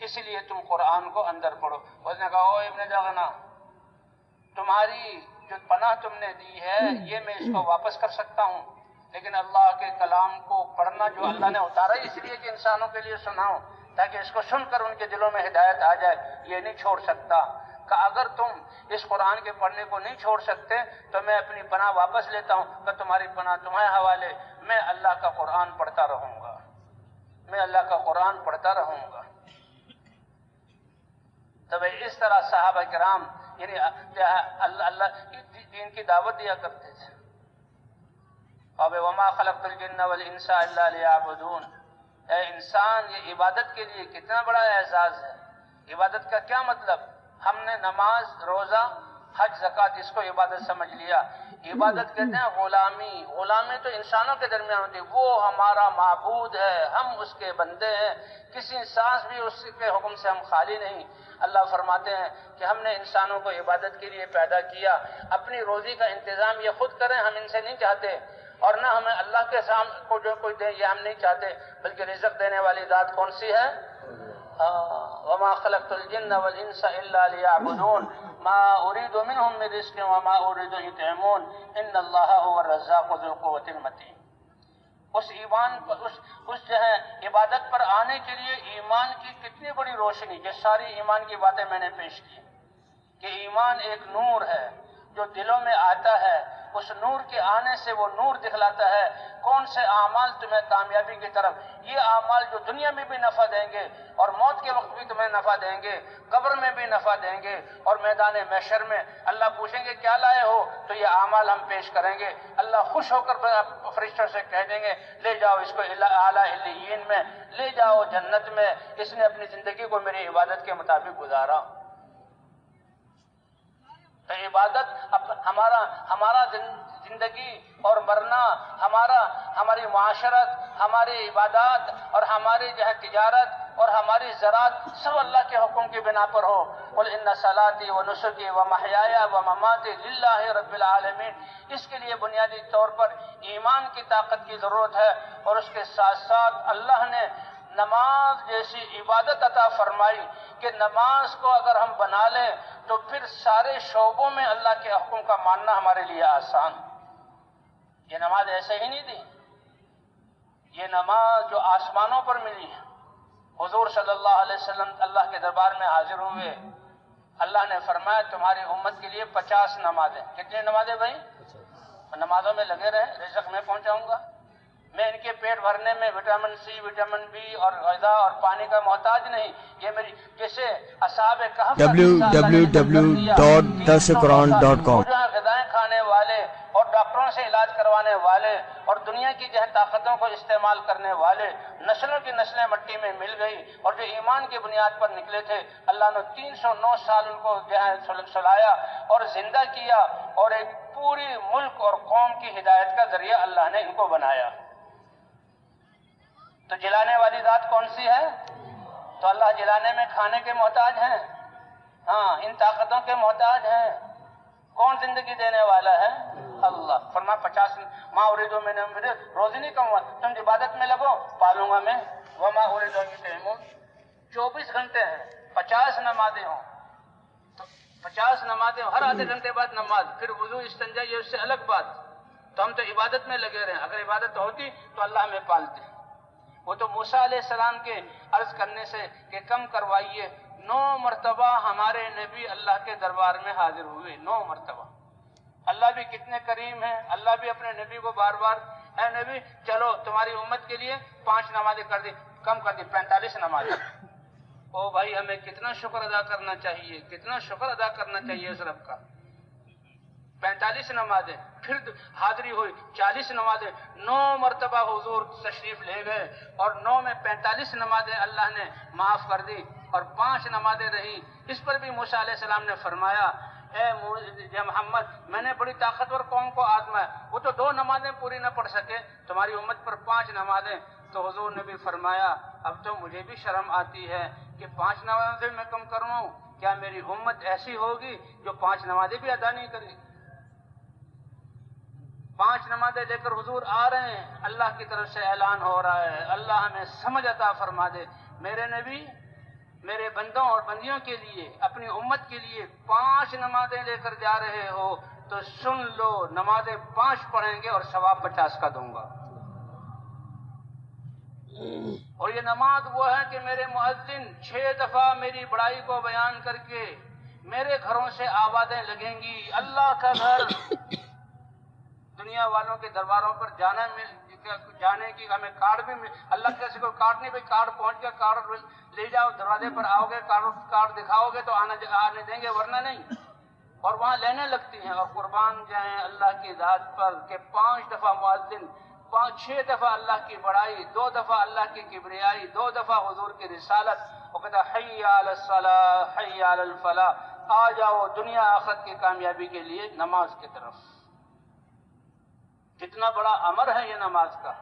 اس لیے تم قرآن کو اندر پڑھو. اس نے کہا او ابن دغینہ، تمہاری جو پناہ تم نے دی ہے یہ میں اس کو واپس کر سکتا ہوں، لیکن اللہ کے کلام کو پڑھنا جو اللہ نے اتارا اس لیے کہ انسانوں کے لیے سناؤ تاکہ اس کو سن کر ان کے دلوں میں ہدایت آ جائے، یہ نہیں چھوڑ سکتا. کہ اگر تم اس قرآن کے پڑھنے کو نہیں چھوڑ سکتے تو میں اپنی پناہ واپس لیتا ہوں، کہ تمہاری پناہ تمہارے حوالے، میں اللہ کا قرآن پڑھتا رہوں گا، میں اللہ کا قرآن پڑھتا رہوں گا. تو اس طرح صحابہ کرام یعنی اللہ دین کی دعوت دیا کرتے تھے. اب وما خلقت الجن والانس الا لیعبدون. اے انسان، یہ عبادت کے لیے کتنا بڑا اعزاز ہے. عبادت کا کیا مطلب؟ ہم نے نماز، روزہ، حج، زکوٰۃ اس کو عبادت سمجھ لیا. عبادت کہتے ہیں غلامی. غلامی تو انسانوں کے درمیان ہوتی ہے، وہ ہمارا معبود ہے، ہم اس کے بندے ہیں، کسی سانس بھی اس کے حکم سے ہم خالی نہیں. اللہ فرماتے ہیں کہ ہم نے انسانوں کو عبادت کے لیے پیدا کیا، اپنی روزی کا انتظام یہ خود کریں، ہم ان سے نہیں چاہتے، اور نہ ہمیں اللہ کے سامنے کو جو کوئی دے یہ ہم نہیں چاہتے، بلکہ رزق دینے والی ذات کون سی ہے؟ وما خلقت الجن والانس الا ليعبدون ما اريد منهم من رزق وما اريد ان يطعمون ان الله هو الرزاق ذو القوة المتين. اس ایمان پر اس جو ہے عبادت پر آنے کے لیے ایمان کی کتنی بڑی روشنی، جو ساری ایمان کی باتیں میں نے پیش کی کہ ایمان ایک نور ہے جو دلوں میں آتا ہے. اس نور کے آنے سے وہ نور دکھلاتا ہے کون سے اعمال تمہیں کامیابی کی طرف، یہ اعمال جو دنیا میں بھی نفع دیں گے اور موت کے وقت بھی تمہیں نفع دیں گے، قبر میں بھی نفع دیں گے، اور میدان محشر میں اللہ پوچھیں گے کیا لائے ہو، تو یہ اعمال ہم پیش کریں گے. اللہ خوش ہو کر فرشتوں سے کہہ دیں گے لے جاؤ اس کو اعلیٰ علیین میں، لے جاؤ جنت میں، اس نے اپنی زندگی کو میری عبادت کے مطابق گزارا. تو عبادت ہمارا زندگی اور مرنا، ہماری معاشرت، ہماری عبادات اور ہماری جو ہے تجارت اور ہماری زراعت سب اللہ کے حکم کی بنا پر ہو. قل ان صلاتی و نسکی و محیای و مماتی للہ رب العالمین. اس کے لیے بنیادی طور پر ایمان کی طاقت کی ضرورت ہے، اور اس کے ساتھ ساتھ اللہ نے نماز جیسی عبادت عطا فرمائی کہ نماز کو اگر ہم بنا لیں تو پھر سارے شعبوں میں اللہ کے حکم کا ماننا ہمارے لیے آسان. یہ نماز ایسے ہی نہیں دی، یہ نماز جو آسمانوں پر ملی ہے. حضور صلی اللہ علیہ وسلم اللہ کے دربار میں حاضر ہوئے، اللہ نے فرمایا تمہاری امت کے لیے 50 نمازیں. کتنی نمازیں بھائی؟ نمازوں میں لگے رہے، رزق میں پہنچاؤں گا. میں ان کے پیٹ بھرنے میں وٹامن سی، وٹامن بی اور غذا اور پانی کا محتاج نہیں. یہ میری جیسے اصحاب کہف www.darsequran.com غذائیں کھانے والے اور ڈاکٹروں سے علاج کروانے والے اور دنیا کی جو ہے طاقتوں کو استعمال کرنے والے، نسلوں کی نسلیں مٹی میں مل گئی، اور جو ایمان کی بنیاد پر نکلے تھے اللہ نے 309 سال ان کو جو ہے سلایا اور زندہ کیا، اور ایک پوری ملک اور قوم کی ہدایت کا ذریعہ اللہ نے ان کو بنایا. تو جلانے والی ذات کون سی ہے؟ تو اللہ جلانے میں کھانے کے محتاج ہیں؟ ہاں، ان طاقتوں کے محتاج ہیں. کون زندگی دینے والا ہے؟ اللہ. فرمایا 50 ماں اریدو میں نے روزی نہیں کماؤں گا، تم عبادت میں لگو پالوں گا میں. وما اریدو ان یطعمون. 24 گھنٹے ہیں، 50 نمازیں ہوں تو 50 نمازیں ہر آدھے گھنٹے بعد نماز، پھر وضو استنجا، یہ اس سے الگ بات. تو ہم تو عبادت میں لگے رہے ہیں. اگر عبادت ہوتی تو اللہ ہمیں پالتے. وہ تو موسیٰ علیہ السلام کے عرض کرنے سے کہ کم کروائیے 9 مرتبہ ہمارے نبی اللہ کے دربار میں حاضر ہوئے، 9 مرتبہ۔ اللہ بھی کتنے کریم ہیں، اللہ بھی اپنے نبی کو بار بار اے نبی چلو تمہاری امت کے لیے 5 نمازیں کر دی، کم کر دی 45 نمازیں۔ او بھائی ہمیں کتنا شکر ادا کرنا چاہیے، کتنا شکر ادا کرنا چاہیے اس رب کا۔ 45 نمازیں، پھر حاضری ہوئی 40 نمازیں، 9 مرتبہ حضور تشریف لے گئے اور 9 میں 45 نمازیں اللہ نے معاف کر دی اور 5 نمازیں رہی۔ اس پر بھی موسیٰ علیہ السلام نے فرمایا اے محمد میں نے بڑی طاقتور قوم کو آزمایا، وہ تو 2 نمازیں پوری نہ پڑھ سکے، تمہاری امت پر 5 نمازیں۔ تو حضور نے بھی فرمایا اب تو مجھے بھی شرم آتی ہے کہ 5 نمازیں میں کم کرواؤں، کیا میری امت ایسی ہوگی جو 5 نمازیں بھی ادا نہیں کرے؟ 5 نمازیں لے کر حضور آ رہے ہیں، اللہ کی طرف سے اعلان ہو رہا ہے اللہ ہمیں سمجھ عطا فرما دے، میرے نبی میرے بندوں اور بندیوں کے لیے اپنی امت کے لیے 5 نمازیں لے کر جا رہے ہو تو سن لو، نمازیں 5 پڑھیں گے اور ثواب 50 کا دوں گا۔ اور یہ نماز وہ ہے کہ میرے مؤذن 6 دفعہ میری بڑائی کو بیان کر کے میرے گھروں سے آوازیں لگیں گی، اللہ کا گھر۔ دنیا والوں کے درباروں پر جانے کی ہمیں کارڈ بھی اللہ کے کسی کو کارڈ نہیں، بھائی کارڈ پہنچ گیا، کارڈ لے جاؤ، دروازے پر آؤ گے کارڈ دکھاؤ گے تو آنے دیں گے، ورنہ نہیں۔ اور وہاں لینے لگتی ہیں، اور قربان جائیں اللہ کی ذات پر کہ 5 دفعہ مؤذن 6 دفعہ اللہ کی بڑائی، 2 دفعہ اللہ کی کبریائی، 2 دفعہ حضور کی رسالت، وہ کہتا حی علی الصلاۃ حی علی الفلاح، آ جاؤ دنیا آخرت کی کامیابی کے لیے نماز کی طرف۔ کتنا بڑا امر ہے یہ نماز کا۔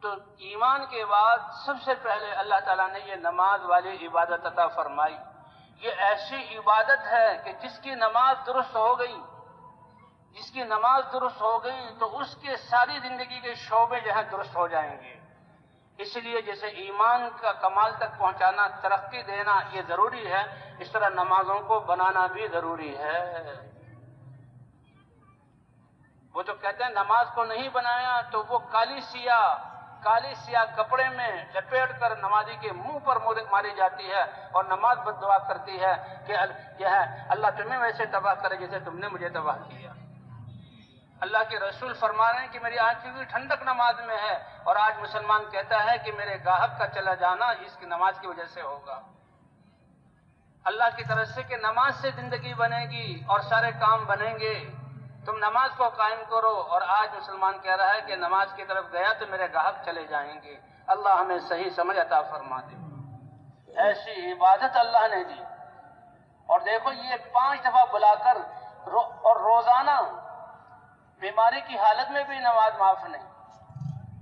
تو ایمان کے بعد سب سے پہلے اللہ تعالیٰ نے یہ نماز والی عبادت عطا فرمائی۔ یہ ایسی عبادت ہے کہ جس کی نماز درست ہو گئی، جس کی نماز درست ہو گئی تو اس کے ساری زندگی کے شعبے جو ہیں درست ہو جائیں گے۔ اس لیے جیسے ایمان کا کمال تک پہنچانا، ترقی دینا یہ ضروری ہے، اس طرح نمازوں کو بنانا بھی ضروری ہے۔ وہ تو کہتے ہیں نماز کو نہیں بنایا تو وہ کالی سیاہ کپڑے میں لپیٹ کر نمازی کے منہ پر ماری جاتی ہے اور نماز بد دعا کرتی ہے کہ یہ ہے اللہ تمہیں ویسے تباہ کرے جیسے تم نے مجھے تباہ کیا۔ اللہ کے رسول فرما رہے ہیں کہ میری آنکھوں کی ٹھنڈک نماز میں ہے، اور آج مسلمان کہتا ہے کہ میرے گاہک کا چلا جانا اس کی نماز کی وجہ سے ہوگا۔ اللہ کی طرف سے کہ نماز سے زندگی بنے گی اور سارے کام بنیں گے، تم نماز کو قائم کرو، اور آج مسلمان کہہ رہا ہے کہ نماز کی طرف گیا تو میرے گاہک چلے جائیں گے۔ اللہ ہمیں صحیح سمجھ عطا فرما دے۔ ایسی عبادت اللہ نے دی، اور دیکھو یہ 5 دفعہ بلا کر اور روزانہ بیماری کی حالت میں بھی نماز معاف نہیں،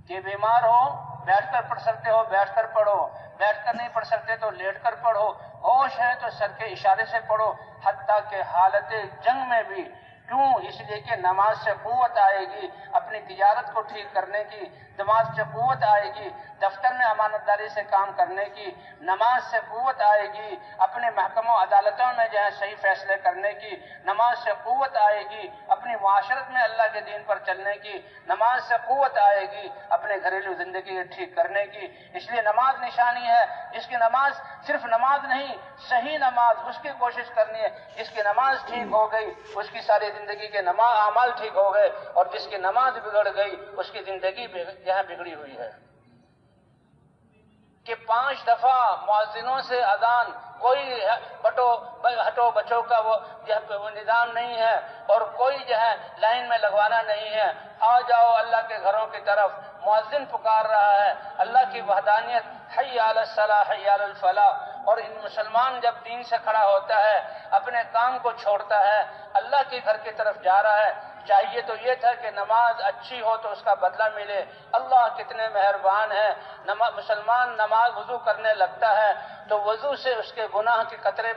کہ بیمار ہو بیٹھ کر پڑھ سکتے ہو بیٹھ کر پڑھو، بیٹھ کر نہیں پڑھ سکتے تو لیٹ کر پڑھو، ہوش ہے تو سر کے اشارے سے پڑھو، حتیٰ کہ حالت جنگ میں بھی۔ کیوں؟ اس لیے کہ نماز سے قوت آئے گی اپنی تجارت کو ٹھیک کرنے کی، نماز سے قوت آئے گی دفتر میں امانت داری سے کام کرنے کی، نماز سے قوت آئے گی اپنے محکموں عدالتوں میں جو ہے صحیح فیصلے کرنے کی، نماز سے قوت آئے گی اپنی معاشرت میں اللہ کے دین پر چلنے کی، نماز سے قوت آئے گی اپنے گھریلو زندگی ٹھیک کرنے کی۔ اس لیے نماز نشانی ہے، جس کی نماز صرف نماز نہیں، صحیح نماز اس کی کوشش کرنی ہے۔ جس کی نماز ٹھیک ہو گئی اس کی ساری زندگی کے اعمال ٹھیک ہو گئے، اور جس کی نماز بگڑ گئی اس کی زندگی یہاں بگڑی ہوئی ہے۔ کہ 5 دفعہ مؤذنوں سے اذان، کوئی ہٹو بچوں کا وہ نظام نہیں ہے، اور کوئی جو ہے لائن میں لگوانا نہیں ہے، آ جاؤ اللہ کے گھروں کی طرف۔ مؤذن پکار رہا ہے اللہ کی وحدانیت، حی علی الصلاح حی علی الفلاح۔ اور ان مسلمان جب دین سے کھڑا ہوتا ہے، اپنے کام کو چھوڑتا ہے، اللہ کے گھر کی طرف جا رہا ہے، چاہیے تو یہ تھا کہ نماز اچھی ہو تو اس کا بدلہ ملے۔ اللہ کتنے مہربان ہے، مسلمان نماز وضو کرنے لگتا ہے تو وضو سے اس کے گناہ کے قطرے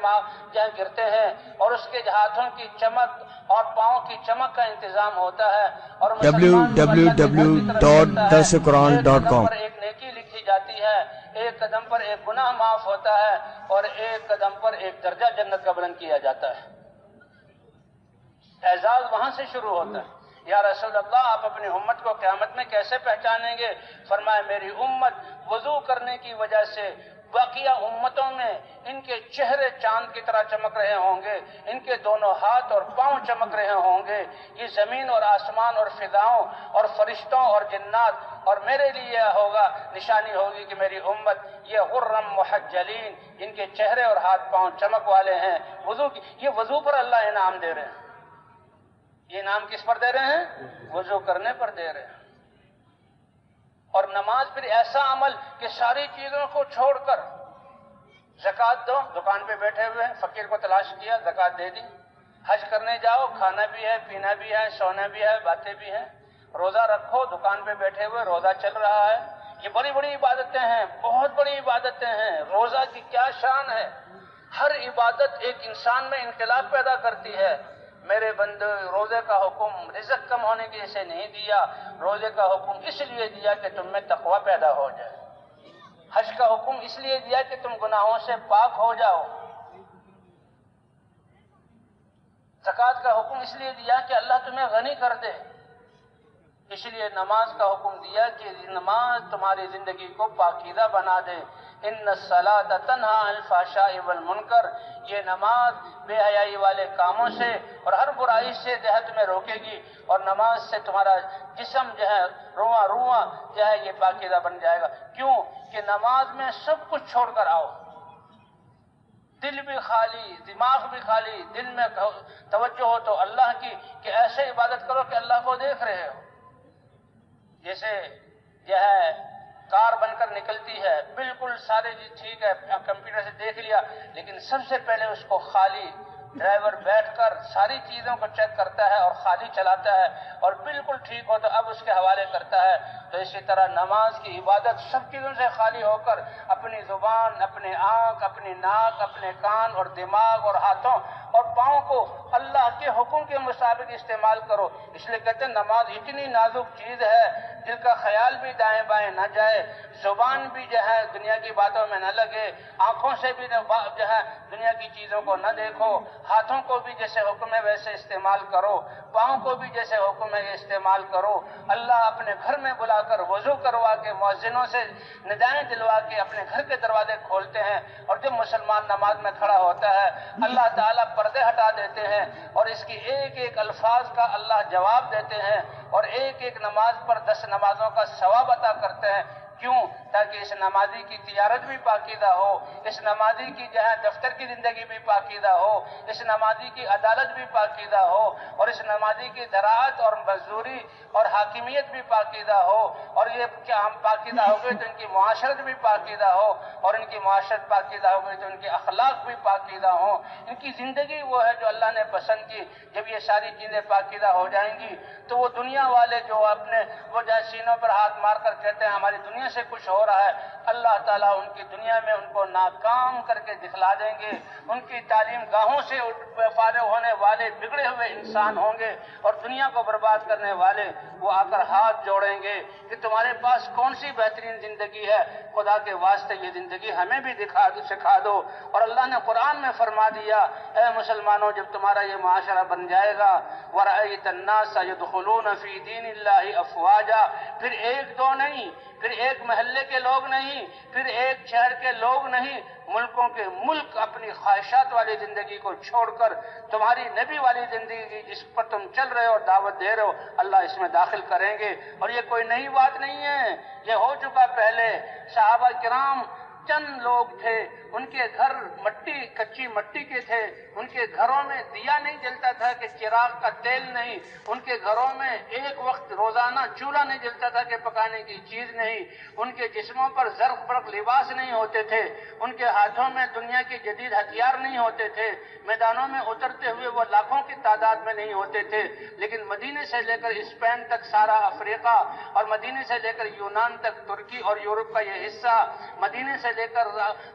جہاں گرتے ہیں، اور اس کے ہاتھوں کی چمک اور پاؤں کی چمک کا انتظام ہوتا ہے، اور www.darsulquran.com ایک نیکی لکھی جاتی ہے، ایک قدم پر ایک گناہ معاف ہوتا ہے، اور ایک قدم پر ایک درجہ جنت کا بلند کیا جاتا ہے۔ اعزاز وہاں سے شروع ہوتا ہے۔ یا رسول اللہ آپ اپنی امت کو قیامت میں کیسے پہچانیں گے؟ فرمایا میری امت وضو کرنے کی وجہ سے باقیہ امتوں میں ان کے چہرے چاند کی طرح چمک رہے ہوں گے، ان کے دونوں ہاتھ اور پاؤں چمک رہے ہوں گے، یہ زمین اور آسمان اور فضاؤں اور فرشتوں اور جنات اور میرے لیے ہوگا نشانی ہوگی کہ میری امت یہ غرم محجلین، ان کے چہرے اور ہاتھ پاؤں چمک والے ہیں۔ وضو کی یہ وضو پر اللہ انعام دے رہے ہیں۔ یہ انعام کس پر دے رہے ہیں؟ وضو کرنے پر دے رہے ہیں۔ اور نماز پھر ایسا عمل کہ ساری چیزوں کو چھوڑ کر زکوٰۃ دو، دکان پہ بیٹھے ہوئے ہیں، فقیر کو تلاش کیا، زکوٰۃ دے دی۔ حج کرنے جاؤ، کھانا بھی ہے، پینا بھی ہے، سونا بھی ہے، باتیں بھی ہیں۔ روزہ رکھو، دکان پہ بیٹھے ہوئے روزہ چل رہا ہے۔ یہ بڑی بڑی عبادتیں ہیں، بہت بڑی عبادتیں ہیں۔ روزہ کی کیا شان ہے! ہر عبادت ایک انسان میں انقلاب پیدا کرتی ہے۔ میرے بندے، روزے کا حکم رزق کم ہونے کی اسے نہیں دیا، روزے کا حکم اس لیے دیا کہ تم میں تقوی پیدا ہو جائے۔ حج کا حکم اس لیے دیا کہ تم گناہوں سے پاک ہو جاؤ۔ زکوٰۃ کا حکم اس لیے دیا کہ اللہ تمہیں غنی کر دے۔ اس لیے نماز کا حکم دیا کہ نماز تمہاری زندگی کو پاکیزہ بنا دے۔ ان الصلاۃ تنہی عن الفحشاء والمنکر، یہ نماز بے حیائی والے کاموں سے اور ہر برائی سے جو ہے تمہیں روکے گی، اور نماز سے تمہارا جسم جو ہے رواں رواں جو ہے یہ پاکیزہ بن جائے گا۔ کیوں کہ نماز میں سب کچھ چھوڑ کر آؤ، دل بھی خالی، دماغ بھی خالی، دل میں توجہ ہو تو اللہ کی، کہ ایسے عبادت کرو کہ اللہ کو دیکھ رہے ہو۔ جیسے جو ہے کار بن کر نکلتی ہے، بالکل سارے ٹھیک ہے، کمپیوٹر سے دیکھ لیا، لیکن سب سے پہلے اس کو خالی ڈرائیور بیٹھ کر ساری چیزوں کو چیک کرتا ہے اور خالی چلاتا ہے، اور بالکل ٹھیک ہو تو اب اس کے حوالے کرتا ہے۔ تو اسی طرح نماز کی عبادت سب چیزوں سے خالی ہو کر اپنی زبان، اپنے آنکھ، اپنی ناک، اپنے کان اور دماغ اور ہاتھوں اور پاؤں کو اللہ کے حکم کے مطابق استعمال کرو۔ اس لیے کہتے ہیں نماز اتنی نازک چیز ہے، دل کا خیال بھی دائیں بائیں نہ جائے، زبان بھی جو ہے دنیا کی باتوں میں نہ لگے، آنکھوں سے بھی جو ہے دنیا کی چیزوں کو نہ دیکھو، ہاتھوں کو بھی جیسے حکم ہے ویسے استعمال کرو، پاؤں کو بھی جیسے حکم ہے استعمال کرو۔ اللہ اپنے گھر میں بلا کر وضو کروا کے مؤذنوں سے ندائیں دلوا کے اپنے گھر کے دروازے کھولتے ہیں، اور جب مسلمان نماز میں کھڑا ہوتا ہے اللہ تعالیٰ پردے ہٹا دیتے ہیں، اور اس کی ایک ایک الفاظ کا اللہ جواب دیتے ہیں، اور ایک ایک نماز پر 10 نمازوں کا ثواب عطا کرتے ہیں۔ کیوں؟ تاکہ اس نمازی کی تجارت بھی پاکیزہ ہو، اس نمازی کی جو ہے دفتر کی زندگی بھی پاکیزہ ہو، اس نمازی کی عدالت بھی پاکیزہ ہو، اور اس نمازی کی زراعت اور مزدوری اور حاکمیت بھی پاکیزہ ہو، اور یہ کیا ہم پاکیزہ ہو گئے تو ان کی معاشرت بھی پاکیزہ ہو، اور ان کی معاشرت پاکیزہ ہو گئی تو ان کے اخلاق بھی پاکیزہ ہوں، ان کی زندگی وہ ہے جو اللہ نے پسند کی۔ جب یہ ساری چیزیں پاکیزہ ہو جائیں گی تو وہ دنیا والے جو اپنے وہ جو سینوں پر ہاتھ مار کر کہتے ہیں ہماری دنیا سے کچھ ہو رہا ہے، اللہ تعالیٰ ان کی دنیا میں ان کو ناکام کر کے دکھلا دیں گے۔ ان کی تعلیم گاہوں سے فارغ ہونے والے بگڑے ہوئے انسان ہوں گے، اور دنیا کو برباد کرنے والے وہ آ کر ہاتھ جوڑیں گے کہ تمہارے پاس کون سی بہترین زندگی ہے، خدا کے واسطے یہ زندگی ہمیں بھی سکھا دو۔ اور اللہ نے قرآن میں فرما دیا، اے مسلمانوں جب تمہارا یہ معاشرہ بن جائے گا، وَرَأَيْتَ النَّاسَ يَدْخُلُونَ فِي دِينِ اللَّهِ أَفْوَاجًا، پھر ایک دو نہیں، پھر ایک محلے کے لوگ نہیں، پھر ایک شہر کے لوگ نہیں، ملکوں کے ملک اپنی خواہشات والی زندگی کو چھوڑ کر تمہاری نبی والی زندگی جس پر تم چل رہے ہو دعوت دے رہے ہو، اللہ اس میں داخل کریں گے۔ اور یہ کوئی نئی بات نہیں ہے، یہ ہو چکا پہلے۔ صحابہ کرام چند لوگ تھے، ان کے گھر کچی مٹی کے تھے، ان کے گھروں میں دیا نہیں جلتا تھا کہ چراغ کا تیل نہیں، ان کے گھروں میں ایک وقت روزانہ چولہا نہیں جلتا تھا کہ پکانے کی چیز نہیں، ان کے جسموں پر زرق برق لباس نہیں ہوتے تھے، ان کے ہاتھوں میں دنیا کے جدید ہتھیار نہیں ہوتے تھے، میدانوں میں اترتے ہوئے وہ لاکھوں کی تعداد میں نہیں ہوتے تھے، لیکن مدینے سے لے کر اسپین تک سارا افریقہ، اور مدینے سے لے کر یونان تک ترکی اور یورپ کا یہ حصہ، مدینے سے لے کر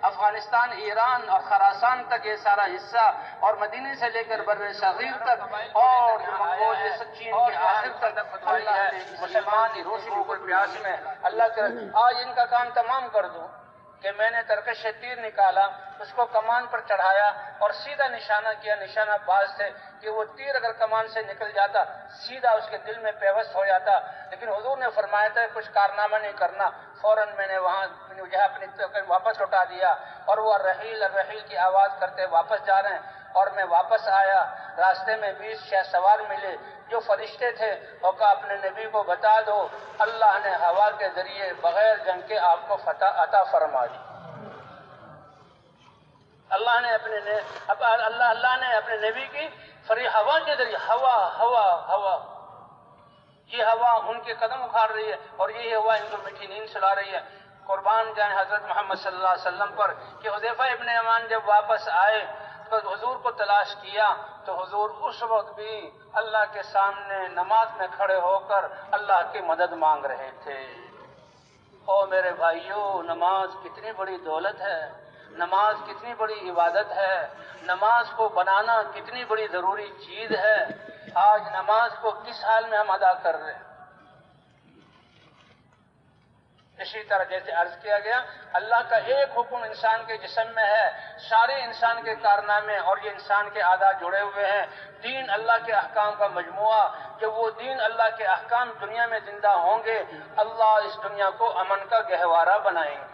افغانستان، ایران اور خراسان تک یہ سارا حصہ، اور مدینے سے لے کر بر صغیر تک اور منگول چین کے آخر تک اللہ نے مسلمان کی روشنی کو پیاس میں اللہ کے آج ان کا کام تمام کر دو، کہ میں نے ترکش سے تیر نکالا، اس کو کمان پر چڑھایا اور سیدھا نشانہ کیا، نشانہ باز سے کہ وہ تیر اگر کمان سے نکل جاتا سیدھا اس کے دل میں پیوست ہو جاتا، لیکن حضور نے فرمایا تھا کچھ کارنامہ نہیں کرنا، فوراً میں نے وہاں اپنی واپس لوٹا دیا اور وہ رحیل رحیل کی آواز کرتے واپس جا رہے ہیں۔ اور میں واپس آیا، راستے میں 20 شہ سوار ملے جو فرشتے تھے، اور کہا اپنے نبی کو بتا دو اللہ نے ہوا کے ذریعے بغیر جنگ کے آپ کو فتح عطا فرما دی۔ اللہ نے اپنے نبی کی ہوا کے ذریعے، ہوا یہ ہوا ان کے قدم اکھاڑ رہی ہے اور یہ ہوا ان کو میٹھی نیند سلا رہی ہے۔ قربان جائیں حضرت محمد صلی اللہ علیہ وسلم پر کہ حذیفہ ابن یمان جب واپس آئے تو حضور کو تلاش کیا تو حضور اس وقت بھی اللہ کے سامنے نماز میں کھڑے ہو کر اللہ کی مدد مانگ رہے تھے۔ او میرے بھائیوں، نماز کتنی بڑی دولت ہے، نماز کتنی بڑی عبادت ہے، نماز کو بنانا کتنی بڑی ضروری چیز ہے۔ آج نماز کو کس حال میں ہم ادا کر رہے ہیں؟ اسی طرح جیسے عرض کیا گیا، اللہ کا ایک حکم انسان کے جسم میں ہے، سارے انسان کے کارنامے اور یہ انسان کے اعضاء جڑے ہوئے ہیں۔ دین اللہ کے احکام کا مجموعہ، جب وہ دین اللہ کے احکام دنیا میں زندہ ہوں گے، اللہ اس دنیا کو امن کا گہوارہ بنائیں گے۔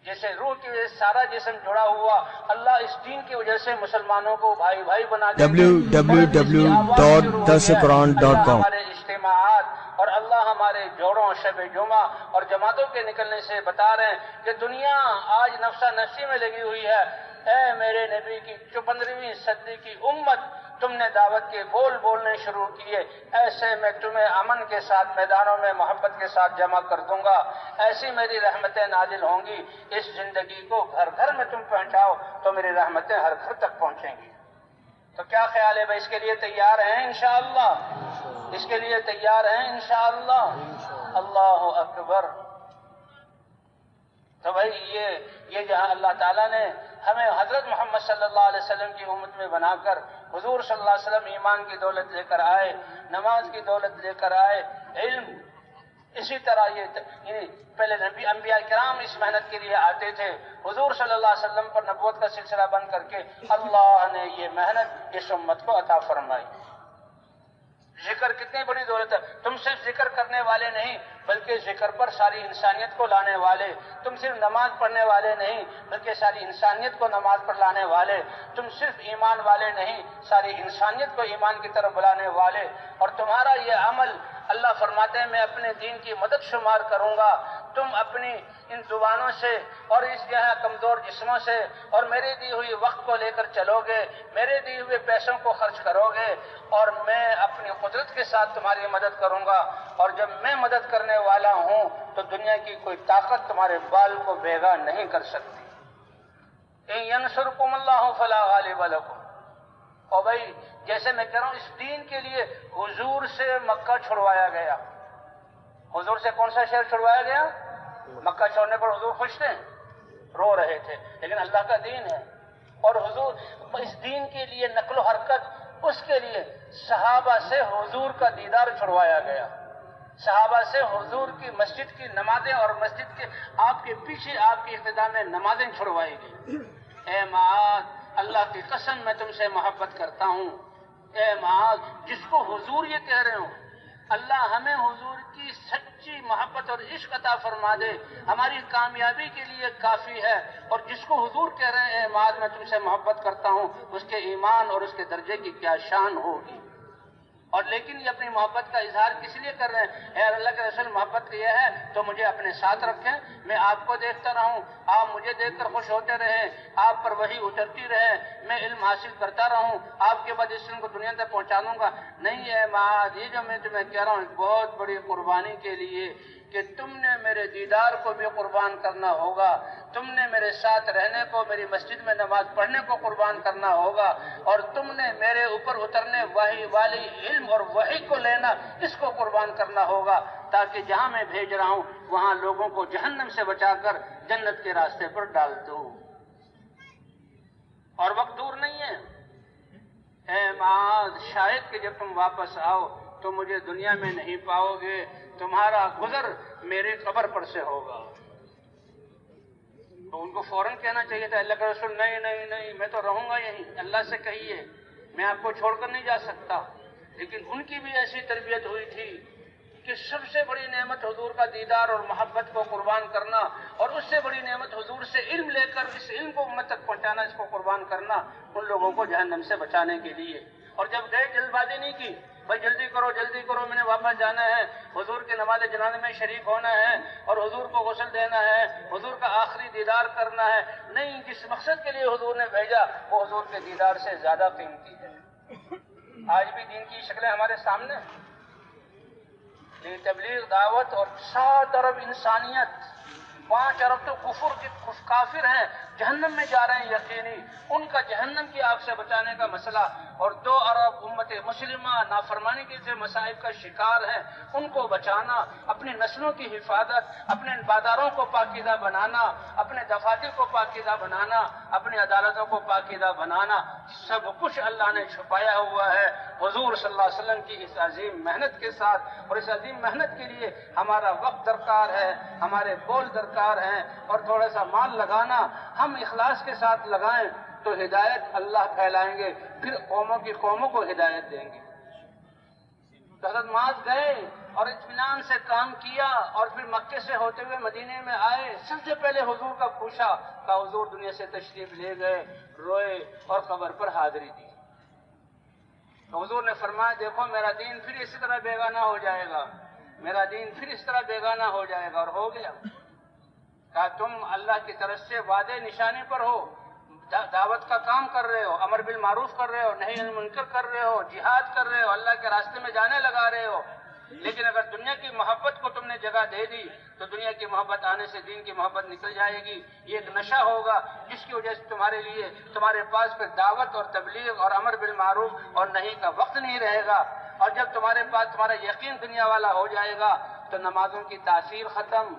جیسے روح کی وجہ سے سارا جسم جڑا ہوا، اللہ اس دین کی وجہ سے مسلمانوں کو بھائی بھائی بنا دیں گے۔ www.dasquran.com ہمارے اجتماعات اور اللہ ہمارے جوڑوں شب جمعہ اور جماعتوں کے نکلنے سے بتا رہے ہیں کہ دنیا آج نفسا نفسی میں لگی ہوئی ہے۔ اے میرے نبی کی 15ویں صدی کی امت، تم نے دعوت کے بول بولنے شروع کیے، ایسے میں تمہیں امن کے ساتھ میدانوں میں محبت کے ساتھ جمع کر دوں گا، ایسی میری رحمتیں نازل ہوں گی۔ اس زندگی کو گھر گھر میں تم پہنچاؤ تو میری رحمتیں ہر گھر تک پہنچیں گی۔ تو کیا خیال ہے بھائی، اس کے لیے تیار ہیں انشاءاللہ؟ اس کے لیے تیار ہیں انشاءاللہ؟ اللہ اکبر۔ تو بھائی یہ جہاں اللہ تعالیٰ نے ہمیں حضرت محمد صلی اللہ علیہ وسلم کی امت میں بنا کر حضور صلی اللہ علیہ وسلم ایمان کی دولت لے کر آئے، نماز کی دولت لے کر آئے، علم، اسی طرح یہ پہلے نبی انبیاء کرام اس محنت کے لیے آتے تھے، حضور صلی اللہ علیہ وسلم پر نبوت کا سلسلہ بند کر کے اللہ نے یہ محنت اس امت کو عطا فرمائی۔ ذکر کتنی بڑی دولت ہے، تم صرف ذکر کرنے والے نہیں بلکہ ذکر پر ساری انسانیت کو لانے والے، تم صرف نماز پڑھنے والے نہیں بلکہ ساری انسانیت کو نماز پر لانے والے، تم صرف ایمان والے نہیں ساری انسانیت کو ایمان کی طرف بلانے والے، اور تمہارا یہ عمل اللہ فرماتے ہیں میں اپنے دین کی مدد شمار کروں گا، تم اپنی ان زبانوں سے اور اس یہاں کمزور جسموں سے اور میرے دی ہوئی وقت کو لے کر چلو گے، میرے دی ہوئے پیسوں کو خرچ کرو گے اور میں اپنی قدرت کے ساتھ تمہاری مدد کروں گا، اور جب میں مدد کرنے والا ہوں تو دنیا کی کوئی طاقت تمہارے بال کو بیگا نہیں کر سکتی۔ ان ینصرکم اللہ فلا غالب لکم۔ اور بھائی جیسے میں کہہ رہا ہوں اس دین کے لیے حضور سے مکہ چھڑوایا گیا۔ حضور سے کون سا شہر چھڑوایا گیا؟ مکہ چھوڑنے پر حضور خوش تھے، رو رہے تھے، لیکن اللہ کا دین ہے اور حضور اس دین کے لیے نقل و حرکت، اس کے لیے صحابہ سے حضور کا دیدار چھڑوایا گیا، صحابہ سے حضور کی مسجد کی نمازیں اور مسجد کے آپ کے پیچھے آپ کی اقتداء میں نمازیں چھڑوائی گئی۔ اے معاذ، اللہ کی قسم میں تم سے محبت کرتا ہوں، اے معاذ جس کو حضور یہ کہہ رہے ہوں، اللہ ہمیں حضور کی سچی محبت اور عشق عطا فرما دے، ہماری کامیابی کے لیے کافی ہے، اور جس کو حضور کہہ رہے ہیں اے معاذ میں تم سے محبت کرتا ہوں، اس کے ایمان اور اس کے درجے کی کیا شان ہوگی۔ اور لیکن یہ اپنی محبت کا اظہار کس لیے کر رہے ہیں؟ اے اللہ کے رسول محبت یہ ہے تو مجھے اپنے ساتھ رکھیں، میں آپ کو دیکھتا رہوں، آپ مجھے دیکھ کر خوش ہوتے رہیں، آپ پر وحی اترتی رہے، میں علم حاصل کرتا رہوں، آپ کے بعد اس علم کو دنیا تک پہنچا دوں گا۔ نہیں ہے معاذ، یہ جو میں تمہیں کہہ رہا ہوں ایک بہت بڑی قربانی کے لیے کہ تم نے میرے دیدار کو بھی قربان کرنا ہوگا، تم نے میرے ساتھ رہنے کو، میری مسجد میں نماز پڑھنے کو قربان کرنا ہوگا، اور تم نے میرے اوپر اترنے وحی والی علم اور وحی کو لینا، اس کو قربان کرنا ہوگا، تاکہ جہاں میں بھیج رہا ہوں وہاں لوگوں کو جہنم سے بچا کر جنت کے راستے پر ڈال دو۔ اور وقت دور نہیں ہے، اے معاذ شاید کہ جب تم واپس آؤ تو مجھے دنیا میں نہیں پاؤ گے، تمہارا گزر میری قبر پر سے ہوگا۔ تو ان کو فوراً کہنا چاہیے تھا اللہ کے رسول نہیں نہیں نہیں میں تو رہوں گا یہیں, اللہ سے کہیے میں آپ کو چھوڑ کر نہیں جا سکتا. لیکن ان کی بھی ایسی تربیت ہوئی تھی کہ سب سے بڑی نعمت حضور کا دیدار اور محبت کو قربان کرنا, اور اس سے بڑی نعمت حضور سے علم لے کر اس علم کو امت تک پہنچانا, اس کو قربان کرنا ان لوگوں کو جہنم سے بچانے کے لیے. اور جب گئے جلد بازی نہیں کی, بھائی جلدی کرو میں نے واپس جانا ہے, حضور کے نماز جنازہ میں شریک ہونا ہے اور حضور کو غسل دینا ہے, حضور کا آخری دیدار کرنا ہے. نہیں, جس مقصد کے لیے حضور نے بھیجا وہ حضور کے دیدار سے زیادہ قیمتی ہے. آج بھی دین کی شکلیں ہمارے سامنے ہیں, تبلیغ, دعوت اور 7 ارب انسانیت, 5 ارب تو کافر ہیں, جہنم میں جا رہے ہیں یقینی, ان کا جہنم کی آگ سے بچانے کا مسئلہ, اور 2 ارب امت مسلمہ نافرمانی کے سے مصائب کا شکار ہیں, ان کو بچانا, اپنی نسلوں کی حفاظت, اپنے بازاروں کو پاکیزہ بنانا, اپنے دفاتر کو پاکیزہ بنانا, اپنی عدالتوں کو پاکیزہ بنانا, سب کچھ اللہ نے چھپایا ہوا ہے حضور صلی اللہ علیہ وسلم کی اس عظیم محنت کے ساتھ. اور اس عظیم محنت کے لیے ہمارا وقت درکار ہے, ہمارے بول درکار ہیں, اور تھوڑا سا مال لگانا ہم اخلاص کے ساتھ لگائیں تو ہدایت اللہ پھیلائیں گے, پھر قوموں کو ہدایت دیں گے. تو حضرت معاذ گئے اور اطمینان سے کام کیا, اور پھر مکے سے ہوتے ہوئے مدینے میں آئے. سب سے پہلے حضور کا پوچھا کہ حضور دنیا سے تشریف لے گئے, روئے اور قبر پر حاضری دی. تو حضور نے فرمایا دیکھو میرا دین پھر اسی طرح بیگانہ ہو جائے گا, میرا دین پھر اس طرح بیگانہ ہو جائے گا. اور ہو گیا. کہا تم اللہ کی طرف سے وعدے نشانے پر ہو, دعوت کا کام کر رہے ہو, امر بالمعروف کر رہے ہو, نہی عن منکر کر رہے ہو, جہاد کر رہے ہو, اللہ کے راستے میں جانے لگا رہے ہو. لیکن اگر دنیا کی محبت کو تم نے جگہ دے دی تو دنیا کی محبت آنے سے دین کی محبت نکل جائے گی. یہ ایک نشہ ہوگا جس کی وجہ سے تمہارے پاس پھر دعوت اور تبلیغ اور امر بالمعروف اور نہی کا وقت نہیں رہے گا. اور جب تمہارے پاس تمہارا یقین دنیا والا ہو جائے گا تو نمازوں کی تاثیر ختم.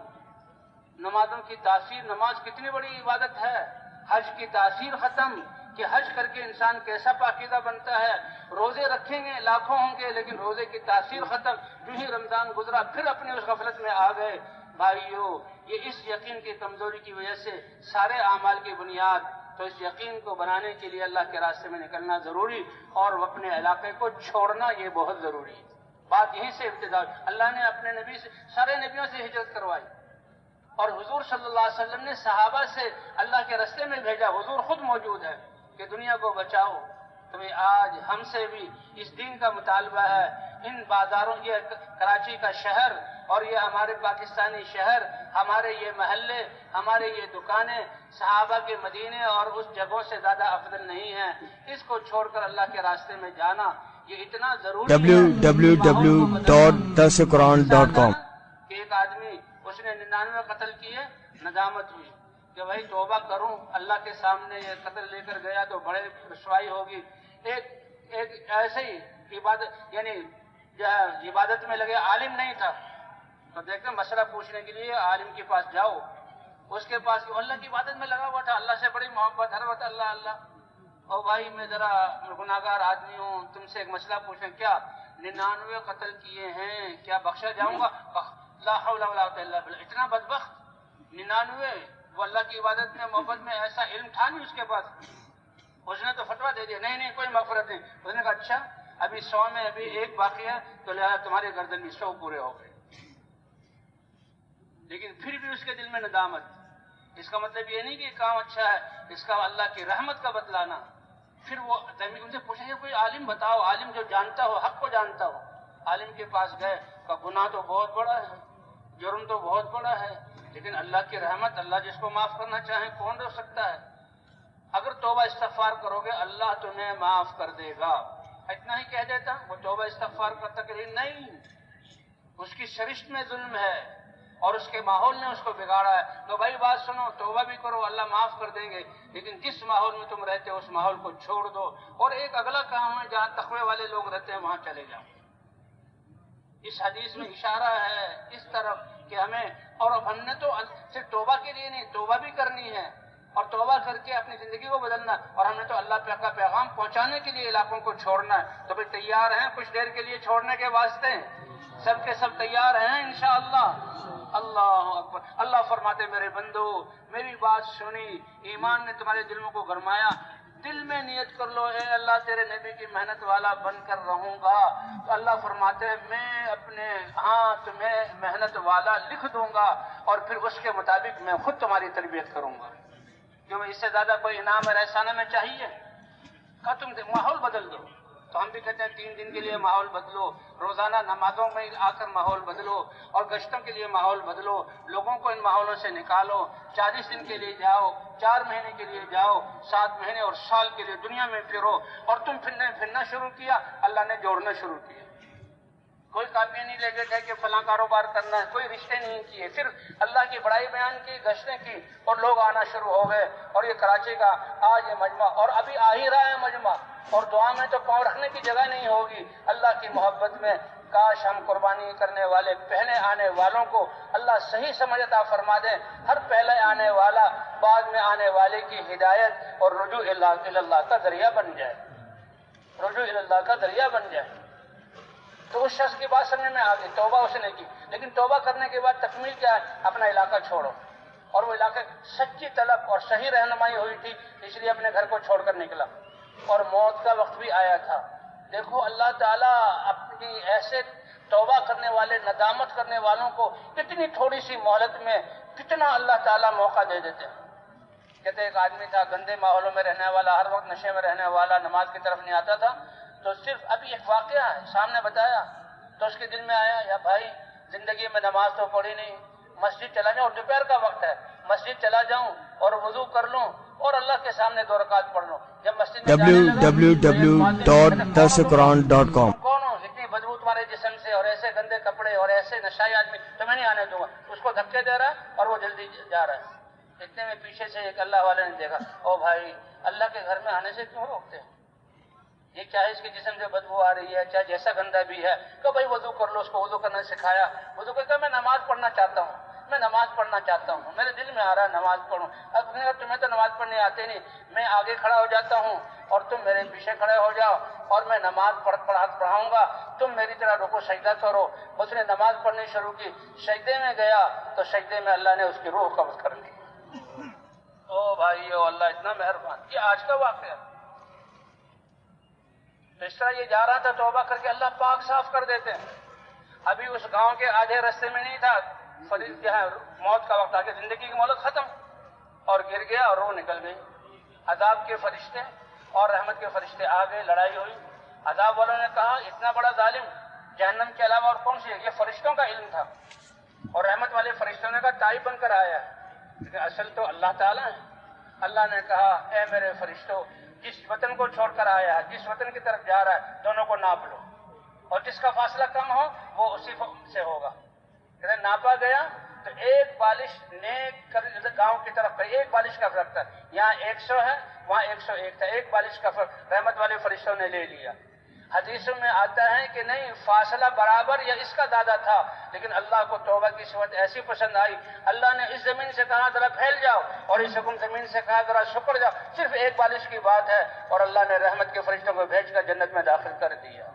نمازوں کی تاثیر, نماز کتنی بڑی عبادت ہے. حج کی تاثیر ختم کہ حج کر کے انسان کیسا پاکیزہ بنتا ہے. روزے رکھیں گے لاکھوں ہوں گے لیکن روزے کی تاثیر ختم. جو ہی رمضان گزرا پھر اپنی اس غفلت میں آ گئے. بھائیو, یہ اس یقین کی کمزوری کی وجہ سے سارے اعمال کی بنیاد. تو اس یقین کو بنانے کے لیے اللہ کے راستے میں نکلنا ضروری, اور اپنے علاقے کو چھوڑنا یہ بہت ضروری ہے. بات یہیں سے ابتدا. اللہ نے اپنے نبی سے, سارے نبیوں سے ہجرت کروائی, اور حضور صلی اللہ علیہ وسلم نے صحابہ سے اللہ کے راستے میں بھیجا. حضور خود موجود ہے کہ دنیا کو بچاؤ. تمہیں آج ہم سے بھی اس دین کا مطالبہ ہے. ان بازاروں, یہ کراچی کا شہر اور یہ ہمارے پاکستانی شہر, ہمارے یہ محلے, ہمارے یہ دکانیں صحابہ کے مدینے اور اس جگہوں سے زیادہ افضل نہیں ہیں. اس کو چھوڑ کر اللہ کے راستے میں جانا یہ اتنا ضروری ہے. www.darsequran.com کہ ایک آدمی اس نے 99 قتل کیے, ندامت ہوئی کہ بھائی توبہ کروں, اللہ کے سامنے یہ قتل لے کر گیا تو بڑے رسوائی ہوگی. ایک ایسے ہی عبادت, یعنی عبادت میں لگے, عالم نہیں تھا, تو دیکھتے مسئلہ پوچھنے کے لیے عالم کے پاس جاؤ. اس کے پاس اللہ کی عبادت میں لگا ہوا تھا, اللہ سے بڑی محبت, ہر وقت اللہ اللہ. اور بھائی میں ذرا گناہگار آدمی ہوں, تم سے ایک مسئلہ پوچھیں. کیا 99 قتل کیے ہیں, کیا بخشا جاؤں گا؟ لا حول ولا قوت الا باللہ. اتنا بدبخت 99, وہ اللہ کی عبادت میں محبت میں ایسا علم تھا نہیں اس کے پاس. اس نے تو فتویٰ دے دیا نہیں کوئی مغفرت نہیں. اس نے کہا اچھا ابھی 100 میں ابھی 1 باقی ہے تو لہذا تمہارے گردن میں 100 پورے ہو گئے. لیکن پھر بھی اس کے دل میں ندامت. اس کا مطلب یہ نہیں کہ کام اچھا ہے, اس کا اللہ کی رحمت کا بتلانا. پھر وہ ان سے پوچھیں گے کوئی عالم بتاؤ, عالم جو جانتا ہو, حق کو جانتا ہو. عالم کے پاس گئے, کا گناہ تو بہت بڑا ہے, جرم تو بہت بڑا ہے, لیکن اللہ کی رحمت, اللہ جس کو معاف کرنا چاہے کون روک سکتا ہے. اگر توبہ استغفار کرو گے اللہ تمہیں معاف کر دے گا. اتنا ہی کہہ دیتا, وہ توبہ استغفار کرتا کہ نہیں, اس کی سرشت میں ظلم ہے اور اس کے ماحول نے اس کو بگاڑا ہے. تو بھائی بات سنو, توبہ بھی کرو, اللہ معاف کر دیں گے, لیکن جس ماحول میں تم رہتے ہو اس ماحول کو چھوڑ دو, اور ایک اگلا کام ہے جہاں تقوی والے لوگ رہتے ہیں وہاں چلے جاؤ. اس حدیث میں اشارہ ہے اس طرف کہ ہمیں, اور اب ہم نے تو صرف توبہ کے لیے نہیں, توبہ بھی کرنی ہے اور توبہ کر کے اپنی زندگی کو بدلنا, اور ہم نے تو اللہ کا پیغام پہنچانے کے لیے علاقوں کو چھوڑنا ہے. تو بھائی تیار ہیں کچھ دیر کے لیے چھوڑنے کے واسطے؟ سب کے سب تیار ہیں انشاءاللہ؟ اللہ اکبر۔ اللہ فرماتے میرے بندو میری بات سنی، ایمان نے تمہارے دلوں کو گرمایا، دل میں نیت کر لو اے اللہ تیرے نبی کی محنت والا بن کر رہوں گا، تو اللہ فرماتے ہیں میں اپنے ہاں تمہیں محنت والا لکھ دوں گا اور پھر اس کے مطابق میں خود تمہاری تربیت کروں گا۔ کیوں اس سے زیادہ کوئی انعام اور احسان میں چاہیے؟ کہ تم ماحول بدل دو، تو ہم بھی کہتے ہیں 3 دن کے لیے ماحول بدلو، روزانہ نمازوں میں آ کر ماحول بدلو، اور گشتوں کے لیے ماحول بدلو، لوگوں کو ان ماحولوں سے نکالو، 40 دن کے لیے جاؤ، 4 مہینے کے لیے جاؤ، 7 مہینے اور سال کے لیے دنیا میں پھرو، اور تم پھرنا شروع کیا، اللہ نے جوڑنا شروع کیا۔ کوئی کاپیاں نہیں لے کے گئے کہ فلاں کاروبار کرنا ہے، کوئی رشتے نہیں کیے، صرف اللہ کی بڑائی بیان کی، گشتیں کی، اور لوگ آنا شروع ہو گئے۔ اور یہ کراچی کا آج یہ مجمع، اور ابھی آ ہی رہا ہے مجمع، اور دعا میں تو پاؤں رکھنے کی جگہ نہیں ہوگی۔ اللہ کی محبت میں کاش ہم قربانی کرنے والے پہلے آنے والوں کو اللہ صحیح سمجھ عطا فرما دے، ہر پہلے آنے والا بعد میں آنے والے کی ہدایت اور رجوع اللہ کا ذریعہ بن جائے، رجوع اللہ کا ذریعہ بن جائے۔ تو اس شخص کی بات سمجھ میں آ گئی، توبہ اس نے کی، لیکن توبہ کرنے کے بعد تکمیل کیا ہے؟ اپنا علاقہ چھوڑو، اور وہ علاقے سچی طلب اور صحیح رہنمائی ہوئی تھی، اس لیے اپنے گھر کو چھوڑ کر نکلا، اور موت کا وقت بھی آیا تھا۔ دیکھو اللہ تعالیٰ اپنی ایسے توبہ کرنے والے، ندامت کرنے والوں کو اتنی تھوڑی سی مہلت میں کتنا اللہ تعالیٰ موقع دے دیتے ہیں۔ کہتے ایک آدمی تھا گندے ماحولوں میں رہنے والا، ہر وقت نشے میں رہنے والا، نماز کی طرف نہیں آتا تھا، تو صرف ابھی ایک واقعہ ہے سامنے بتایا تو اس کے دل میں آیا یا بھائی زندگی میں نماز تو پڑھی نہیں، مسجد چلا جاؤں، دوپہر کا وقت ہے، مسجد چلا جاؤں اور وضو کر لوں اور اللہ کے سامنے 2 رکعت پڑھ لوں۔ جب مسجد میں www.darsequran.com کون ہو اتنی بدبو تمہارے جسم سے، اور ایسے گندے کپڑے اور ایسے نشائی آدمی تمہیں نہیں آنے دوں گا، اس کو دھکے دے رہا ہے اور وہ جلدی جا رہا ہے۔ اتنے میں پیچھے سے ایک اللہ والے نے دیکھا، او بھائی اللہ کے گھر میں آنے سے کیوں روکتے ہیں؟ یہ چاہے اس کے جسم سے بدبو آ رہی ہے، چاہے جیسا گندا بھی ہے، کہ بھائی وضو کر لو، اس کو وضو کرنا سکھایا، وضو کر کے میں نماز پڑھنا چاہتا ہوں، میں نماز پڑھنا چاہتا ہوں، میرے دل میں آ رہا ہے نماز پڑھوں۔ اب تمہیں تو نماز پڑھنے آتے نہیں، میں آگے کھڑا ہو جاتا ہوں اور تم میرے پیچھے کھڑے ہو جاؤ، اور میں نماز پڑھاؤں گا، تم میری طرح رکوع سجدہ کرو۔ اس نے نماز پڑھنی شروع کی، سجدے میں گیا تو سجدے میں اللہ نے اس کی روح قبض کر لی۔ او بھائیو اللہ اتنا مہربان، یہ آج کا واقعہ۔ تو اس طرح یہ جا رہا تھا توبہ کر کے، اللہ پاک صاف کر دیتے ہیں۔ ابھی اس گاؤں کے آدھے رستے میں نہیں تھا، فرید جو ہے موت کا وقت آ کے زندگی کی مہلت ختم، اور گر گیا اور روح نکل گئی۔ عذاب کے فرشتے اور رحمت کے فرشتے آ گئے، لڑائی ہوئی۔ عذاب والوں نے کہا اتنا بڑا ظالم جہنم کے علاوہ اور کون سی ہے؟ یہ فرشتوں کا علم تھا، اور رحمت والے فرشتوں نے کہا تائب بن کر آیا ہے، لیکن اصل تو اللہ تعالیٰ ہے۔ اللہ نے کہا اے میرے فرشتوں، جس وطن کو چھوڑ کر آیا ہے، جس وطن کی طرف جا رہا ہے، دونوں کو ناپ لو، اور جس کا فاصلہ کم ہو وہ اسی سے ہوگا۔ ناپا گیا تو ایک بالش نیک گاؤں کی طرف کا ایک بالش کا فرق تھا، یہاں 100 ہے وہاں 101 تھا، ایک بالش کا فرق رحمت والے فرشتوں نے لے لیا۔ حدیثوں میں آتا ہے کہ نہیں فاصلہ برابر یا اس کا زیادہ تھا، لیکن اللہ کو توبہ کی صفت ایسی پسند آئی، اللہ نے اس زمین سے کہا ذرا پھیل جاؤ، اور اس حکم زمین سے کہا ذرا شکر جاؤ، صرف ایک بالش کی بات ہے، اور اللہ نے رحمت کے فرشتوں کو بھیج کر جنت میں داخل کر دیا۔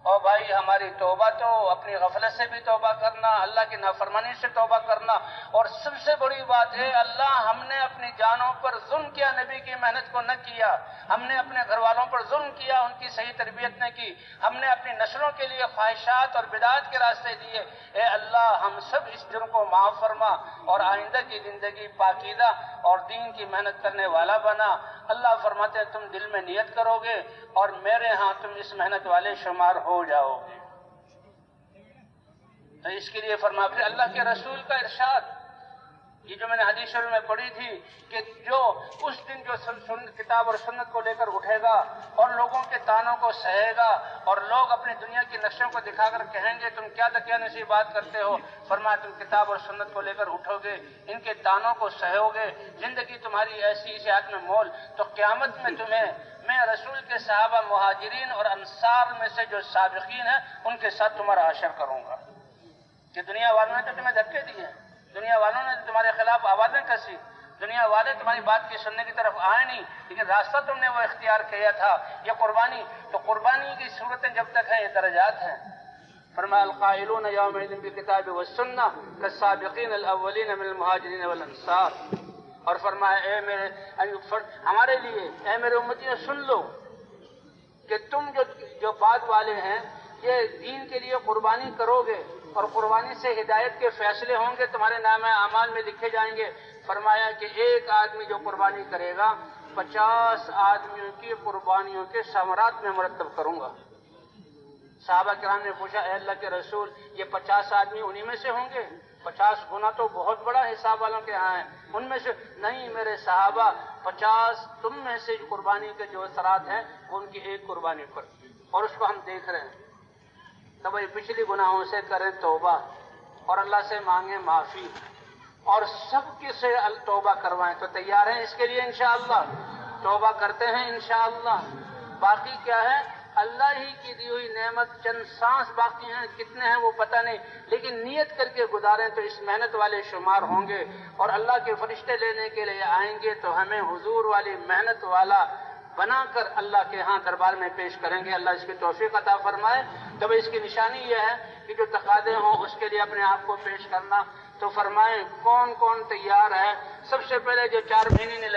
اور بھائی ہماری توبہ تو اپنی غفلت سے بھی توبہ کرنا، اللہ کی نافرمانی سے توبہ کرنا، اور سب سے بڑی بات ہے اللہ ہم نے اپنی جانوں پر ظلم کیا، نبی کی محنت کو نہ کیا، ہم نے اپنے گھر والوں پر ظلم کیا، ان کی صحیح تربیت نہ کی، ہم نے اپنی نسلوں کے لیے خواہشات اور بدعات کے راستے دیے۔ اے اللہ ہم سب اس جرم کو معاف فرما، اور آئندہ کی زندگی پاکیزہ اور دین کی محنت کرنے والا بنا۔ اللہ فرماتے ہیں تم دل میں نیت کرو گے اور میرے ہاں تم اس محنت والے شمار ہو جاؤ گے۔ تو اس کے لیے فرما پھر اللہ کے رسول کا ارشاد، یہ جو میں نے حدیث شریف میں پڑھی تھی کہ جو اس دن جو کتاب اور سنت کو لے کر اٹھے گا اور لوگوں کے تانوں کو سہے گا، اور لوگ اپنی دنیا کی نقشوں کو دکھا کر کہیں گے تم کیا تکیہ نشین بات کرتے ہو، فرمایا تم کتاب اور سنت کو لے کر اٹھو گے، ان کے تانوں کو سہو گے، زندگی تمہاری ایسی اسی حالت میں مول، تو قیامت میں تمہیں میں رسول کے صحابہ مہاجرین اور انصار میں سے جو سابقین ہیں ان کے ساتھ تمہارا حشر کروں گا۔ کہ دنیا والوں نے تو تمہیں دھکے دیے، دنیا والوں نے تمہارے خلاف آوازیں کسی، دنیا والے تمہاری بات کی سننے کی طرف آئے نہیں، لیکن راستہ تم نے وہ اختیار کیا تھا، یہ قربانی۔ تو قربانی کی صورتیں جب تک ہیں یہ درجات ہیں، فرمایا القائلون یومئذ بالکتاب والسنہ کالسابقین الاولین من المہاجرین والانصار. اور فرمایا اے میرے ہمارے لیے اے میرے امتیوں سن لو کہ تم جو بعد والے ہیں یہ دین کے لیے قربانی کرو گے اور قربانی سے ہدایت کے فیصلے ہوں گے، تمہارے نام اعمال میں لکھے جائیں گے. فرمایا کہ ایک آدمی جو قربانی کرے گا 50 آدمیوں کی قربانیوں کے ثمرات میں مرتب کروں گا. صحابہ کرام نے پوچھا اے اللہ کے رسول یہ 50 آدمی انہی میں سے ہوں گے؟ 50 گنا تو بہت بڑا حساب والوں کے ہاں ہے، ان میں سے نہیں میرے صحابہ، 50 تم میں سے قربانی کے جو اثرات ہیں ان کی ایک قربانی پر. اور اس کو ہم دیکھ رہے ہیں. تو بھائی پچھلی گناہوں سے کریں توبہ اور اللہ سے مانگیں معافی اور سب کے سے توبہ کروائیں. تو تیار ہیں اس کے لیے انشاءاللہ؟ توبہ کرتے ہیں انشاءاللہ. باقی کیا ہے؟ اللہ ہی کی دی ہوئی نعمت، چند سانس باقی ہیں، کتنے ہیں وہ پتہ نہیں، لیکن نیت کر کے گزاریں تو اس محنت والے شمار ہوں گے اور اللہ کے فرشتے لینے کے لیے آئیں گے تو ہمیں حضور والی محنت والا بنا کر اللہ کے ہاں دربار میں پیش کریں گے. اللہ اس کی توفیق عطا فرمائے. تب اس کی نشانی یہ ہے کہ جو تقاضے ہوں اس کے لیے اپنے آپ کو پیش کرنا. تو فرمائیں کون کون تیار ہے؟ سب سے پہلے جو 4 مہینے نے